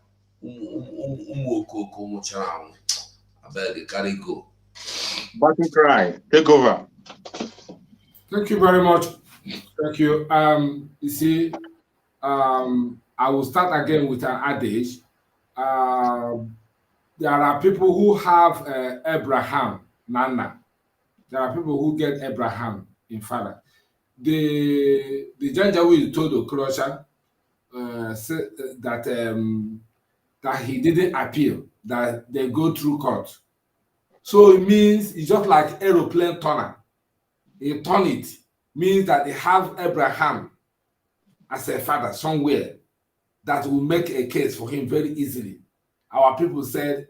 beg, carry go. Battle cry, take over. Thank you very much. Thank you. You see, I will start again with an adage. There are people who have Abraham, Nana. There are people who get Abraham in father. The Janjaweed told Okorocha that he didn't appeal, that they go through court. So it means it's just like aeroplane turner. They turn it, means that they have Abraham as a father somewhere that will make a case for him very easily. Our people said,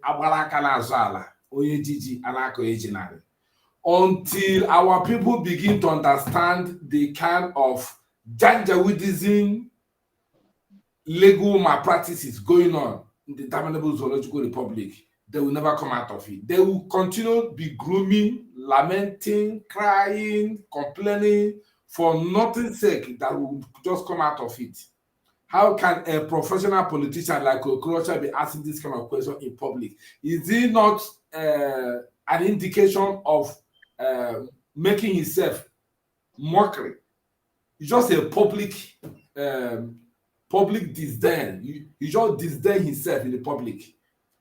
until our people begin to understand the kind of Janjaweedism legal malpractices going on in the Damnable Zoological Republic, they will never come out of it. They will continue to be grooming, lamenting, crying, complaining for nothing's sake that will just come out of it. How can a professional politician like Okorocha be asking this kind of question in public? Is it not an indication of making himself mockery? It's just a public disdain. He just disdain himself in the public,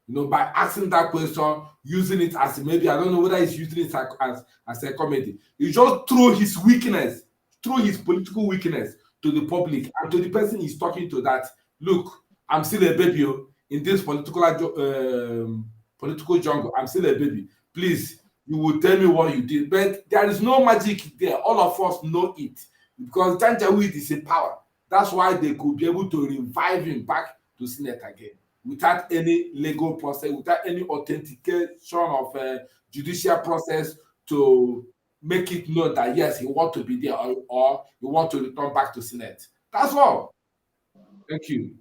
by asking that question, using it as maybe, I don't know whether he's using it as a comedy. He just throw his weakness through his political weakness to the public and to the person he's talking to that, look, I'm still a baby in this political jungle. I'm still a baby. Please, you will tell me what you did. But there is no magic there. All of us know it because Janjaweed is in power. That's why they could be able to revive him back to Senate again without any legal process, without any authentication of judicial process to make it known that yes, he wants to be there or he wants to return back to Senate. That's all. Thank you.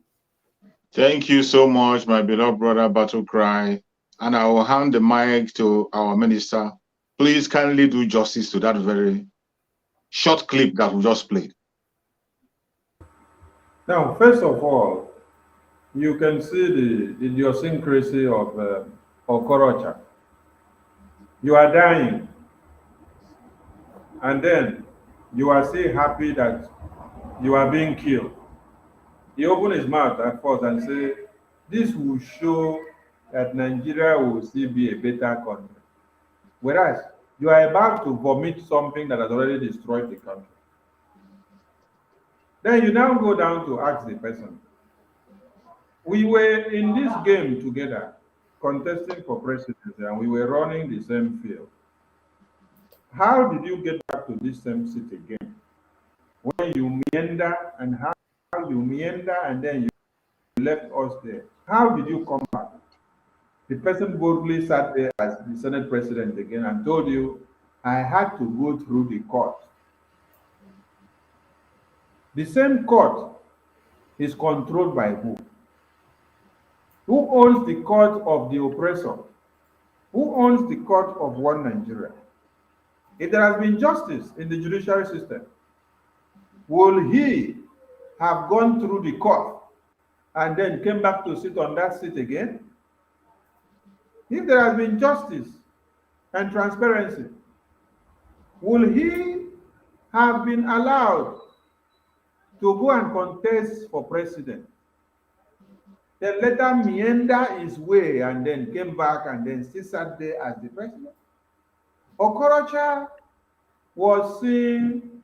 Thank you so much, my beloved brother Battle Cry. And I will hand the mic to our minister. Please kindly do justice to that very short clip that we just played. Now, first of all, you can see the idiosyncrasy of Okorocha. You are dying, and then you are still happy that you are being killed. He opened his mouth at first and said, this will show that Nigeria will still be a better country. Whereas you are about to vomit something that has already destroyed the country. Then you now go down to ask the person. We were in this game together, contesting for presidency, and we were running the same field. How did you get back to this same seat again? When you meander and how you meander and then you left us there. How did you come back? The person boldly sat there as the Senate president again and told you, I had to go through the court. The same court is controlled by who? Who owns the court of the oppressor? Who owns the court of one Nigeria? If there has been justice in the judiciary system, will he have gone through the court and then came back to sit on that seat again? If there has been justice and transparency, will he have been allowed to go and contest for president? Then later meander his way and then came back and then still sat there as the president. Okorocha was seeing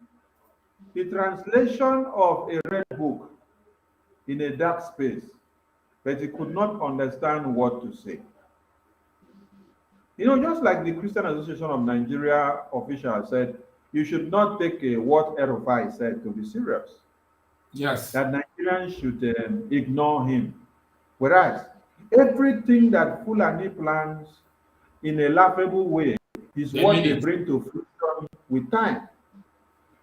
the translation of a red book in a dark space, but he could not understand what to say. You know, just like the Christian Association of Nigeria official said, you should not take what Erufai said to be serious. Yes. That Nigerians should ignore him. Whereas everything that Fulani plans in a laughable way is what they bring to fruition with time.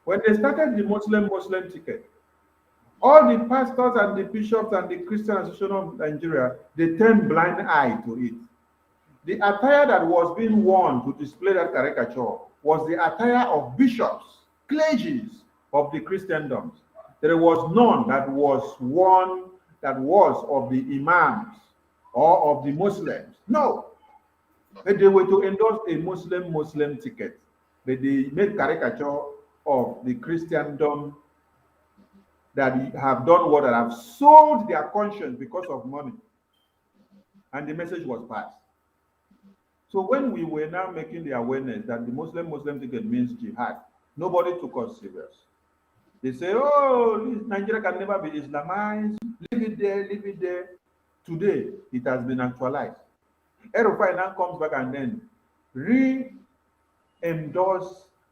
When they started the Muslim ticket, all the pastors and the bishops and the Christian Association of Nigeria, they turned blind eye to it. The attire that was being worn to display that caricature was the attire of bishops, clergies of the Christendoms. There was none that was worn that was of the imams or of the Muslims. No. But they were to endorse a Muslim ticket. But they made caricature of the Christendom that have done what, that have sold their conscience because of money. And the message was passed. So when we were now making the awareness that the Muslim ticket means jihad, nobody took us serious. They say, oh, Nigeria can never be Islamized. Leave it there, leave it there. Today, it has been actualized. Erufai now comes back and then re-endorse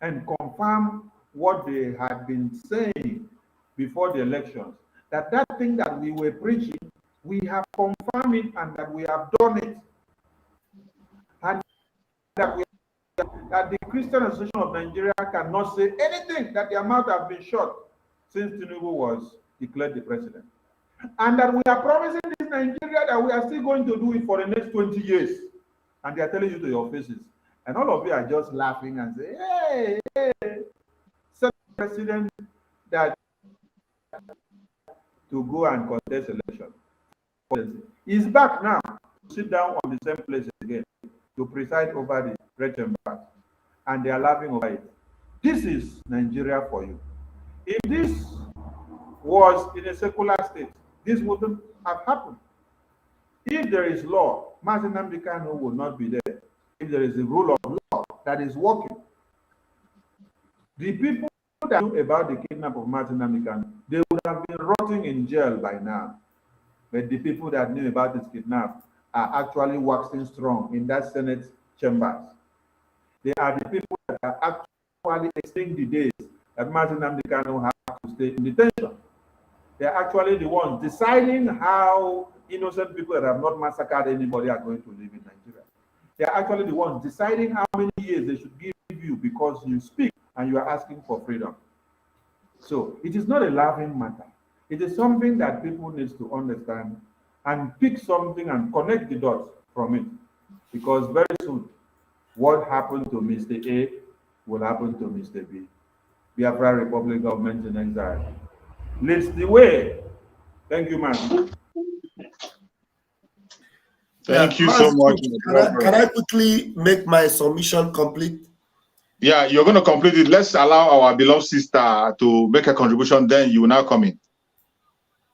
and confirm what they had been saying before the elections. That thing that we were preaching, we have confirmed it and that we have done it. And that the Christian Association of Nigeria cannot say anything, that their mouth have been shut since Tinubu was declared the president. And that we are promising this Nigeria that we are still going to do it for the next 20 years. And they are telling you to your faces. And all of you are just laughing and say, hey, some president that to go and contest election. He's back now to sit down on the same place again to preside over the red chamber. And they are laughing over it. This is Nigeria for you. If this was in a secular state, this wouldn't have happened. If there is law, Mazi Nnamdi Kanu will not be there. If there is a rule of law that is working, the people that knew about the kidnapping of Martin Nnamdi, they would have been rotting in jail by now. But the people that knew about his kidnap are actually waxing strong in that Senate chambers. They are the people that are actually extending the days that Martin Nnamdi have to stay in detention. They are actually the ones deciding how innocent people that have not massacred anybody are going to live in Nigeria. They are actually the ones deciding how many years they should give you because you speak and you are asking for freedom. So it is not a laughing matter. It is something that people need to understand and pick something and connect the dots from it. Because very soon, what happened to Mr. A will happen to Mr. B. Biafra Republic government in exile leads the way. Thank you, man. Thank you so much. Can I quickly make my submission complete? Yeah, you're going to complete it. Let's allow our beloved sister to make a contribution, then you will now come in.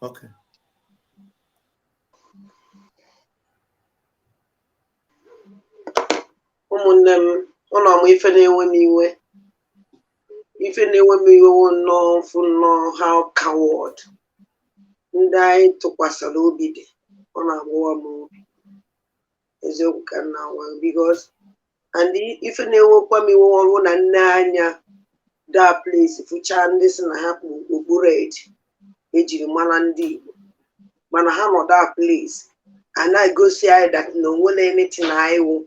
Okay. Ụmụnne m, ụlọ m ife na-ewe m iwe. Ife na-ewe m iwe wụ nnọọ fụ nnọọ how coward ndị anyị tụkwasịrị obi dị. Ọ na-agbawa m obi. Eziokwu ka m na-agwa because and ife na-ewekwa m iwe ọrụ na nne anya that place fụchaa ndị si na ha kpụ okpuru ejiri mara ndị Igbo mana ha nọ that place a na-egosi anyị that na onwere anything na anyị wụ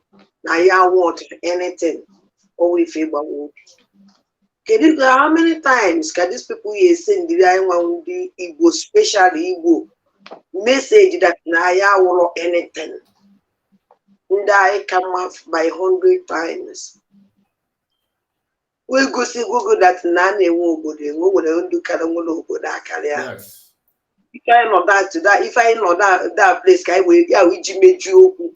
na ya want anything or if you obi. Kedu how many times can these people here send the one the Igbo, especially Igbo, message that na ya want anything? And I come off by 100 times. We go see Google that nane wo go de wo would do karango go da kalia. If I know that to that, if I know that place, I will yeah we made you.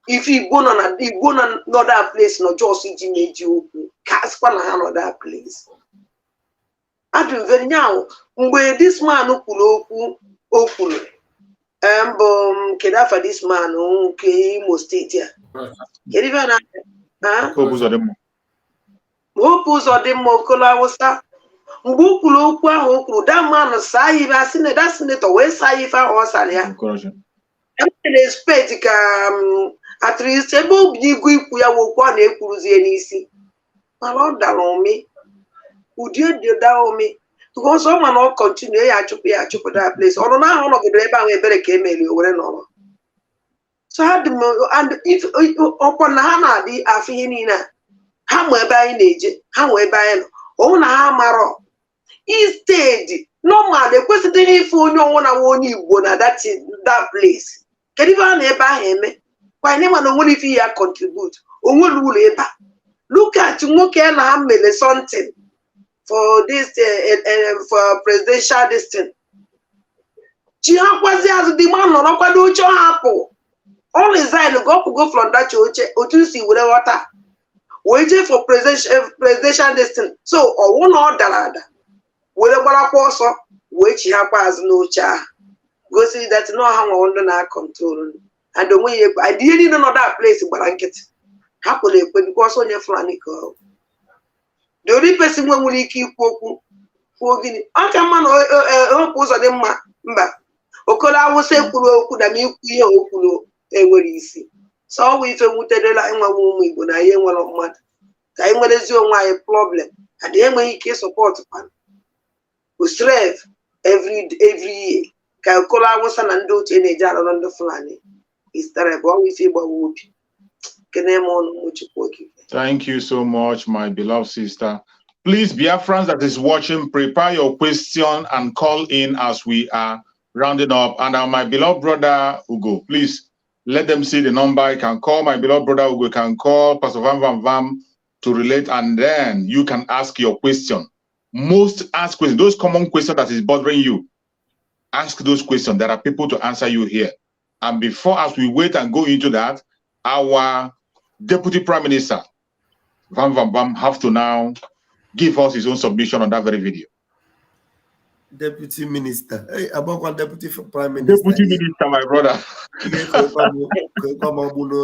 If you go on another place, no just made you cast one another place. I do very now where this man okuloku keda for this man okay most state here. Even Opus or the Mokola was that Mbukuloku that man say that's in that senator where say if I was alia. Expect at least able you ya wokwa na ekwuruzie n'isi mana ọ dara ome ụdị dị da ome because someone will continue ya chụpụ that place ọ nọ na ahụ nọgide ebe ahụ ebere ka emeli owere nọrọ so had and if ọkwa na ha na-adị afọ ihe niile ha mụ ebe anyị na-eje ha mụ ebe anyị nọ ọnwụ na ha marọ instead normal ekwesịghị ife onye ọnwụ na onye Igbo na that place kedu ife a na ebe ahụ eme kwa anyone no if you contribute look at nwoke na ha mele something for this for presidential destiny chi ha kwazi as the man no kwado uche hapụ all resign go from that oche otu si were water we je for presidential destiny so owu na odalada were gbarakwa ọsọ we chi ha kwa azụ n'oche ahụ gosi that no ha nwa na control and the way I didn't know that place blanket. Happily, because on your flanico. The only person when we keep walking, I can man opposed on them. Okola will say, could I mean, were easy. So we feel with the line one when I am one of mud. Time when is your why problem. And then when he can support one. We strive every year. Okola was an undo to any jar on the flani. Is terrible. We see what would. Thank you so much, my beloved sister. Please, Biafrans that is watching, prepare your question and call in as we are rounding up. And my beloved brother Ugo, please let them see the number. You can call my beloved brother Ugo, you can call Pastor Vam to relate, and then you can ask your question. Most ask questions, those common questions that is bothering you. Ask those questions. There are people to answer you here. And before, as we wait and go into that, our Deputy Prime Minister, Vam, have to now give us his own submission on that very video. Deputy Minister. Hey, about one Deputy Prime Minister. Deputy Minister, my brother.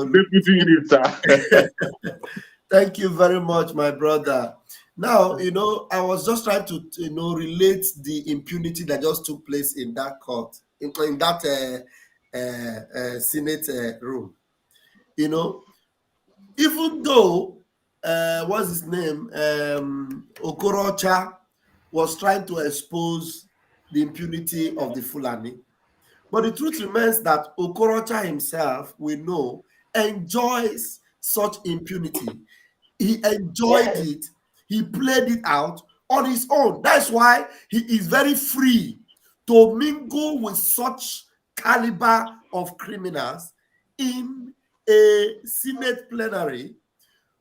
Deputy Minister. Thank you very much, my brother. Now, I was just trying to, relate the impunity that just took place in that court, in that Senate room. Even though, what's his name, Okorocha was trying to expose the impunity of the Fulani, but the truth remains that Okorocha himself, we know, enjoys such impunity. He enjoyed it. He played it out on his own. That's why he is very free to mingle with such caliber of criminals in a Senate plenary,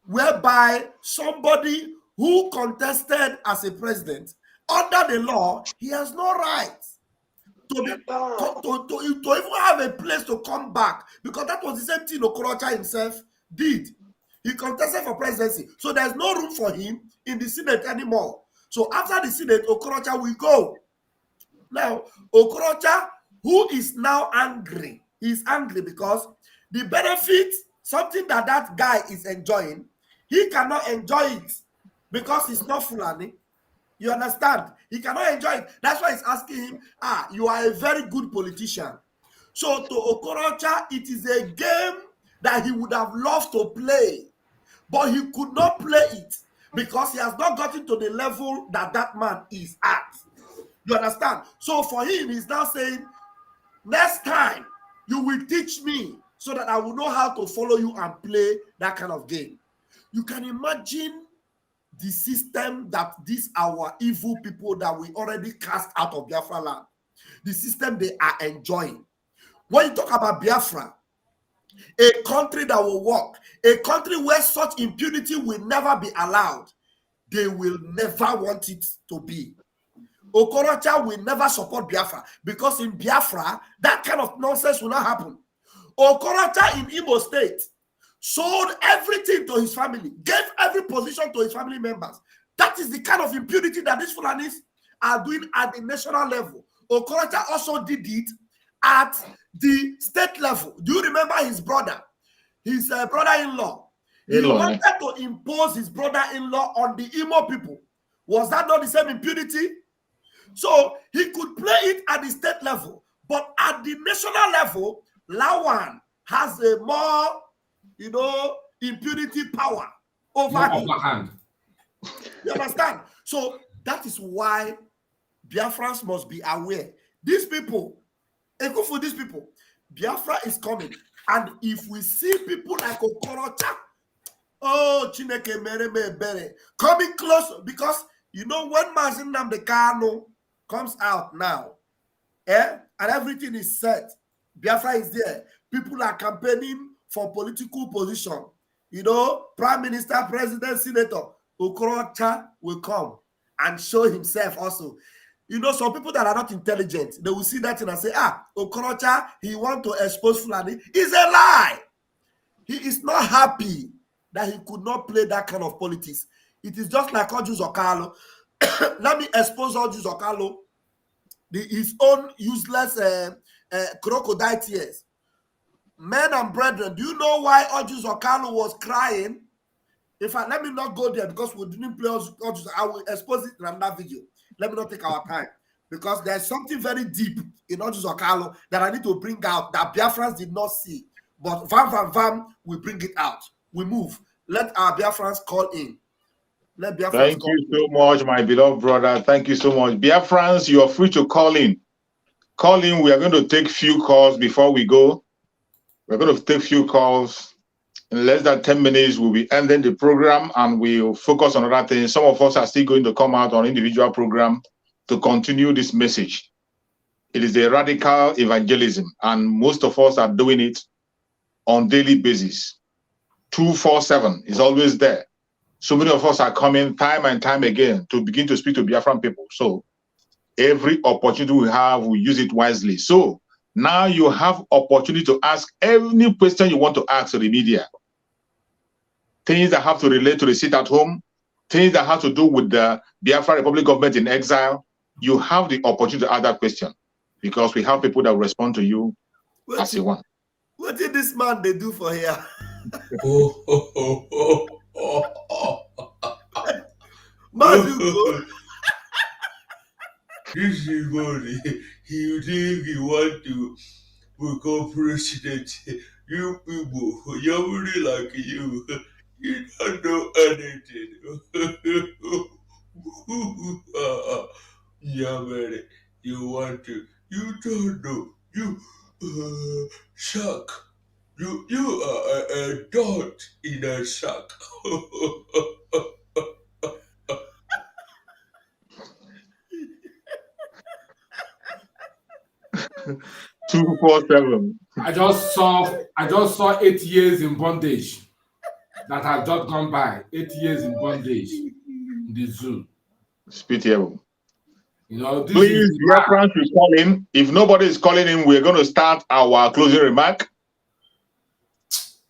whereby somebody who contested as a president under the law, he has no right to even have a place to come back, because that was the same thing Okorocha himself did. He contested for presidency, so there's no room for him in the Senate anymore. So after the Senate, Okorocha will go. Now, Okorocha, who is now angry, he's angry because the benefit, something that guy is enjoying, he cannot enjoy it because he's not Fulani. You understand? He cannot enjoy it. That's why he's asking him, you are a very good politician. So to Okorocha, it is a game that he would have loved to play, but he could not play it because he has not gotten to the level that man is at. You understand? So for him, he's now saying, next time you will teach me so that I will know how to follow you and play that kind of game. You can imagine the system that these our evil people that we already cast out of Biafra land, the system they are enjoying. When you talk about Biafra, a country that will work, a country where such impunity will never be allowed, they will never want it to be. Okorocha will never support Biafra because in Biafra, that kind of nonsense will not happen. Okorocha in Imo State sold everything to his family, gave every position to his family members. That is the kind of impunity that these Fulanis are doing at the national level. Okorocha also did it at the state level. Do you remember his brother? His brother-in-law. He wanted to impose his brother-in-law on the Imo people. Was that not the same impunity? So he could play it at the state level, but at the national level, Lawan has a more, impunity power over him. You understand? So that is why Biafrans must be aware. These people, for these people, Biafra is coming. And if we see people like Okorocha, Chineke mere me bere, coming close, because when Mazin Namdekano comes out now, and everything is set, Biafra is there. People are campaigning for political position. Prime Minister, President, Senator, Okorocha will come and show himself also. Some people that are not intelligent, they will see that and say, Okorocha, he want to expose Fulani. It's a lie. He is not happy that he could not play that kind of politics. It is just like Ojus Okalo. Let me expose Ojus Okalo, his own useless crocodile tears. Men and brethren, do you know why Ojus Okalo was crying? In fact, let me not go there because we didn't play Ojus. I will expose it in another video. Let me not take our time because there's something very deep in Ojus Okalo that I need to bring out that Biafrans did not see. But we bring it out. We move. Let our Biafrans call in. Thank you so much, my beloved brother. Thank you so much. Biafrans, you are free to call in. Call in. We are going to take few calls before we go. We're going to take few calls. In less than 10 minutes, we'll be ending the program and we'll focus on other things. Some of us are still going to come out on individual program to continue this message. It is a radical evangelism, and most of us are doing it on daily basis. 247 is always there. So many of us are coming time and time again to begin to speak to Biafran people. So every opportunity we have, we use it wisely. So now you have opportunity to ask any question you want to ask to the media. Things that have to relate to the seat at home, things that have to do with the Biafra Republic government in exile. You have the opportunity to ask that question because we have people that will respond to you as you want. What did this man they do for here? anybody, you think you want to become president. You people, you're like you don't know anything. Yamere, you want to, you don't know, you shark. You are a dot in a sack. 247. I just saw 8 years in bondage that have just gone by. 8 years in bondage in the zoo. It's pitiable. You know, this Please, is dear friends, we call in. If nobody is calling in, we're going to start our closing remark.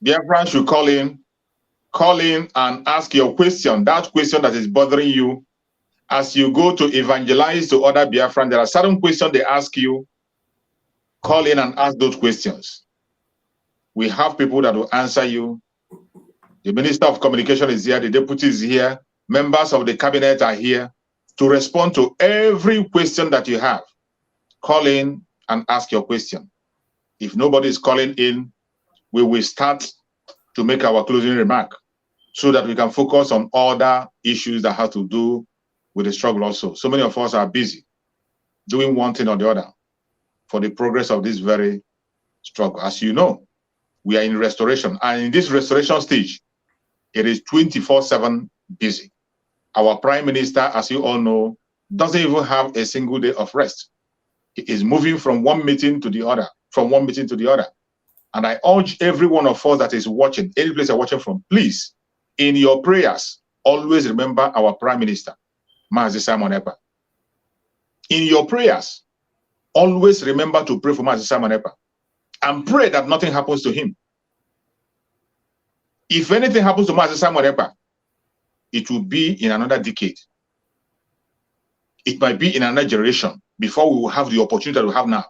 Dear friends, you call in and ask your question, that question that is bothering you. As you go to evangelize to other Biafran, there are certain questions they ask you. Call in and ask those questions. We have people that will answer you. The Minister of Communication is here. The Deputy is here. Members of the Cabinet are here to respond to every question that you have. Call in and ask your question. If nobody is calling in, we will start to make our closing remark so that we can focus on other issues that have to do with the struggle also. So many of us are busy doing one thing or the other for the progress of this very struggle. As you know, we are in restoration, and in this restoration stage, it is 24/7 busy. Our Prime Minister, as you all know, doesn't even have a single day of rest. He is moving from one meeting to the other, And I urge every one of us that is watching, any place you're watching from, please, in your prayers, always remember our Prime Minister, Mazi Simon Ekpa. In your prayers, always remember to pray for Mazi Simon Ekpa and pray that nothing happens to him. If anything happens to Mazi Simon Ekpa, it will be in another decade. It might be in another generation before we will have the opportunity that we have now.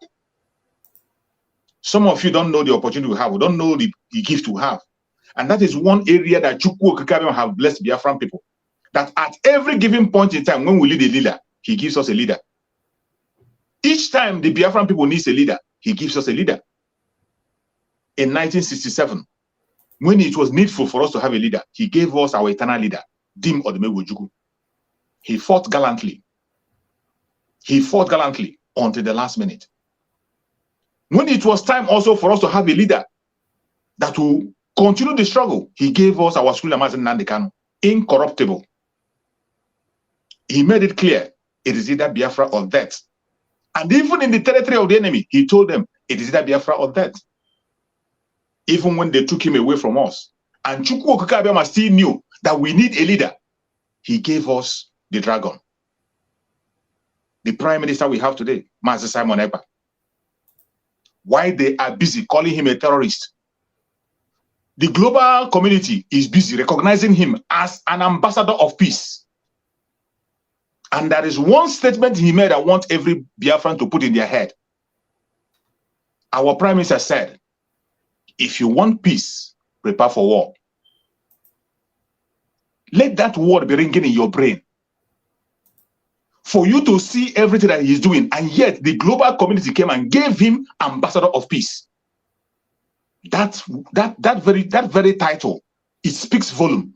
Some of you don't know the opportunity we have. We don't know the gift we have. And that is one area that Chukwu Okikabem have blessed Biafran people. That at every given point in time, when we need a leader, he gives us a leader. Each time the Biafran people needs a leader, he gives us a leader. In 1967, when it was needful for us to have a leader, he gave us our eternal leader, Dim Odumegwu. He fought gallantly. He fought gallantly until the last minute. When it was time also for us to have a leader that will continue the struggle, he gave us our Sule Mazi Nnamdi Kanu, incorruptible. He made it clear, it is either Biafra or death. And even in the territory of the enemy, he told them, it is either Biafra or death. Even when they took him away from us. And Chukwu Okikabem still knew that we need a leader. He gave us the dragon. The Prime Minister we have today, Mazi Simon Ekpa. Why they are busy calling him a terrorist? The global community is busy recognizing him as an ambassador of peace. And there is one statement he made I want every Biafran to put in their head. Our Prime Minister said, if you want peace, prepare for war. Let that word be ringing in your brain. For you to see everything that he's doing, and yet the global community came and gave him ambassador of peace. That very title, it speaks volume.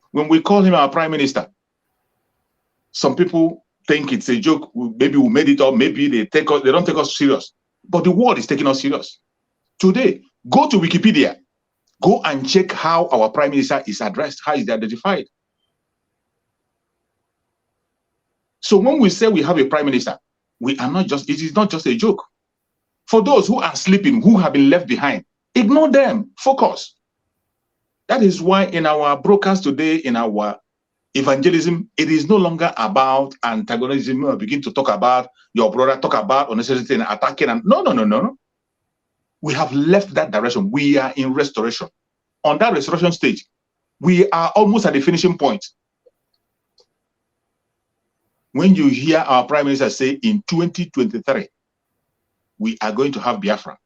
When we call him our Prime Minister, some people think it's a joke. Maybe we made it up. Maybe they don't take us serious. But the world is taking us serious. Today, go to Wikipedia. Go and check how our Prime Minister is addressed. How is he identified? So when we say we have a Prime Minister, it is not just a joke. For those who are sleeping, who have been left behind, ignore them. Focus. That is why in our broadcast today, in our evangelism, it is no longer about antagonism. Begin to talk about your brother, talk about unnecessary thing, attacking. And no. We have left that direction. We are in restoration. On that restoration stage, we are almost at the finishing point. When you hear our Prime Minister say in 2023, we are going to have Biafra,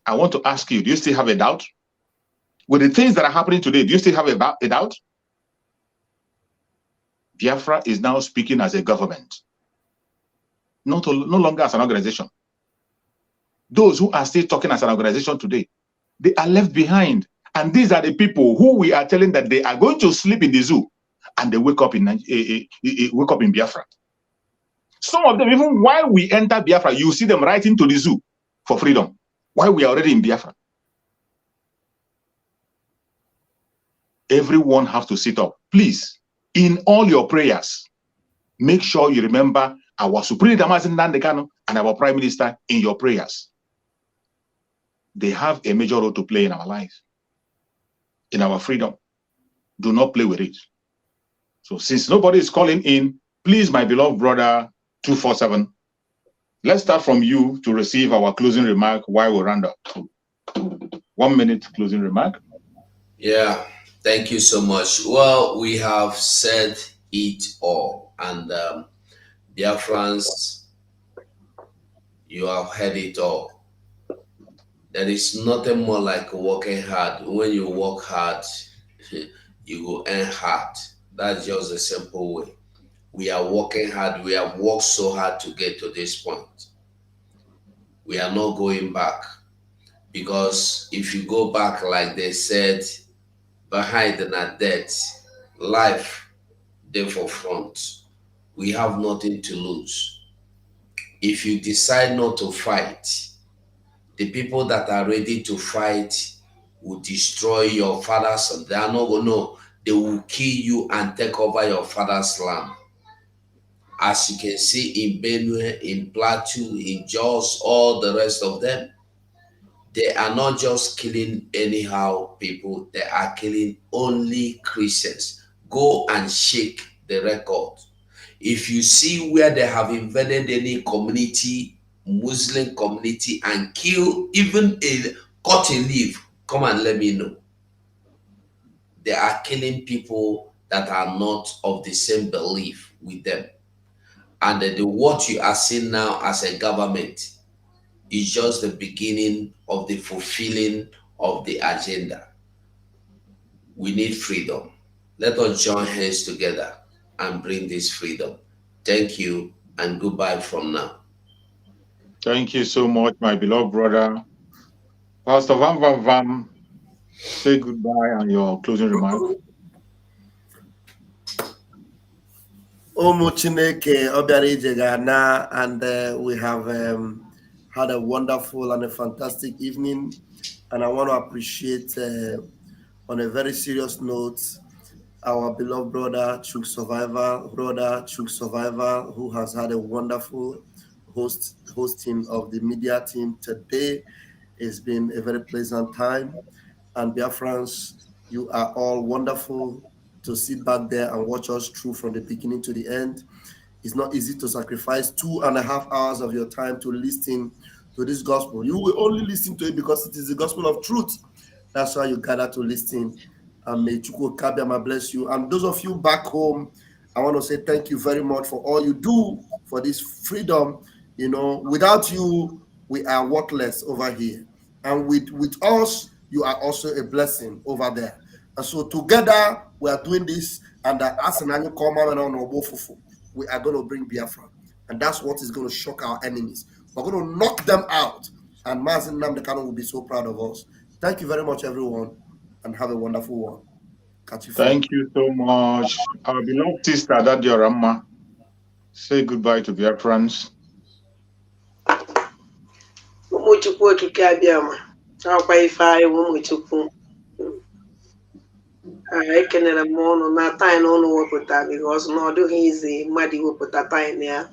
I want to ask you, do you still have a doubt? With the things that are happening today, do you still have a doubt? Biafra is now speaking as a government. no longer as an organization. Those who are still talking as an organization today, they are left behind. And these are the people who we are telling that they are going to sleep in the zoo, and they wake up in Biafra. Some of them, even while we enter Biafra, you see them writing to the zoo for freedom, while we are already in Biafra. Everyone has to sit up. Please, in all your prayers, make sure you remember our Supreme Leader Nnamdi Kanu and our Prime Minister in your prayers. They have a major role to play in our lives, in our freedom. Do not play with it. So since nobody is calling in, please, my beloved brother 247, let's start from you to receive our closing remark while we round up. 1 minute closing remark. Yeah, thank you so much. Well, we have said it all, and dear friends, you have heard it all. There is nothing more like working hard. When you work hard, you will earn hard. That's just a simple way. We are working hard. We have worked so hard to get to this point. We are not going back, because if you go back, like they said, behind the death, life, then for front. We have nothing to lose. If you decide not to fight, the people that are ready to fight will destroy your father's land. They are not going to, they will kill you and take over your father's land. As you can see in Benue, in Plateau, in Jos, all the rest of them, they are not just killing anyhow people, they are killing only Christians. Go and shake the record. If you see where they have invaded any community, Muslim community, and kill even cut a leaf, come and let me know. They are killing people that are not of the same belief with them. And what you are seeing now as a government is just the beginning of the fulfilling of the agenda. We need freedom. Let us join hands together and bring this freedom. Thank you and goodbye from now. Thank you so much, my beloved brother. Pastor Vam, say goodbye and your closing remark. Omo Chineke obiara ije ga-ana, and we have had a wonderful and a fantastic evening, and I want to appreciate on a very serious note our beloved brother Chuk Survivor, who has had a wonderful hosting of the media team today. It's been a very pleasant time, and Biafrans, you are all wonderful to sit back there and watch us through from the beginning to the end. It's not easy to sacrifice 2.5 hours of your time to listen to this gospel. You will only listen to it because it is the gospel of truth. That's why you gather to listen. And may Chukwu Kabiama bless you. And those of you back home, I want to say thank you very much for all you do for this freedom. You know, without you, we are worthless over here. And with us, you are also a blessing over there. And so together, we are doing this. And we are going to bring Biafra. And that's what is going to shock our enemies. We're going to knock them out. And Mazin Nnamdi Kanu will be so proud of us. Thank you very much, everyone. And have a wonderful one. Catch you. Thank you so much. Our beloved sister, Dadio Ramma, say goodbye to Biafrans. Umuchukwu okike abịama akwa ife anyị Umuchukwu ekenere m ụnụ na taịn ụnụ wepụta, because na ọ dịghị izi mmadụ iwepụta taịn ya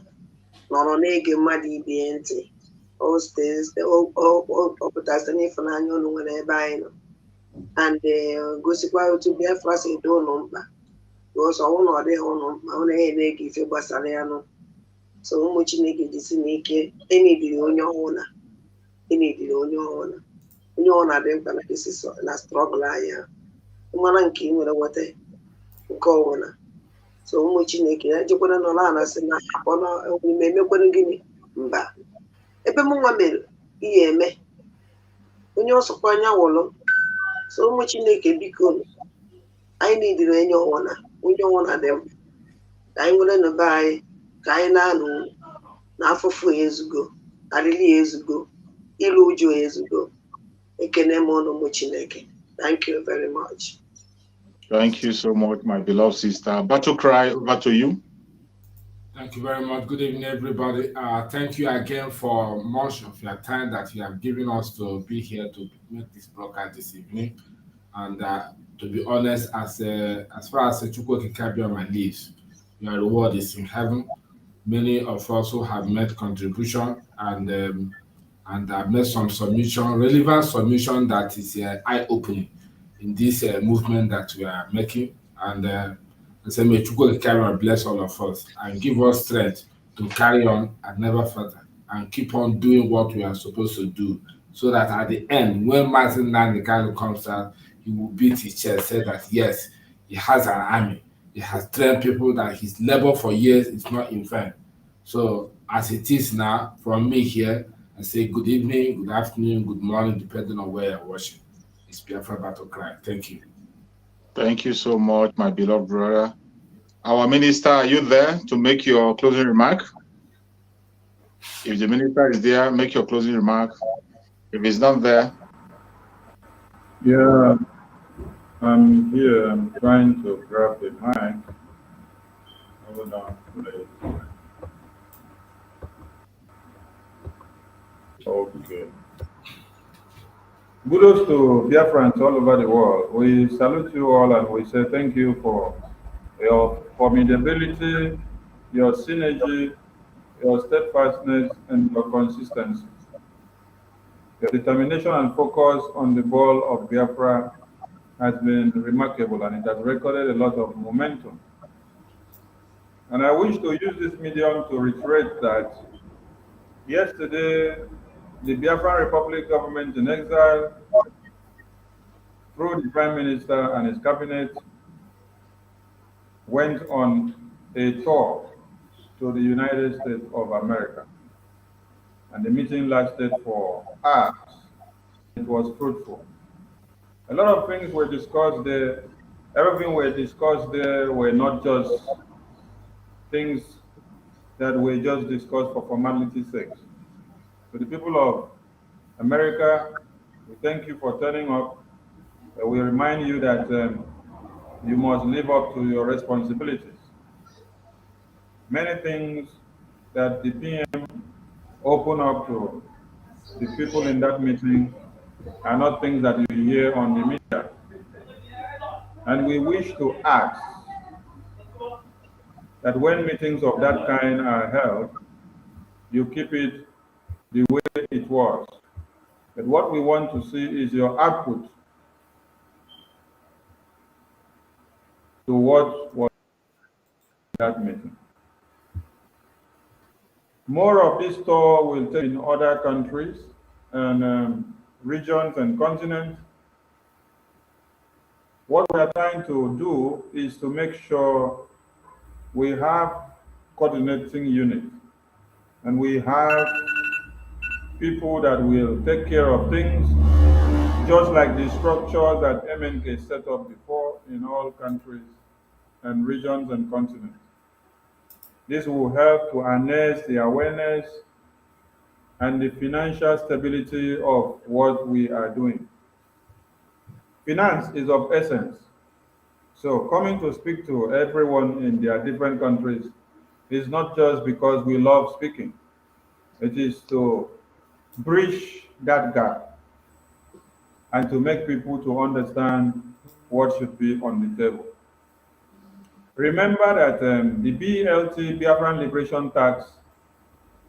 nọrọ na-ege mmadụ ibe ya ntị. O pụtasị n'ịfụnanya ụnụ nwere ebe anyị nọ, and gosikwa otu Biafra si dị ụnụ mkpa, because ọnwụ na ọ dịghị ụnụ mkpa ụnụ na-ege ife gbasara ya nụ. So ụmụ Chineke jisi n'ike, enidiri onye ọwụna dị mkpa na strọgụl anya mara nke ị nwere nweta nke ọwụna. So ụmụ Chineke ejekwara nọrọ ana sị na ime emekwere gịnị mba ebe m nwa mere ihe eme onye ọsọkwa anya wụlụ. So ụmụ Chineke biko, anyị nidiri onye ọwụna dị mkpa ka anyị nwere n'ebe anyị, ka anyị na-anụ na afụfụ ezugo, alili ezugo, ilu uju ezugo. Ekene m unu ụmụ Chineke. Thank you very much. Thank you so much, my beloved sister. Battle Cry, over to you. Thank you very much. Good evening, everybody. Thank you again for much of your time that you have given us to be here to make this broadcast this evening. And to be honest, as far as Chukwu Kikabioma lives, your reward is in heaven. Many of us who have made contribution and made some submission, relevant submission that is eye-opening in this movement that we are making. And say, may Chukwu Kikabioma bless all of us and give us strength to carry on and never further and keep on doing what we are supposed to do, so that at the end, when Martin Nandekano comes out, he will beat his chest, say that yes, he has an army, he has trained people, that his labor for years is not in vain. So as it is now, from me here, I say good evening, good afternoon, good morning, depending on where you're watching. It's Biafra Battle Cry. Thank you. Thank you so much, my beloved brother. Our minister, are you there to make your closing remark? If the minister is there, make your closing remark. If he's not there, Yeah, I'm here. I'm trying to grab the mic. Hold on, please. Okay. Kudos to Biafrans all over the world. We salute you all and we say thank you for your formidability, your synergy, your steadfastness, and your consistency. Your determination and focus on the ball of Biafra has been remarkable, and it has recorded a lot of momentum. And I wish to use this medium to reiterate that yesterday, the Biafran Republic government in exile, through the Prime Minister and his cabinet, went on a tour to the United States of America. And the meeting lasted for hours. It was fruitful. A lot of things were discussed there. Everything were discussed there were not just things that were just discussed for formality's sake. To the people of America, we thank you for turning up. We remind you that you must live up to your responsibilities. Many things that the PM opened up to the people in that meeting are not things that you hear on the media. And we wish to ask that when meetings of that kind are held, you keep it the way it was. But what we want to see is your output to what was that meeting. More of this tour will take in other countries and regions and continents. What we are trying to do is to make sure we have coordinating units and we have people that will take care of things, just like the structure that MNK set up before in all countries and regions and continents. This will help to harness the awareness and the financial stability of what we are doing. Finance is of essence. So coming to speak to everyone in their different countries is not just because we love speaking. It is to bridge that gap and to make people to understand what should be on the table. Remember that the BLT, Biafran Liberation Tax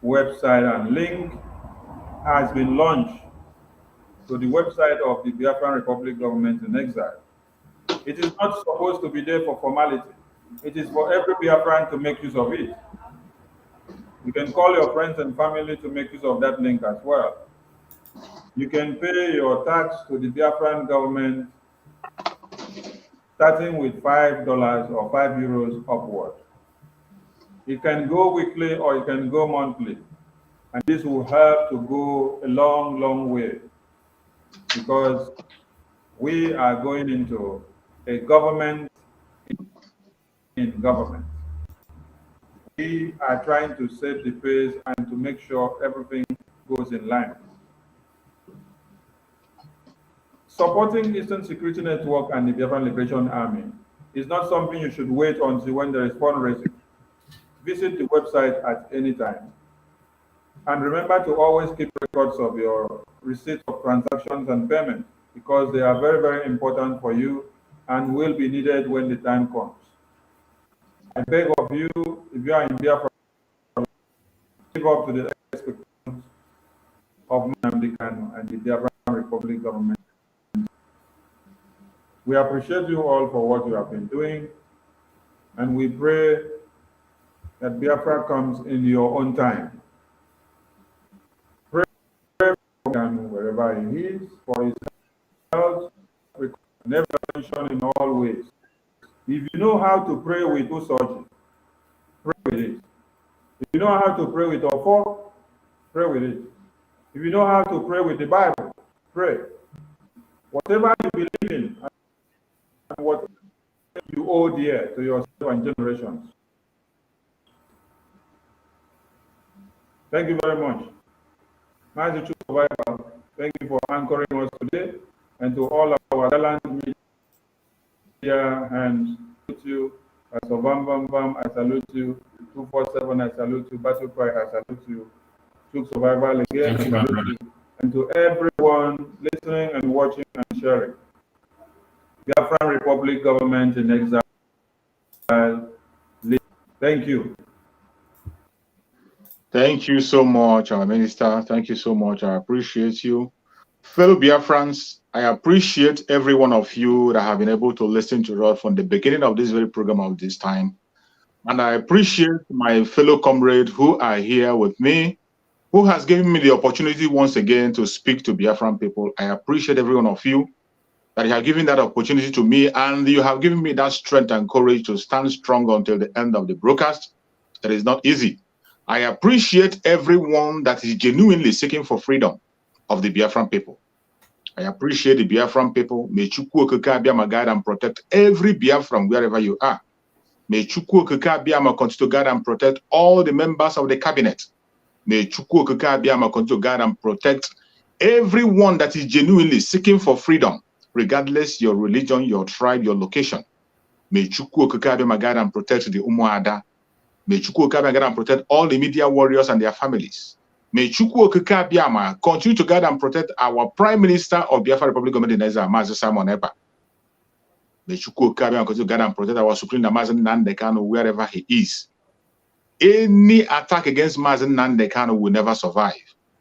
website and link has been launched to the website of the Biafran Republic government in exile. It is not supposed to be there for formality. It is for every Biafran to make use of it. You can call your friends and family to make use of that link as well. You can pay your tax to the Biafran government starting with $5 or €5 upward. It can go weekly or it can go monthly. And this will help to go a long, long way, because we are going into a government in government. we are trying to set the pace and to make sure everything goes in line. Supporting Eastern Security Network and the Biafran Liberation Army is not something you should wait until when there is fundraising. Visit the website at any time. And remember to always keep records of your receipt of transactions and payments because they are very, very important for you and will be needed when the time comes. I beg of you, if you are in Biafra, live up to the expectations of Nnamdi Kanu and the Biafran Republic government. We appreciate you all for what you have been doing, and we pray that Biafra comes in your own time. Pray for Kanu wherever he is, for his health, never mention in all ways. If you know how to pray with Usoji, pray with it. If you know how to pray with Ofo, pray with it. If you know how to pray with the Bible, pray. Whatever you believe in, and what you owe dear to yourself and generations. Thank you very much. Master True Survivor, thank you for anchoring us today, and to all our talent media and salute you. As of Bam Bam Bam, I salute you. 247, I salute you. Battle Cry, I salute you. True Survival again, I salute you. And to everyone listening and watching and sharing. Biafran Republic government in exile. Thank you. Thank you so much, our minister. Thank you so much. I appreciate you. Fellow Biafrans, I appreciate every one of you that have been able to listen to us from the beginning of this very program of this time. And I appreciate my fellow comrades who are here with me, who has given me the opportunity once again to speak to Biafran people. I appreciate every one of you that you have given that opportunity to me, and you have given me that strength and courage to stand strong until the end of the broadcast. That is not easy. I appreciate everyone that is genuinely seeking for freedom of the Biafran people. I appreciate the Biafran people. May Chukwu Okike Abiyama guide and protect every Biafran wherever you are. May Chukwu Okike Abiyama continue to guide and protect all the members of the cabinet. May Chukwu Okike Abiyama continue to guide and protect everyone that is genuinely seeking for freedom, regardless your religion, your tribe, your location. May Chukwu Okike Abiyama guide and protect the Umuada. May Chukwu Okike Abiyama guide and protect all the media warriors and their families. May Chukwu Okike Abiyama continue to guide and protect our Prime Minister of Biafra Republic Government in Nigeria, Mazi Simon Ekpa. May Chukwu Okike Abiyama continue to guide and protect our Supreme Leader, Mazi Nnamdi Kanu, wherever he is. Any attack against Mazi Nnamdi Kanu will never survive.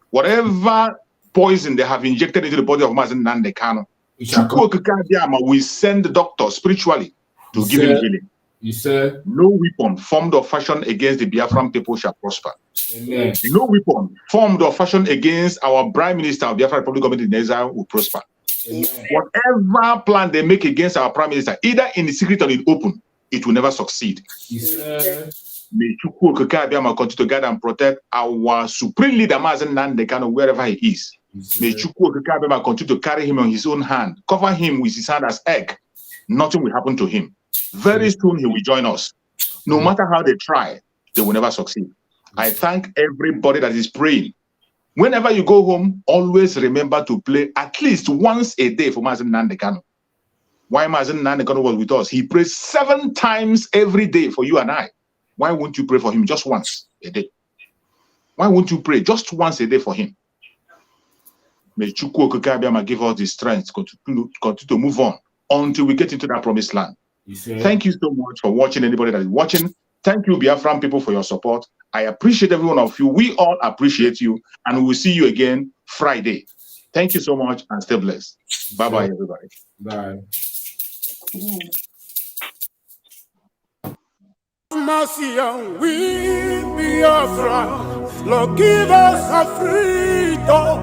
Whatever poison they have injected into the body of Mazi Nnamdi Kanu, Chukwu Okike Abiyama will send the doctor spiritually to give him healing. You said, no weapon formed or fashioned against the Biafran people shall prosper. Amen. No weapon formed or fashioned against our Prime Minister of Biafra Republic Government in Exile will prosper. Amen. Whatever plan they make against our Prime Minister, either in the secret or in open, it will never succeed. May Chukwu Okike Abiyama continue to guide and protect our Supreme Leader, Mazi Nnamdi Kanu, wherever he is. May Chukwu Okike Abiyama continue to carry him on his own hand, cover him with his hand as egg. Nothing will happen to him. Very soon he will join us. No matter how they try, they will never succeed. I thank everybody that is praying. Whenever you go home, always remember to pray at least once a day for Mazi Nnamdi Kanu. Why Mazi Nnamdi Kanu was with us? He prays 7 times every day for you and I. Why won't you pray for him just once a day? Why won't you pray just once a day for him? May Chukwu Okike Abiyama give us the strength to continue to move on until we get into that promised land. Thank you so much for watching, anybody that is watching. Thank you, Biafran people, for your support. I appreciate every one of you. We all appreciate you, and we will see you again Friday. Thank you so much, and stay blessed. Bye-bye, everybody. Bye. Mercy on we Biafra, Lord, give us a freedom.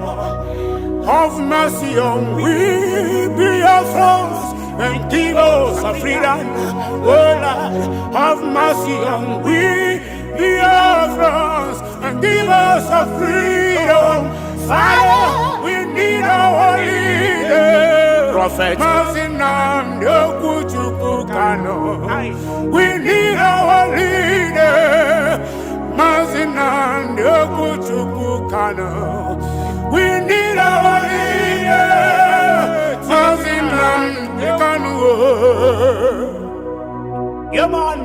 Have mercy on we Biafra, and give us a freedom. Oh Lord, have mercy on we Biafra, and give us a freedom. Father, we need our leader. Prophet, we need our leader. Mazinan Yokuchukukano. We need our leader. Mazinan Yekanu. Yeah, man.